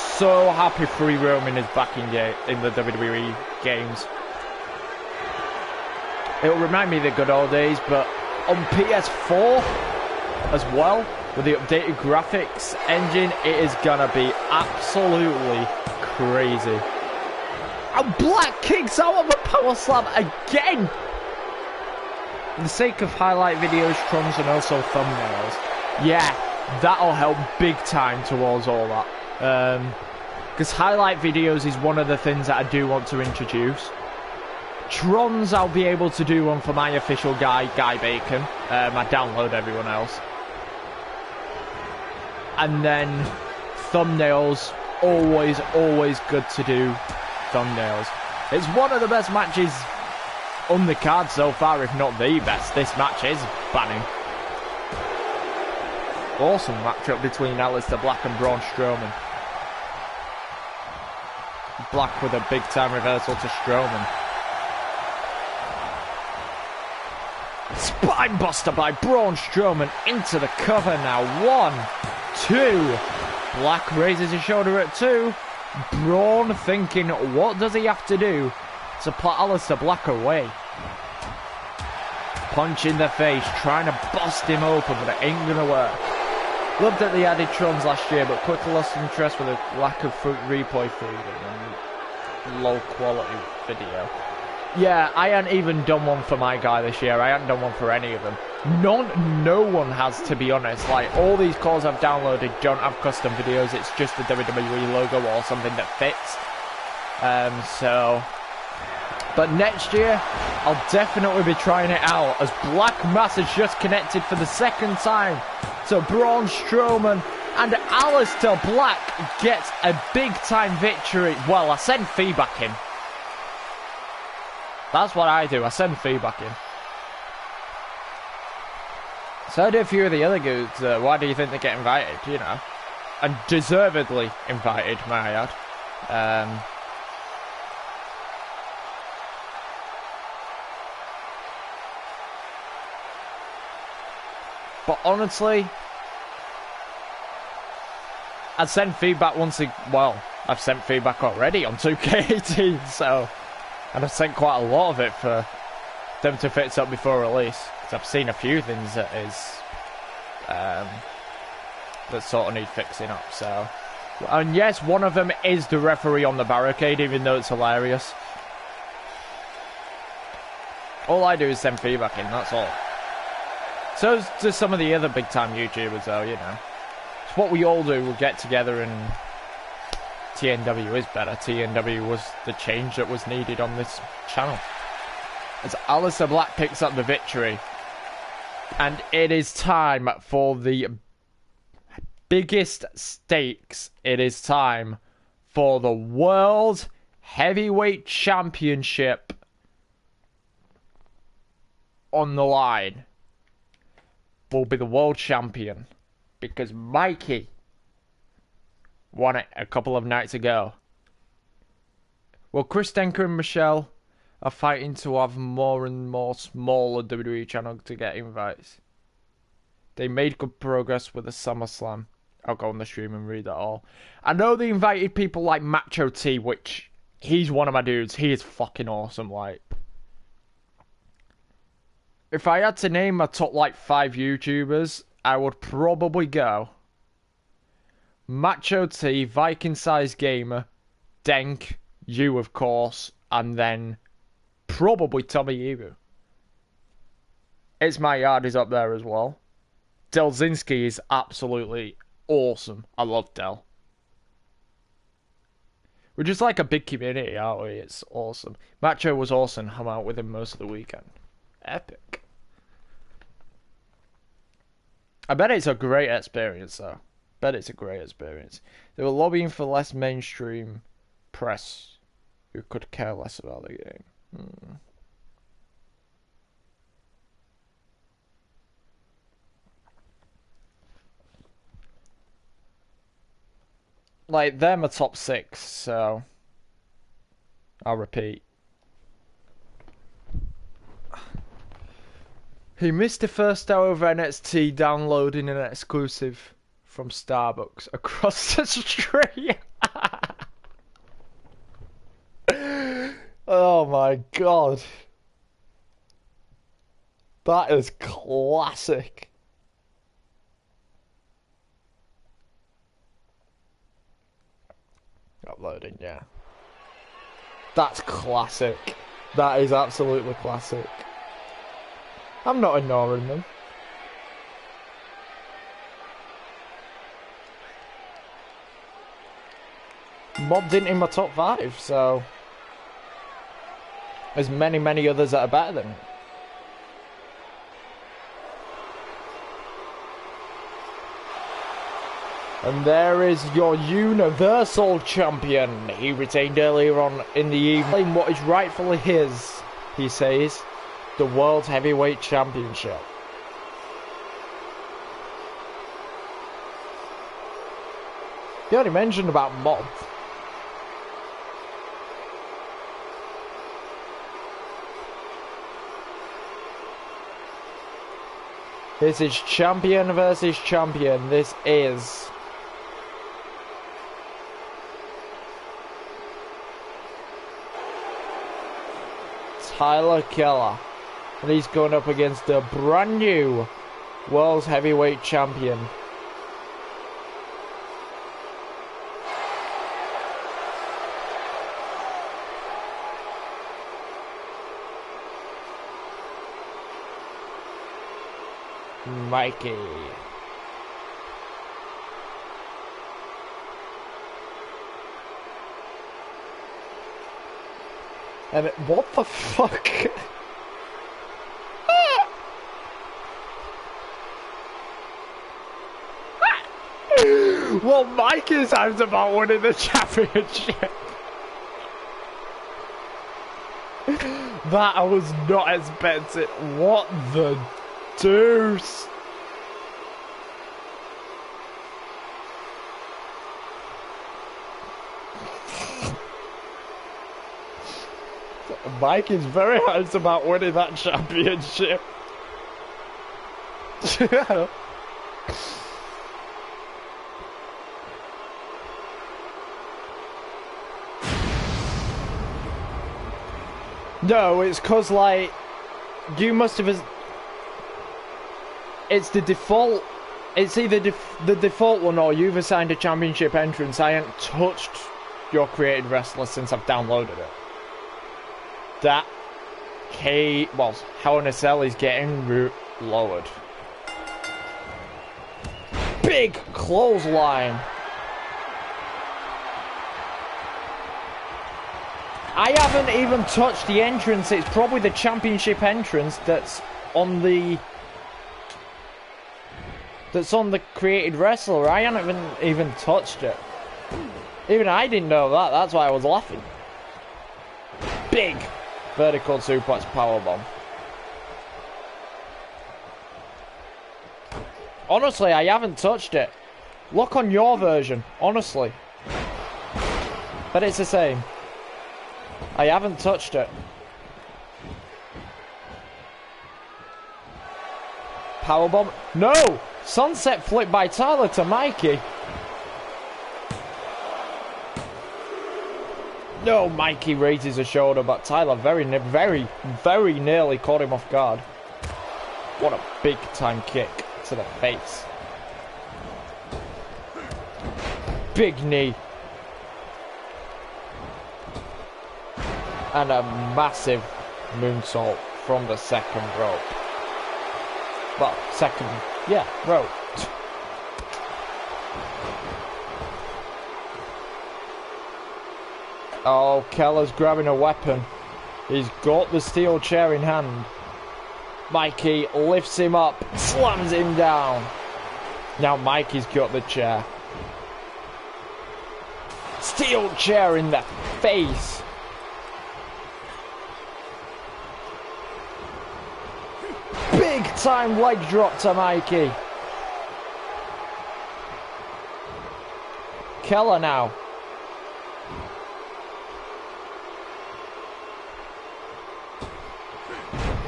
happy free roaming is back in the WWE games. It'll remind me of the good old days, but on PS4 as well, with the updated graphics engine, it is gonna be absolutely crazy. And Black kicks out of a power slam again! For the sake of highlight videos, trons, and also thumbnails, yeah, that'll help big time towards all that. Because highlight videos is one of the things that I do want to introduce. Trons, I'll be able to do one for my official guy, Guy Bacon. I download everyone else. And then thumbnails, always good to do thumbnails. It's one of the best matches on the card so far, if not the best. This match is banning. Awesome matchup between Alistair Black and Braun Strowman. Black with a big time reversal to Strowman. Spinebuster by Braun Strowman into the cover now. 1, 2. Black raises his shoulder at 2. Braun thinking, what does he have to do to put Alistair Black away? Punch in the face, trying to bust him open, but it ain't gonna work. Loved that they added trons last year, but quickly lost interest with a lack of replay freedom and low quality video. Yeah, I hadn't even done one for my guy this year. I hadn't done one for any of them. No one has, to be honest. All these calls I've downloaded don't have custom videos. It's just the WWE logo or something that fits. But next year, I'll definitely be trying it out, as Black Mass has just connected for the second time to Braun Strowman, and Alistair Black gets a big-time victory. Well, I send feedback in. That's what I do, I send feedback in. So I do a few of the other dudes. Why do you think they get invited, you know? And deservedly invited, may I add. But honestly, I'd send feedback well, I've sent feedback already on 2K18, so, and I've sent quite a lot of it for them to fix up before release, because I've seen a few things that sort of need fixing up, so. And yes, one of them is the referee on the barricade, even though it's hilarious. All I do is send feedback in, that's all. So do some of the other big time YouTubers though, you know. It's what we all do, we'll get together and TNW is better. TNW was the change that was needed on this channel. As Alistair Black picks up the victory. And it is time for the biggest stakes. It is time for the World Heavyweight Championship on the line. Will be the world champion, because Mikey won it a couple of nights ago. Well, Chris Denker and Michelle are fighting to have more and more smaller WWE channels to get invites. They made good progress with the SummerSlam. I'll go on the stream and read that all. I know they invited people like Macho T, which he's one of my dudes. He is fucking awesome, like. If I had to name my top, like, 5 YouTubers, I would probably go Macho T, Viking Size Gamer, Denk, you, of course, and then probably Tommy Ibu. It's My Yard is up there as well. Delzinski is absolutely awesome. I love Del. We're just like a big community, aren't we? It's awesome. Macho was awesome. I'm out with him most of the weekend. Epic. I bet it's a great experience, though. Bet it's a great experience. They were lobbying for less mainstream press who could care less about the game. Like, they're my top 6, so I'll repeat. He missed the first hour of NXT downloading an exclusive from Starbucks across the street. Oh my god. That is classic. Uploading, yeah. That's classic. That is absolutely classic. I'm not ignoring them. Mobbed into my top 5, so there's many others that are better than it. And there is your Universal Champion. He retained earlier on in the evening what is rightfully his, he says, the World Heavyweight Championship. You already mentioned about Mob. This is champion versus champion. This is Tyler Keller. And he's going up against the brand new World's Heavyweight Champion. Mikey. And what the fuck? Well, Mike is hyped about winning the championship. That I was not expecting. What the deuce? Mike is very hyped about winning that championship. No, it's cause like you must have. It's the default. It's either the default one or you've assigned a championship entrance. I haven't touched your created wrestler since I've downloaded it. That Hell in a Cell is getting lowered. Big clothesline. I haven't even touched the entrance. It's probably the championship entrance that's on the created wrestler. I haven't even touched it. Even I didn't know that. That's why I was laughing. Big vertical suplex powerbomb. Honestly, I haven't touched it. Look on your version, honestly. But it's the same. I haven't touched it. Powerbomb. No! Sunset flip by Tyler to Mikey. No, Mikey raises a shoulder, but Tyler very nearly caught him off guard. What a big time kick to the face. Big knee. And a massive moonsault from the second rope. Well, rope. Oh, Keller's grabbing a weapon. He's got the steel chair in hand. Mikey lifts him up, slams him down. Now Mikey's got the chair. Steel chair in the face. Big time leg drop to Mikey. Keller now.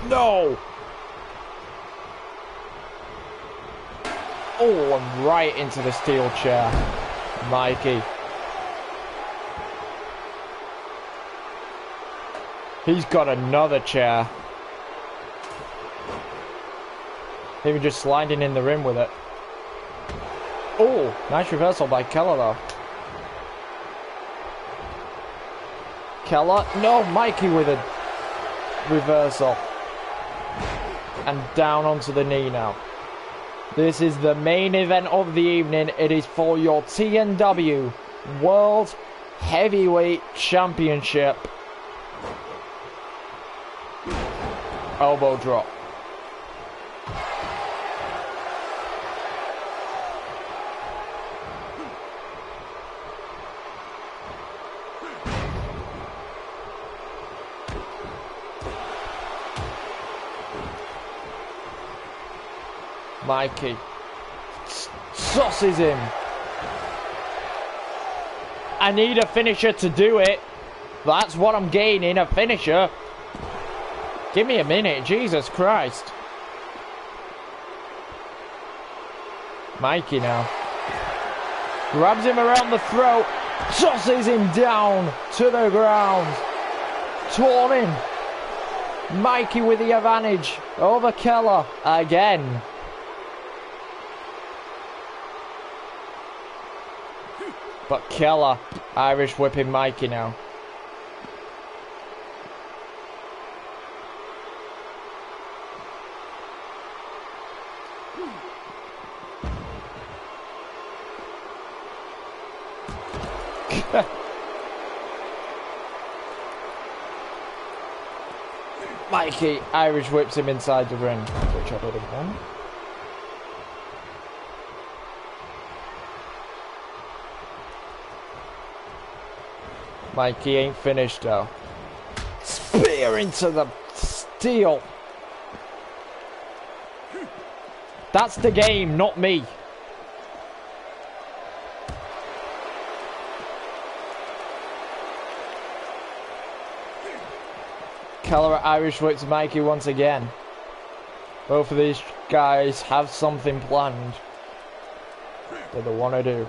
No! Oh, and right into the steel chair. Mikey. He's got another chair. Even just sliding in the rim with it. Oh, nice reversal by Keller though. Keller, no, Mikey with a reversal. And down onto the knee now. This is the main event of the evening. It is for your TNW World Heavyweight Championship. Elbow drop. Mikey sauces him. I need a finisher to do it. That's what I'm gaining, a finisher. Give me a minute, Jesus Christ. Mikey now. Grabs him around the throat. Sauces him down to the ground. Torn in. Mikey with the advantage over Keller again. But Keller, Irish whipping Mikey now. Mikey, Irish whips him inside the ring, which I didn't want. Mikey ain't finished though. Spear into the steel. That's the game, not me. Keller Irish whips Mikey once again. Both of these guys have something planned that they want to do.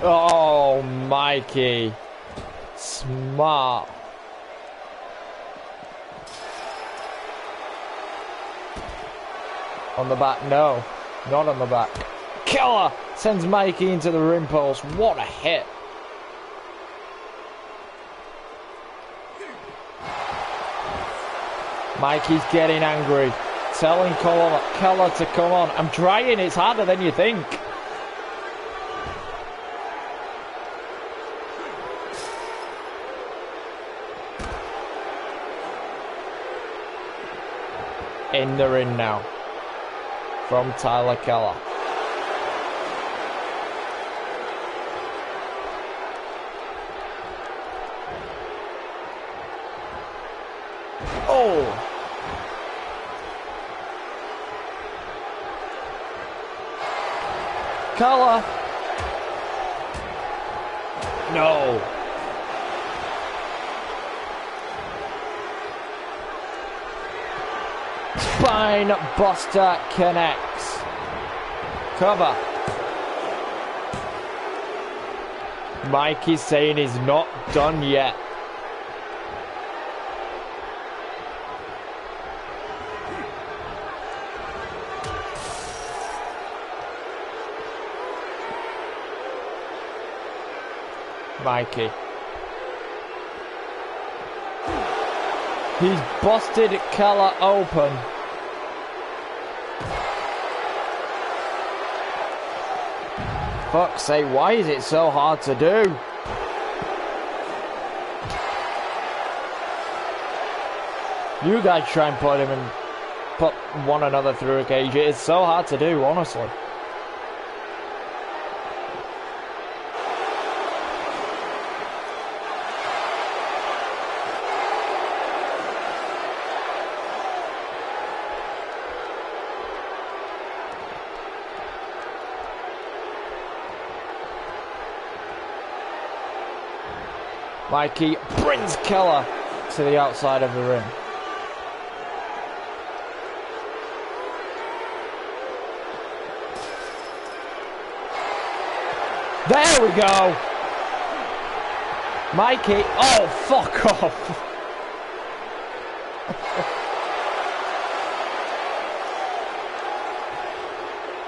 Oh, Mikey. Smart. On the back, no. Not on the back. Keller sends Mikey into the ring post. What a hit. Mikey's getting angry. Telling Keller to come on. I'm trying, it's harder than you think. In the ring now. From Tyler Keller. Oh! Keller! No! Spine Buster connects. Cover. Mikey's saying he's not done yet. Mikey. He's busted Keller open. Fuck's sake, why is it so hard to do? You guys try and put him and put one another through a cage. It is so hard to do, honestly. Mikey brings Keller to the outside of the ring. There we go! Mikey, oh fuck off!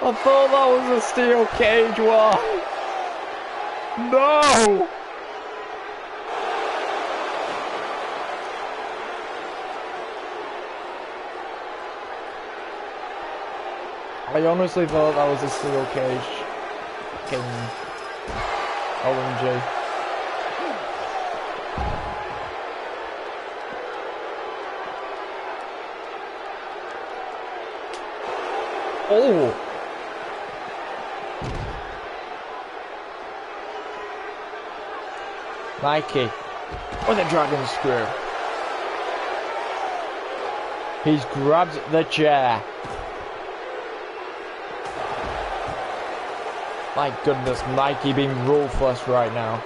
I thought that was a steel cage, why? No! I honestly thought that was a steel cage. Fucking OMG. Oh! Mikey with a dragon screw. He's grabbed the chair. My goodness, Mikey being ruthless right now.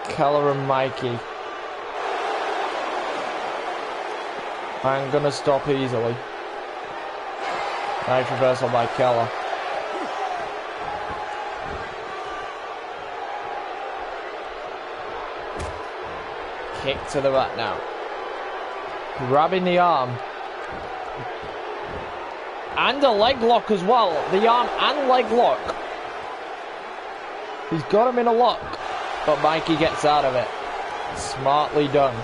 Keller and Mikey. I'm gonna stop easily. Nice reversal by Keller. Kick to the back now. Grabbing the arm. And a leg lock as well. The arm and leg lock. He's got him in a lock. But Mikey gets out of it. Smartly done.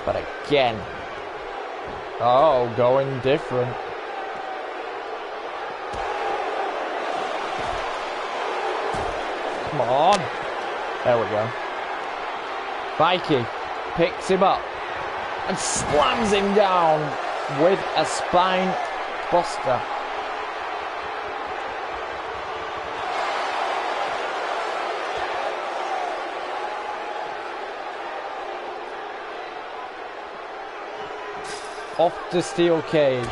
But again. Oh, going different. Come on. There we go. Mikey picks him up and slams him down with a spine buster. Off the steel cage.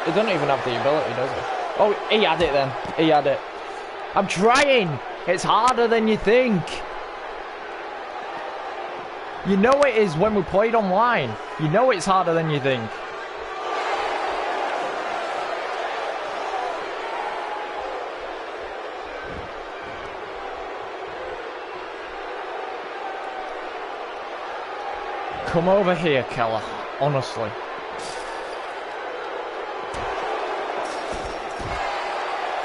He doesn't even have the ability, does he? Oh, he had it then. He had it. I'm trying. It's harder than you think. You know it is when we played online. You know it's harder than you think. Come over here, Keller. Honestly.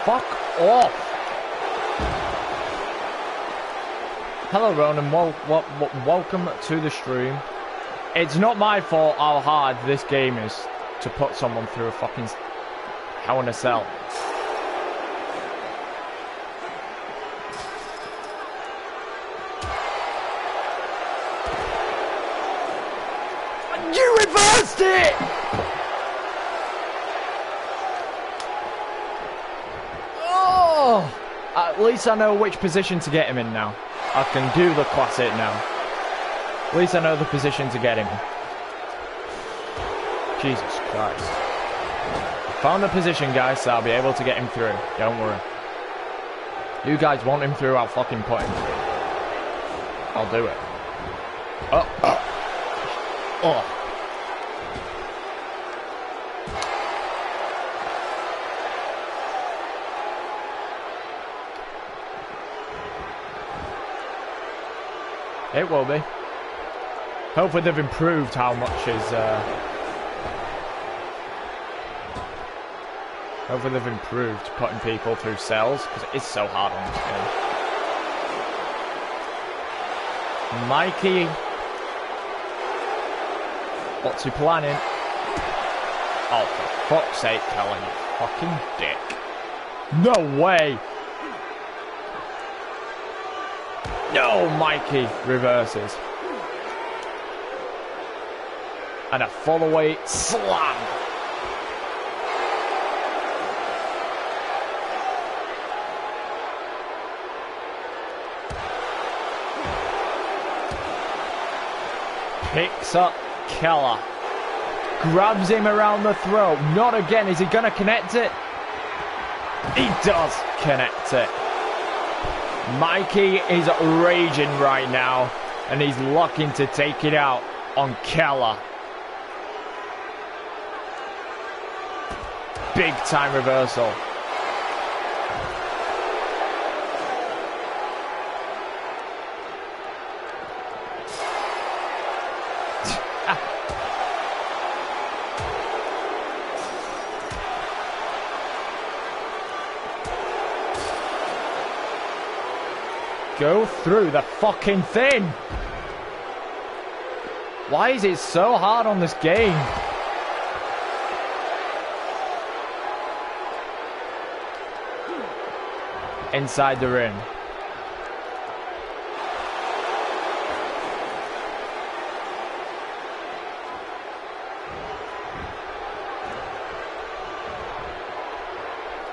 Fuck off. Hello, Ronan. Welcome to the stream. It's not my fault how hard this game is to put someone through a fucking Hell in a Cell. You reversed it! Oh! At least I know which position to get him in now. I can do the classic now. At least I know the position to get him in. Jesus Christ. Found the position, guys, so I'll be able to get him through. Don't worry. You guys want him through, I'll fucking put him through. I'll do it. Oh. It will be. Hopefully they've improved how much is... Hopefully they've improved putting people through cells, because it is so hard on this game. Mikey. What's he planning? Oh, for fuck's sake, Kelly, you fucking dick. No way! No, Mikey reverses. And a full away slam. Picks up Keller. Grabs him around the throat. Not again. Is he going to connect it? He does connect it. Mikey is raging right now, and he's looking to take it out on Keller. Big time reversal. Go through the fucking thing. Why is it so hard on this game? Inside the ring.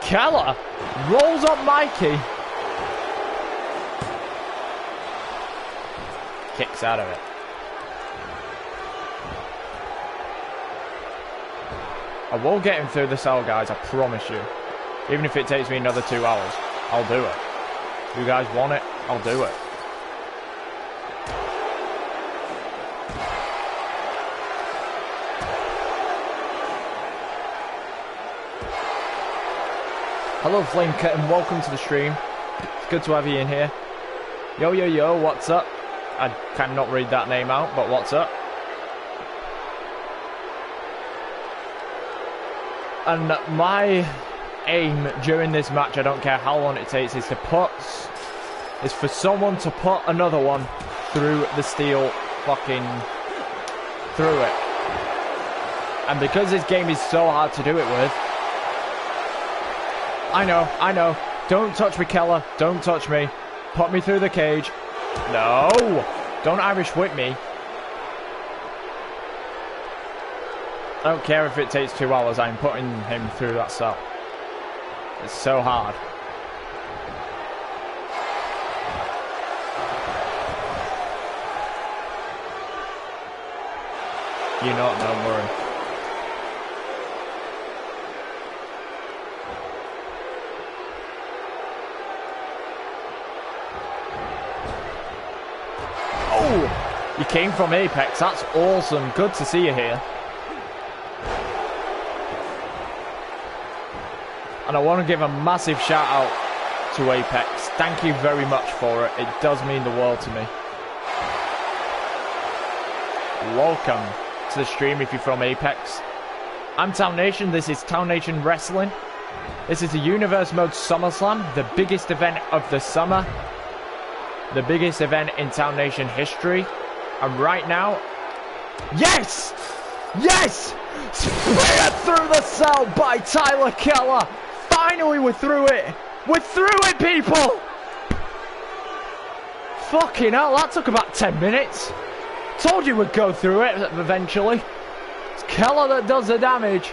Keller rolls up Mikey. Kicks out of it. I will get him through the cell, guys, I promise you. Even if it takes me another 2 hours, I'll do it. You guys want it? I'll do it. Hello, Flame Kitten, welcome to the stream. It's good to have you in here. Yo, yo, yo, what's up? I cannot read that name out, but what's up? And my aim during this match, I don't care how long it takes, is for someone to put another one through the steel fucking through it. And because this game is so hard to do it with, I know. Don't touch me, Keller. Don't touch me. Put me through the cage. No! Don't Irish whip me. I don't care if it takes 2 hours, I'm putting him through that cell. It's so hard. You're not, don't worry. Oh! You came from Apex. That's awesome. Good to see you here. And I want to give a massive shout out to Apex. Thank you very much for it. It does mean the world to me. Welcome to the stream if you're from Apex. I'm TownNation. This is TownNation Wrestling. This is the Universe Mode SummerSlam, the biggest event of the summer. The biggest event in TownNation history. And right now... Yes! Yes! Spear through the cell by Tyler Keller. Finally, we're through it. We're through it, people! Fucking hell, that took about 10 minutes. Told you we'd go through it eventually. It's Keller that does the damage.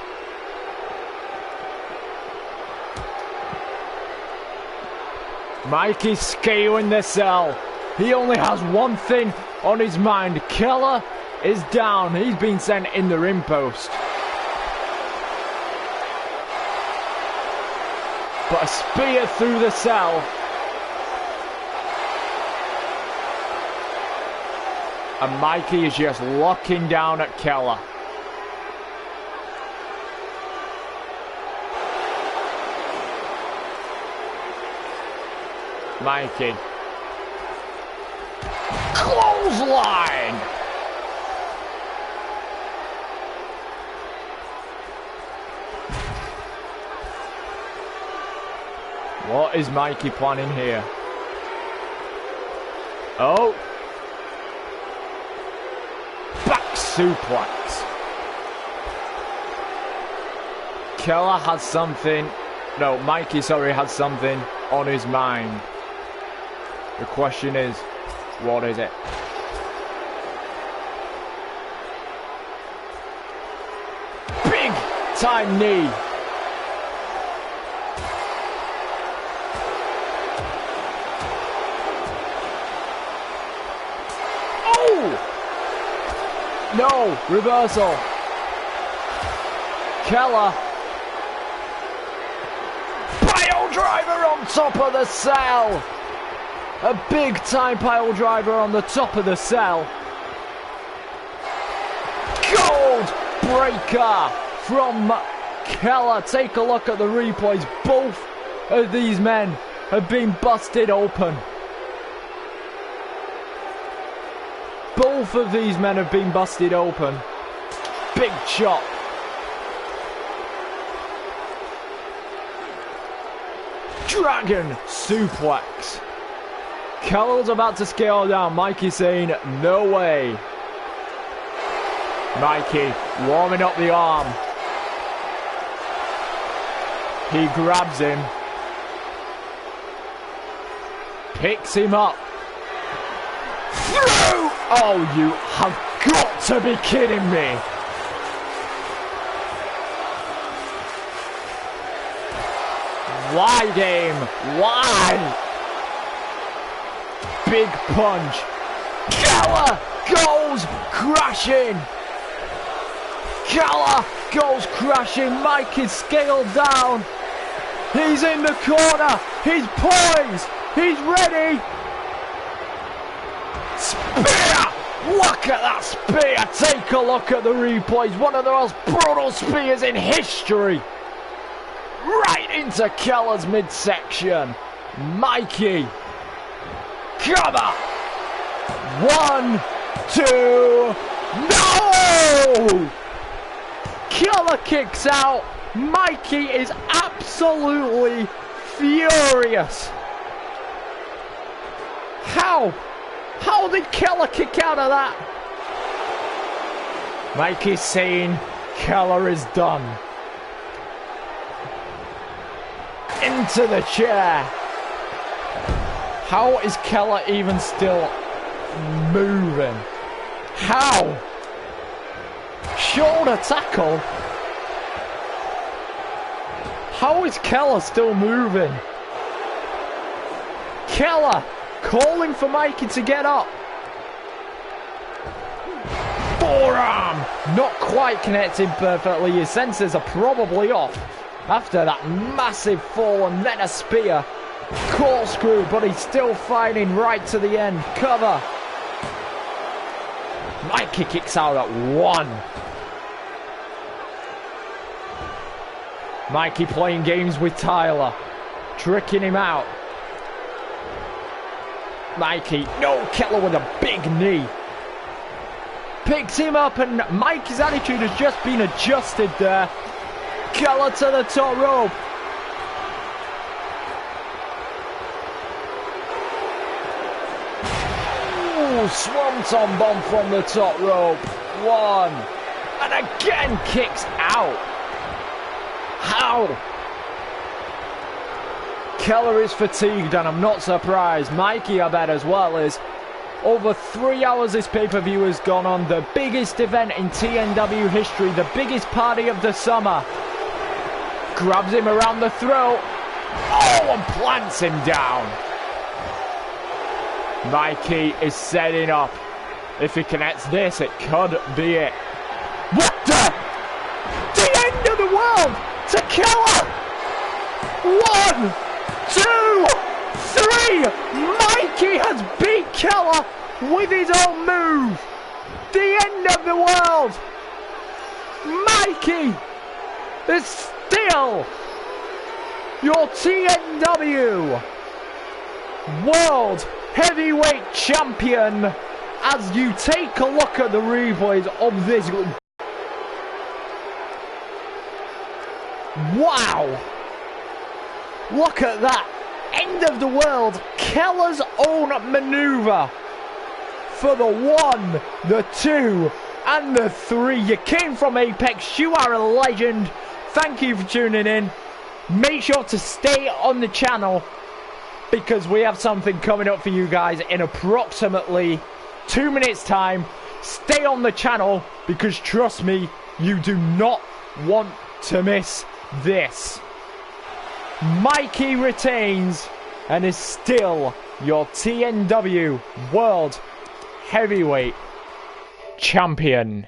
Mikey's scaling the cell. He only has one thing on his mind. Keller is down. He's been sent in the ring post. But a spear through the cell. And Mikey is just locking down at Keller. Mikey. Clothesline! What is Mikey planning here? Oh! Back suplex. Keller has something... No, Mikey, sorry, has something on his mind. The question is, what is it? Big time knee. Oh! No, reversal. Keller. Pile driver on top of the cell. A big time pile driver on the top of the cell. Gold breaker from Keller. Take a look at the replays. Both of these men have been busted open. Both of these men have been busted open. Big chop. Dragon suplex. Keller's about to scale down. Mikey saying, no way. Mikey warming up the arm. He grabs him. Picks him up. Through! Oh, you have got to be kidding me. Why, game? Why? Big punch. Keller goes crashing. Keller goes crashing. Mike is scaled down. He's in the corner. He's poised. He's ready. Spear. Look at that spear. Take a look at the replays. One of the most brutal spears in history. Right into Keller's midsection. Mikey. Cover! 1, 2, no! Keller kicks out. Mikey is absolutely furious. How? How did Keller kick out of that? Mikey's saying Keller is done. Into the chair. How is Keller even still moving? How? Shoulder tackle? How is Keller still moving? Keller calling for Mikey to get up. forearm. Not quite connecting perfectly. His sensors are probably off after that massive fall and then a spear. Corkscrew, but he's still fighting right to the end. Cover. Mikey kicks out at 1. Mikey playing games with Tyler. Tricking him out. Mikey, no, Keller with a big knee. Picks him up and Mikey's attitude has just been adjusted there. Keller to the top rope. Ooh, swanton bomb from the top rope. 1. And again kicks out. How? Keller is fatigued and I'm not surprised. Mikey, I bet as well, is. Over 3 hours this pay-per-view has gone on. The biggest event in TNW history. The biggest party of the summer. Grabs him around the throat. Oh, and plants him down. Mikey is setting up. If he connects this, it could be it. What the? The end of the world to Keller. 1, 2, 3. Mikey has beat Keller with his own move. The end of the world. Mikey is still your TNW World Heavyweight Champion as you take a look at the replays of this. Wow! Look at that! End of the world! Keller's own maneuver for the 1, the 2, and the 3. You came from Apex, you are a legend. Thank you for tuning in. Make sure to stay on the channel because we have something coming up for you guys in approximately 2 minutes time. Stay on the channel because trust me, you do not want to miss this. Mikey retains and is still your TNW World Heavyweight Champion.